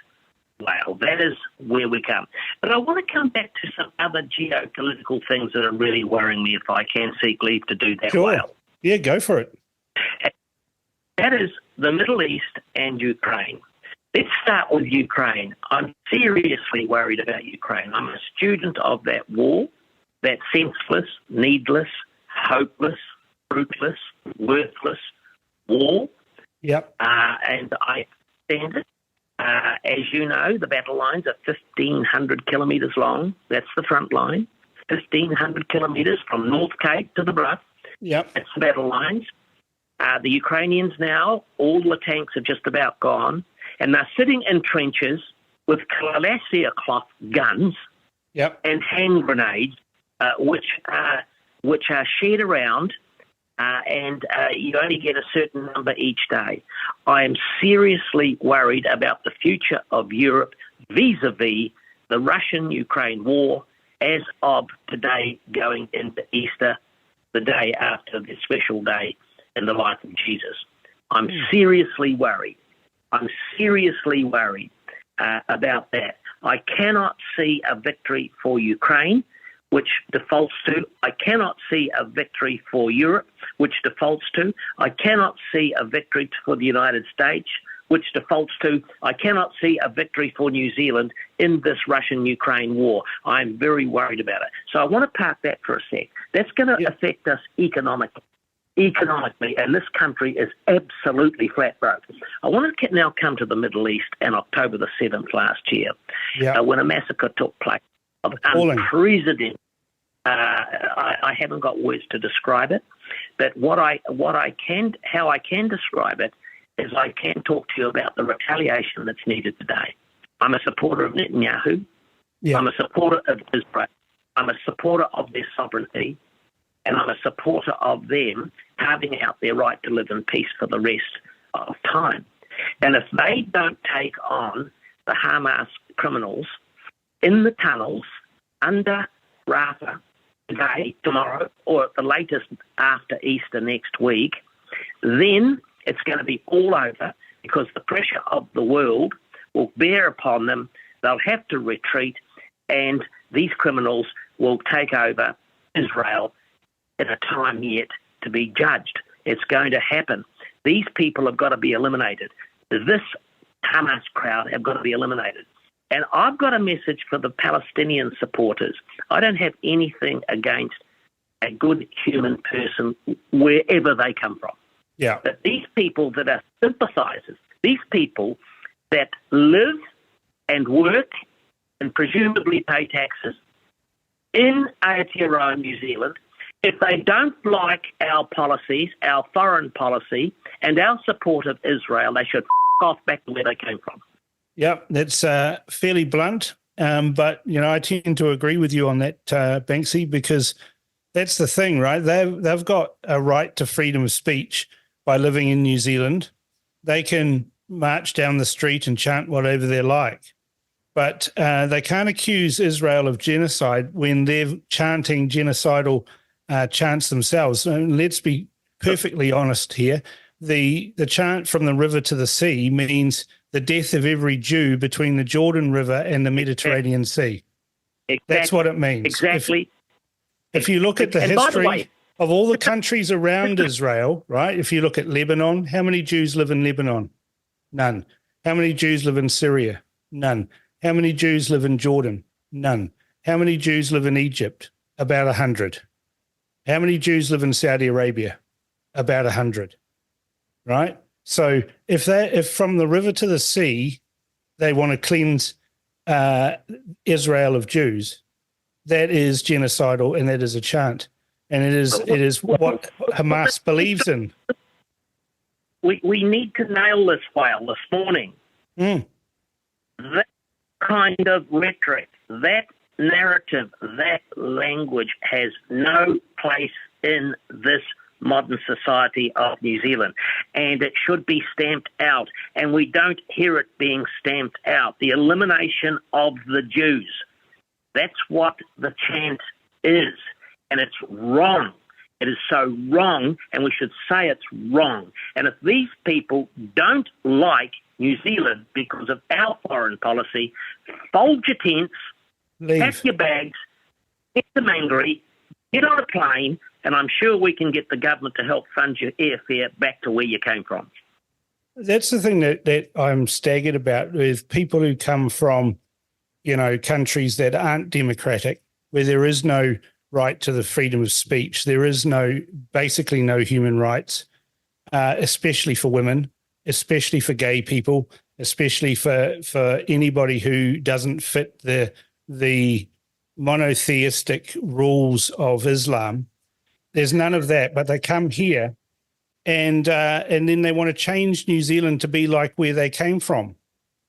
S14: Well, that is where we come. But I want to come back to some other geopolitical things that are really worrying me, if I can seek leave to do that.
S6: Sure.
S14: Well.
S6: Yeah, go for it.
S14: That is the Middle East and Ukraine. Let's start with Ukraine. I'm seriously worried about Ukraine. I'm a student of that war, that senseless, needless, hopeless, fruitless, worthless war.
S6: Yep.
S14: And I stand it. As you know, the battle lines are 1,500 kilometres long. That's the front line. 1,500 kilometres from North Cape to the Bluff.
S6: Yep.
S14: That's the battle lines. The Ukrainians now, all the tanks are just about gone, and they're sitting in trenches with Kalassia cloth guns and hand grenades, which are shared around, and you only get a certain number each day. I am seriously worried about the future of Europe vis-a-vis the Russian-Ukraine war as of today going into Easter, the day after the special day in the life of Jesus. I'm seriously worried. I'm seriously worried about that. I cannot see a victory for Ukraine which defaults to I cannot see a victory for Europe, which defaults to I cannot see a victory for the United States, which defaults to I cannot see a victory for New Zealand in this Russian-Ukraine war. I'm very worried about it. So I want to park that for a sec. That's going to affect us economically, and this country is absolutely flat broke. I want to now come to the Middle East and October the 7th last year, when a massacre took place of unprecedented. I haven't got words to describe it, but how I can describe it is I can talk to you about the retaliation that's needed today. I'm a supporter of Netanyahu. Yeah. I'm a supporter of Israel. I'm a supporter of their sovereignty. And I'm a supporter of them carving out their right to live in peace for the rest of time. And if they don't take on the Hamas criminals in the tunnels under Rafah today, tomorrow, or at the latest after Easter next week, then it's going to be all over because the pressure of the world will bear upon them. They'll have to retreat, and these criminals will take over Israel at a time yet to be judged. It's going to happen. These people have got to be eliminated. This Hamas crowd have got to be eliminated. And I've got a message for the Palestinian supporters. I don't have anything against a good human person wherever they come from.
S6: Yeah.
S14: But these people that are sympathisers, these people that live and work and presumably pay taxes in Aotearoa, New Zealand, if they don't like our policies, our foreign policy, and our support of Israel, they should off back to where they came from.
S6: Yeah, that's fairly blunt, but I tend to agree with you on that, Banksy, because that's the thing, right? They've got a right to freedom of speech by living in New Zealand. They can march down the street and chant whatever they like, but they can't accuse Israel of genocide when they're chanting genocidal chants themselves. And let's be perfectly honest here. The chant from the river to the sea means the death of every Jew between the Jordan River and the Mediterranean Sea. Exactly. That's what it means.
S14: Exactly.
S6: If you look at the history of all the countries around Israel, right? If you look at Lebanon, how many Jews live in Lebanon? None. How many Jews live in Syria? None. How many Jews live in Jordan? None. How many Jews live in Egypt? About 100. How many Jews live in Saudi Arabia? About 100. Right? So if from the river to the sea, they want to cleanse Israel of Jews, that is genocidal and that is a chant. And it is what Hamas believes in.
S14: We need to nail this file this morning. That kind of rhetoric, that narrative, that language has no place in this modern society of New Zealand, and it should be stamped out, and we don't hear it being stamped out. The elimination of the Jews, that's what the chant is, and it's wrong. It is so wrong, and we should say it's wrong. And if these people don't like New Zealand because of our foreign policy, fold your tents, pack your bags, get them angry, get on a plane, and I'm sure we can get the government to help fund your airfare back to where you came from.
S6: That's the thing that I'm staggered about with people who come from, countries that aren't democratic, where there is no right to the freedom of speech. There is basically no human rights, especially for women, especially for gay people, especially for anybody who doesn't fit the monotheistic rules of Islam. There's none of that, but they come here and then they want to change New Zealand to be like where they came from.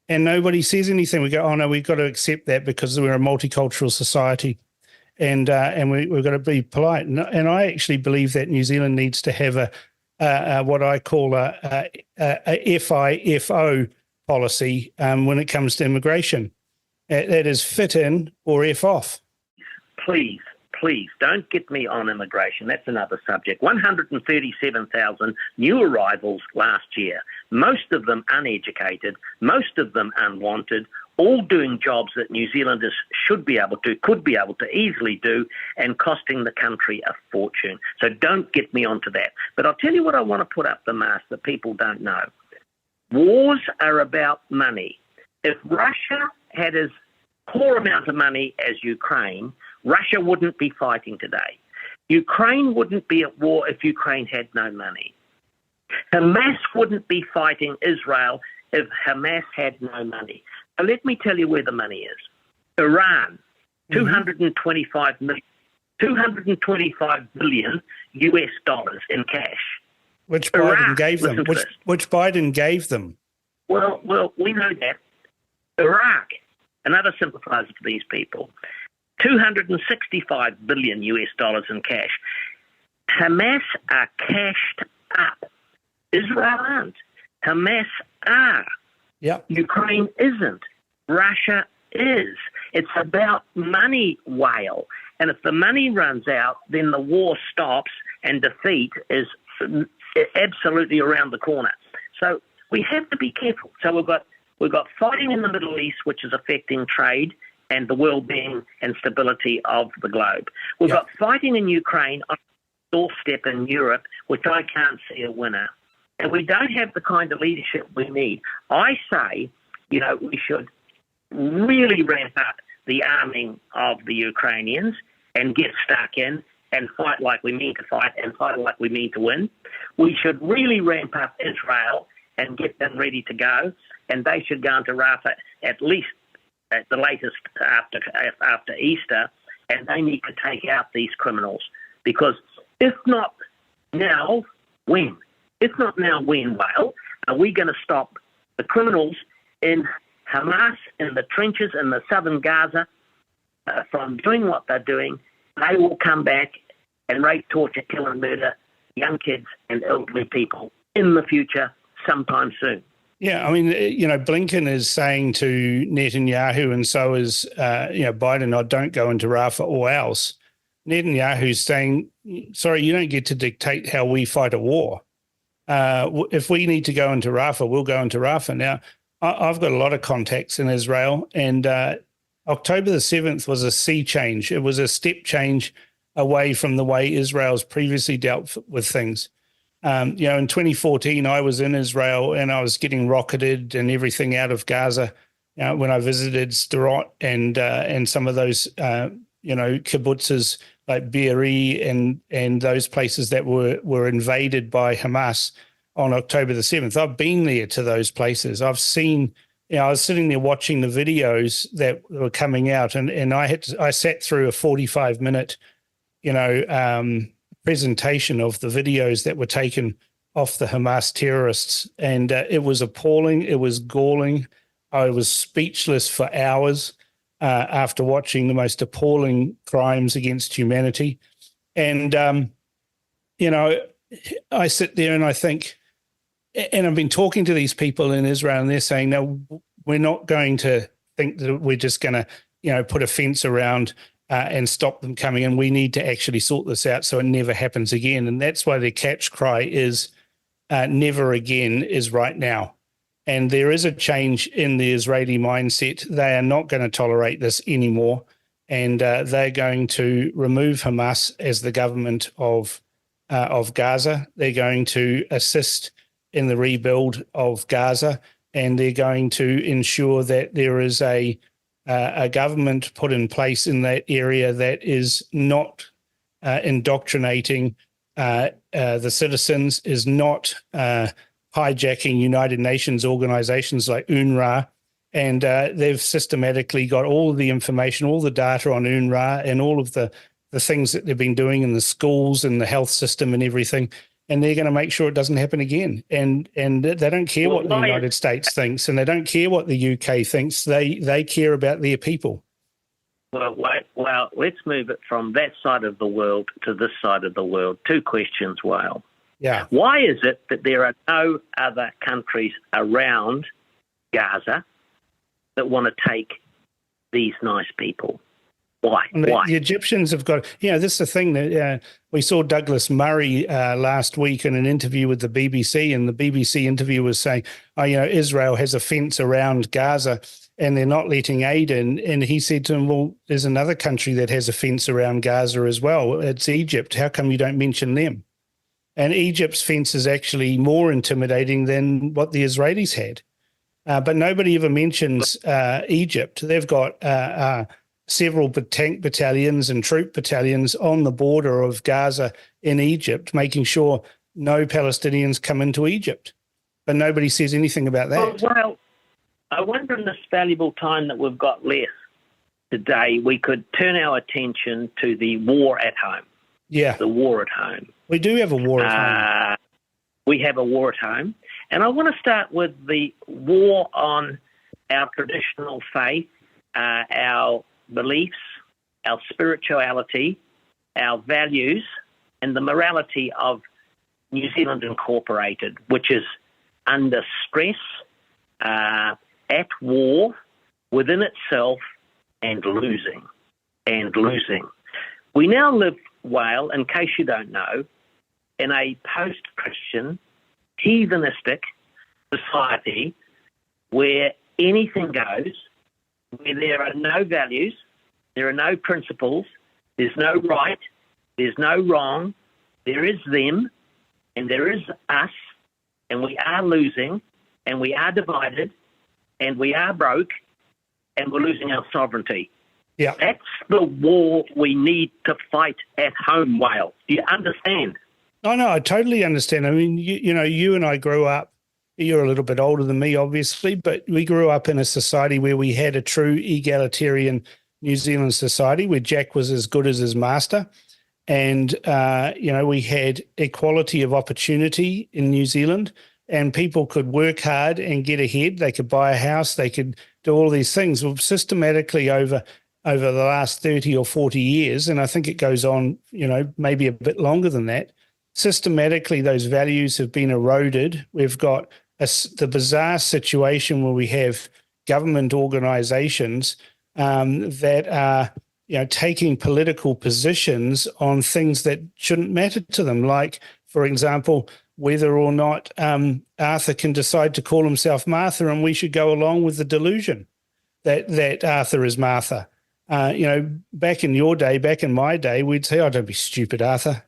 S6: And nobody says anything. We go, oh, no, we've got to accept that because we're a multicultural society and we've got to be polite. And I actually believe that New Zealand needs to have a what I call a FIFO policy when it comes to immigration. That is fit in or F off.
S14: Please don't get me on immigration. That's another subject. 137,000 new arrivals last year, most of them uneducated, most of them unwanted, all doing jobs that New Zealanders could be able to easily do, and costing the country a fortune. So don't get me onto that. But I'll tell you what I want to put up the mast that people don't know. Wars are about money. If Russia had as poor amount of money as Ukraine, Russia wouldn't be fighting today. Ukraine wouldn't be at war if Ukraine had no money. Hamas wouldn't be fighting Israel if Hamas had no money. So let me tell you where the money is. Iran, $225 billion US dollars in cash.
S6: Which Biden gave them. Which Biden gave them.
S14: Well, we know that. Iraq, another sympathizer for these people, $265 billion US dollars in cash. Hamas are cashed up. Israel aren't. Hamas are.
S6: Yep.
S14: Ukraine isn't. Russia is. It's about money, whale. And if the money runs out, then the war stops and defeat is absolutely around the corner. So we have to be careful. So we've got fighting in the Middle East, which is affecting trade and the well-being and stability of the globe. We've got fighting in Ukraine on the doorstep in Europe, which I can't see a winner. And we don't have the kind of leadership we need. I say, we should really ramp up the arming of the Ukrainians and get stuck in and fight like we mean to fight and fight like we mean to win. We should really ramp up Israel and get them ready to go, and they should go into Rafah at least at the latest after Easter, and they need to take out these criminals. Because if not now, when? If not now, when, Whale, are we going to stop the criminals in Hamas in the trenches in the southern Gaza from doing what they're doing? They will come back and rape, torture, kill and murder young kids and elderly people in the future sometime soon.
S6: Yeah, I mean, Blinken is saying to Netanyahu, and so is, Biden, don't go into Rafah or else. Netanyahu's saying, sorry, you don't get to dictate how we fight a war. If we need to go into Rafah, we'll go into Rafah. Now, I've got a lot of contacts in Israel, and October the 7th was a sea change. It was a step change away from the way Israel's previously dealt with things. In 2014, I was in Israel and I was getting rocketed and everything out of Gaza when I visited Sderot and some of those, kibbutzes like Be'eri and those places that were invaded by Hamas on October the 7th. I've been there to those places. I've seen, I was sitting there watching the videos that were coming out, and I sat through a 45-minute, presentation of the videos that were taken off the Hamas terrorists, and it was appalling. It was galling. I was speechless for hours after watching the most appalling crimes against humanity. And, I sit there and I think, and I've been talking to these people in Israel, and they're saying, no, we're not going to think that we're just going to, put a fence around and stop them coming in. We need to actually sort this out so it never happens again. And that's why the catch cry is never again is right now. And there is a change in the Israeli mindset. They are not going to tolerate this anymore. And they're going to remove Hamas as the government of Gaza. They're going to assist in the rebuild of Gaza, and they're going to ensure that there is a government put in place in that area that is not indoctrinating the citizens, is not hijacking United Nations organizations like UNRWA. And they've systematically got all of the information, all the data on UNRWA and all of the things that they've been doing in the schools and the health system and everything. And they're going to make sure it doesn't happen again. And they don't care what the United States thinks, and they don't care what the UK thinks. They care about their people.
S14: Well, let's move it from that side of the world to this side of the world. Two questions, Whale.
S6: Yeah.
S14: Why is it that there are no other countries around Gaza that want to take these nice people? Why?
S6: The Egyptians have got, this is the thing that we saw Douglas Murray last week in an interview with the BBC, and the BBC interview was saying, Israel has a fence around Gaza. and they're not letting aid in. And he said to him, well, there's another country that has a fence around Gaza as well. It's Egypt. How come you don't mention them? And Egypt's fence is actually more intimidating than what the Israelis had. But nobody ever mentions Egypt. They've got several tank battalions and troop battalions on the border of Gaza in Egypt, making sure no Palestinians come into Egypt. But nobody says anything about that.
S14: Well, I wonder in this valuable time that we've got left today, we could turn our attention to the war at home.
S6: Yeah.
S14: The war at home.
S6: We do have a war at home.
S14: We have a war at home. And I want to start with the war on our traditional faith, our beliefs, our spirituality, our values, and the morality of New Zealand Incorporated, which is under stress, at war, within itself, and losing. We now live, Whale, in case you don't know, in a post-Christian, heathenistic society where anything goes, where there are no values, there are no principles, there's no right, there's no wrong, there is them, and there is us, and we are losing, and we are divided, and we are broke, and we're losing our sovereignty.
S6: Yeah.
S14: That's the war we need to fight at home, Whale. Do you understand?
S6: Oh, no, I totally understand. I mean, you and I grew up, you're a little bit older than me, obviously, but we grew up in a society where we had a true egalitarian New Zealand society where Jack was as good as his master. And, we had equality of opportunity in New Zealand, and people could work hard and get ahead. They could buy a house. They could do all these things. Well, systematically over the last 30 or 40 years, and I think it goes on, maybe a bit longer than that, systematically those values have been eroded. We've got the bizarre situation where we have government organisations that are taking political positions on things that shouldn't matter to them, like, for example, whether or not Arthur can decide to call himself Martha, and we should go along with the delusion that Arthur is Martha. Back in your day, back in my day, we'd say, oh, don't be stupid, Arthur.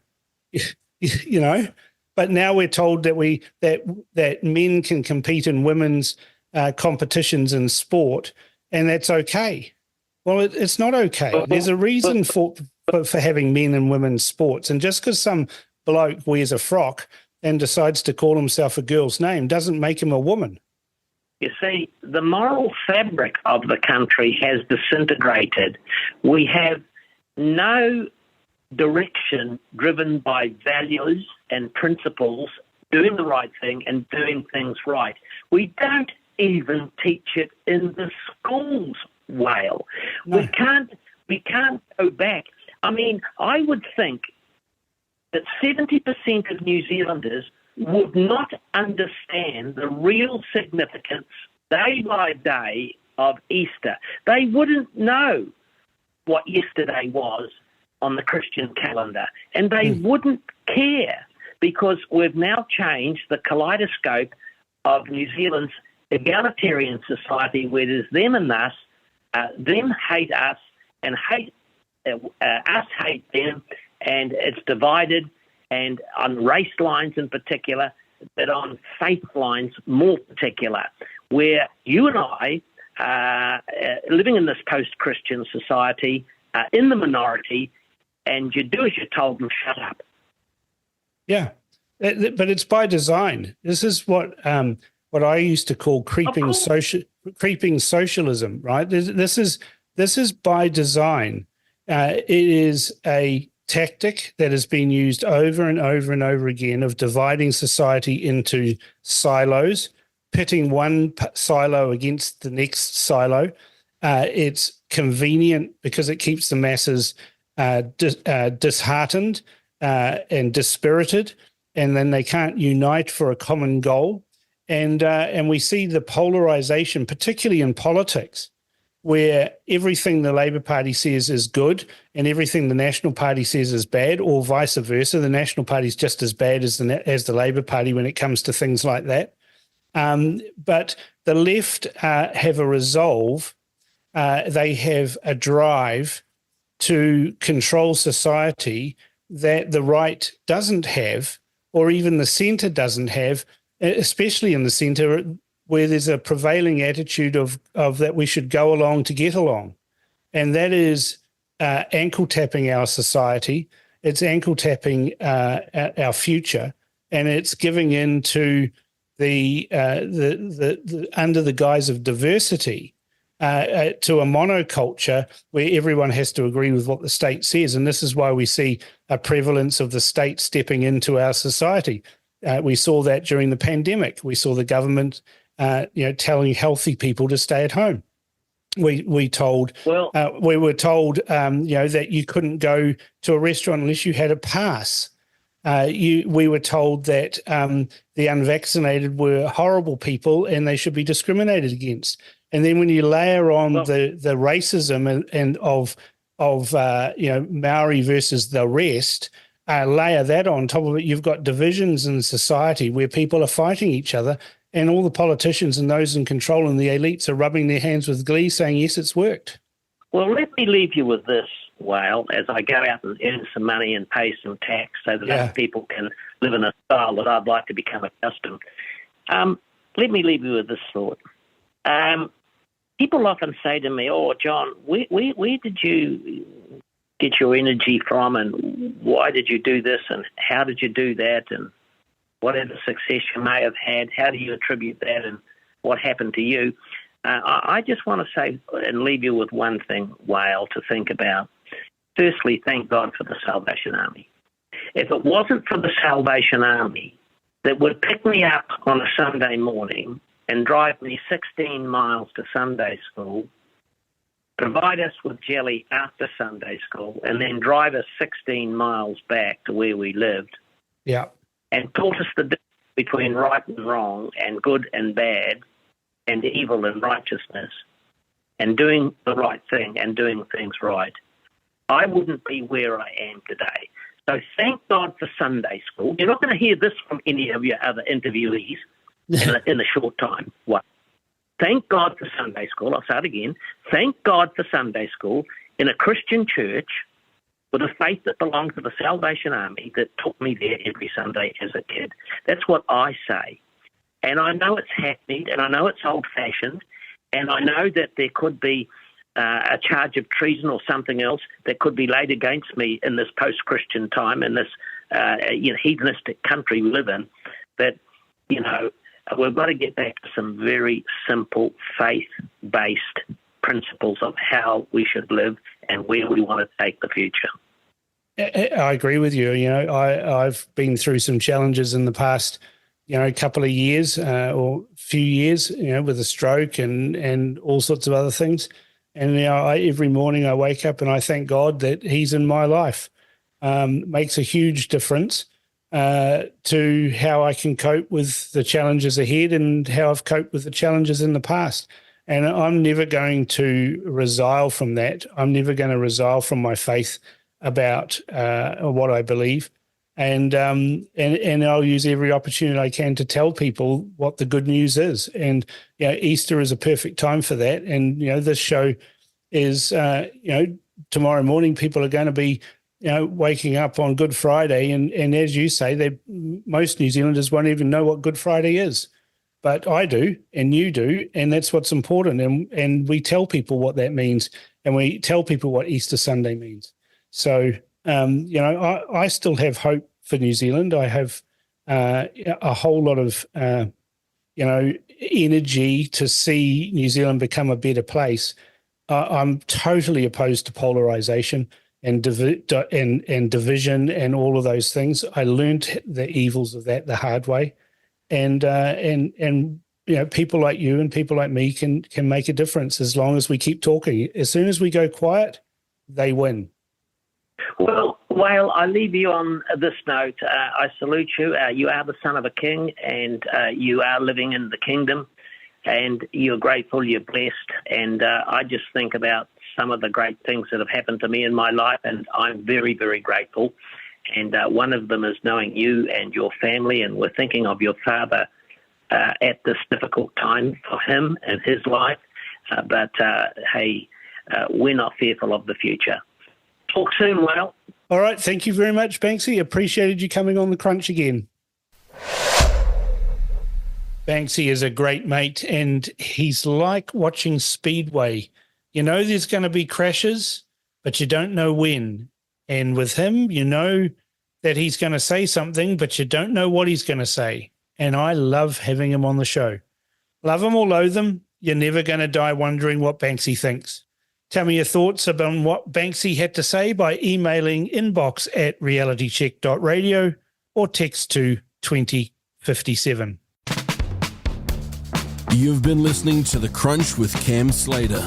S6: But now we're told that men can compete in women's competitions in sport, and that's okay. Well, it's not okay. There's a reason for having men and women's sports, and just because some bloke wears a frock and decides to call himself a girl's name doesn't make him a woman.
S14: You see, the moral fabric of the country has disintegrated. We have no direction driven by values and principles, doing the right thing and doing things right. We don't even teach it in the schools, Whale. No. We can't go back. I mean, I would think that 70% of New Zealanders would not understand the real significance day by day of Easter. They wouldn't know what yesterday was on the Christian calendar, and they wouldn't care because we've now changed the kaleidoscope of New Zealand's egalitarian society where there's them and us, them hate us, and us hate them, and it's divided, and on race lines in particular, but on faith lines more particular, where you and I, living in this post-Christian society, are in the minority, and you do as you're told and shut up.
S6: Yeah, but it's by design. This is what I used to call creeping socialism, right? This is by design. It is a tactic that has been used over and over and over again of dividing society into silos, pitting one silo against the next silo. It's convenient because it keeps the masses disheartened and dispirited, and then they can't unite for a common goal. And we see the polarization, particularly in politics, where everything the Labour Party says is good and everything the National Party says is bad, or vice versa. The National Party is just as bad as the Labour Party when it comes to things like that. But the left have a resolve. They have a drive to control society that the right doesn't have, or even the centre doesn't have, especially in the centre where there's a prevailing attitude of that we should go along to get along. And that is ankle tapping our society. It's ankle tapping our future, and it's giving in to the under the guise of diversity to a monoculture where everyone has to agree with what the state says. And this is why we see a prevalence of the state stepping into our society. We saw that during the pandemic. We saw the government, telling healthy people to stay at home. We were told, that you couldn't go to a restaurant unless you had a pass. We were told that the unvaccinated were horrible people and they should be discriminated against. And then when you layer on the racism and of Maori versus the rest, layer that on top of it, you've got divisions in society where people are fighting each other, and all the politicians and those in control and the elites are rubbing their hands with glee saying, yes, it's worked.
S14: Well, let me leave you with this, Whale, as I go out and earn some money and pay some tax so that other people can live in a style that I'd like to become accustomed. Let me leave you with this thought. People often say to me, "Oh, John, where did you get your energy from, and why did you do this, and how did you do that, and whatever success you may have had, how do you attribute that, and what happened to you?" I just want to say and leave you with one thing, Whale, to think about. Firstly, thank God for the Salvation Army. If it wasn't for the Salvation Army that would pick me up on a Sunday morning and drive me 16 miles to Sunday school, provide us with jelly after Sunday school, and then drive us 16 miles back to where we lived, and taught us the difference between right and wrong and good and bad and evil and righteousness and doing the right thing and doing things right, I wouldn't be where I am today. So thank God for Sunday school. You're not going to hear this from any of your other interviewees in a short time. What? Thank God for Sunday school. I'll say it again. Thank God for Sunday school in a Christian church with a faith that belonged to the Salvation Army that took me there every Sunday as a kid. That's what I say. And I know it's hackneyed, and I know it's old-fashioned, and I know that there could be a charge of treason or something else that could be laid against me in this post-Christian time, in this hedonistic country we live in, that, we've got to get back to some very simple faith-based principles of how we should live and where we want to take the future.
S6: I agree with you. I've been through some challenges in the past, couple of years or few years, with a stroke and all sorts of other things. And every morning I wake up and I thank God that He's in my life. Makes a huge difference to how I can cope with the challenges ahead and how I've coped with the challenges in the past. And I'm never going to resile from that. I'm never going to resile from my faith about what I believe. And I'll use every opportunity I can to tell people what the good news is. And Easter is a perfect time for that. And this show is tomorrow morning people are going to be waking up on Good Friday, and as you say, most New Zealanders won't even know what Good Friday is, but I do, and you do, and that's what's important. And we tell people what that means, and we tell people what Easter Sunday means. So. I still have hope for New Zealand. I have a whole lot of, energy to see New Zealand become a better place. I'm totally opposed to polarization and division and all of those things. I learned the evils of that the hard way, and people like you and people like me can make a difference as long as we keep talking. As soon as we go quiet, they win.
S14: Well, Whale, I leave you on this note. I salute you. You are the son of a king, and you are living in the kingdom, and you're grateful, you're blessed. And I just think about some of the great things that have happened to me in my life, and I'm very, very grateful. And one of them is knowing you and your family, and we're thinking of your father, at this difficult time for him and his life. But hey, we're not fearful of the future. Talk soon, Whale.
S6: All right. Thank you very much, Banksy. Appreciated you coming on The Crunch again. Banksy is a great mate, and he's like watching Speedway. You know there's going to be crashes, but you don't know when. And with him, you know that he's going to say something, but you don't know what he's going to say. And I love having him on the show. Love him or loathe him, you're never going to die wondering what Banksy thinks. Tell me your thoughts about what Banksy had to say by emailing inbox@realitycheck.radio or text to 2057.
S1: You've been listening to The Crunch with Cam Slater.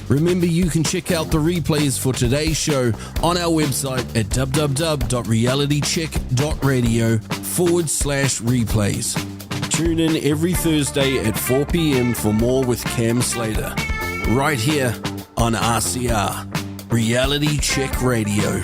S1: Remember, you can check out the replays for today's show on our website at www.realitycheck.radio/replays. Tune in every Thursday at 4 p.m. for more with Cam Slater, right here on RCR, Reality Check Radio.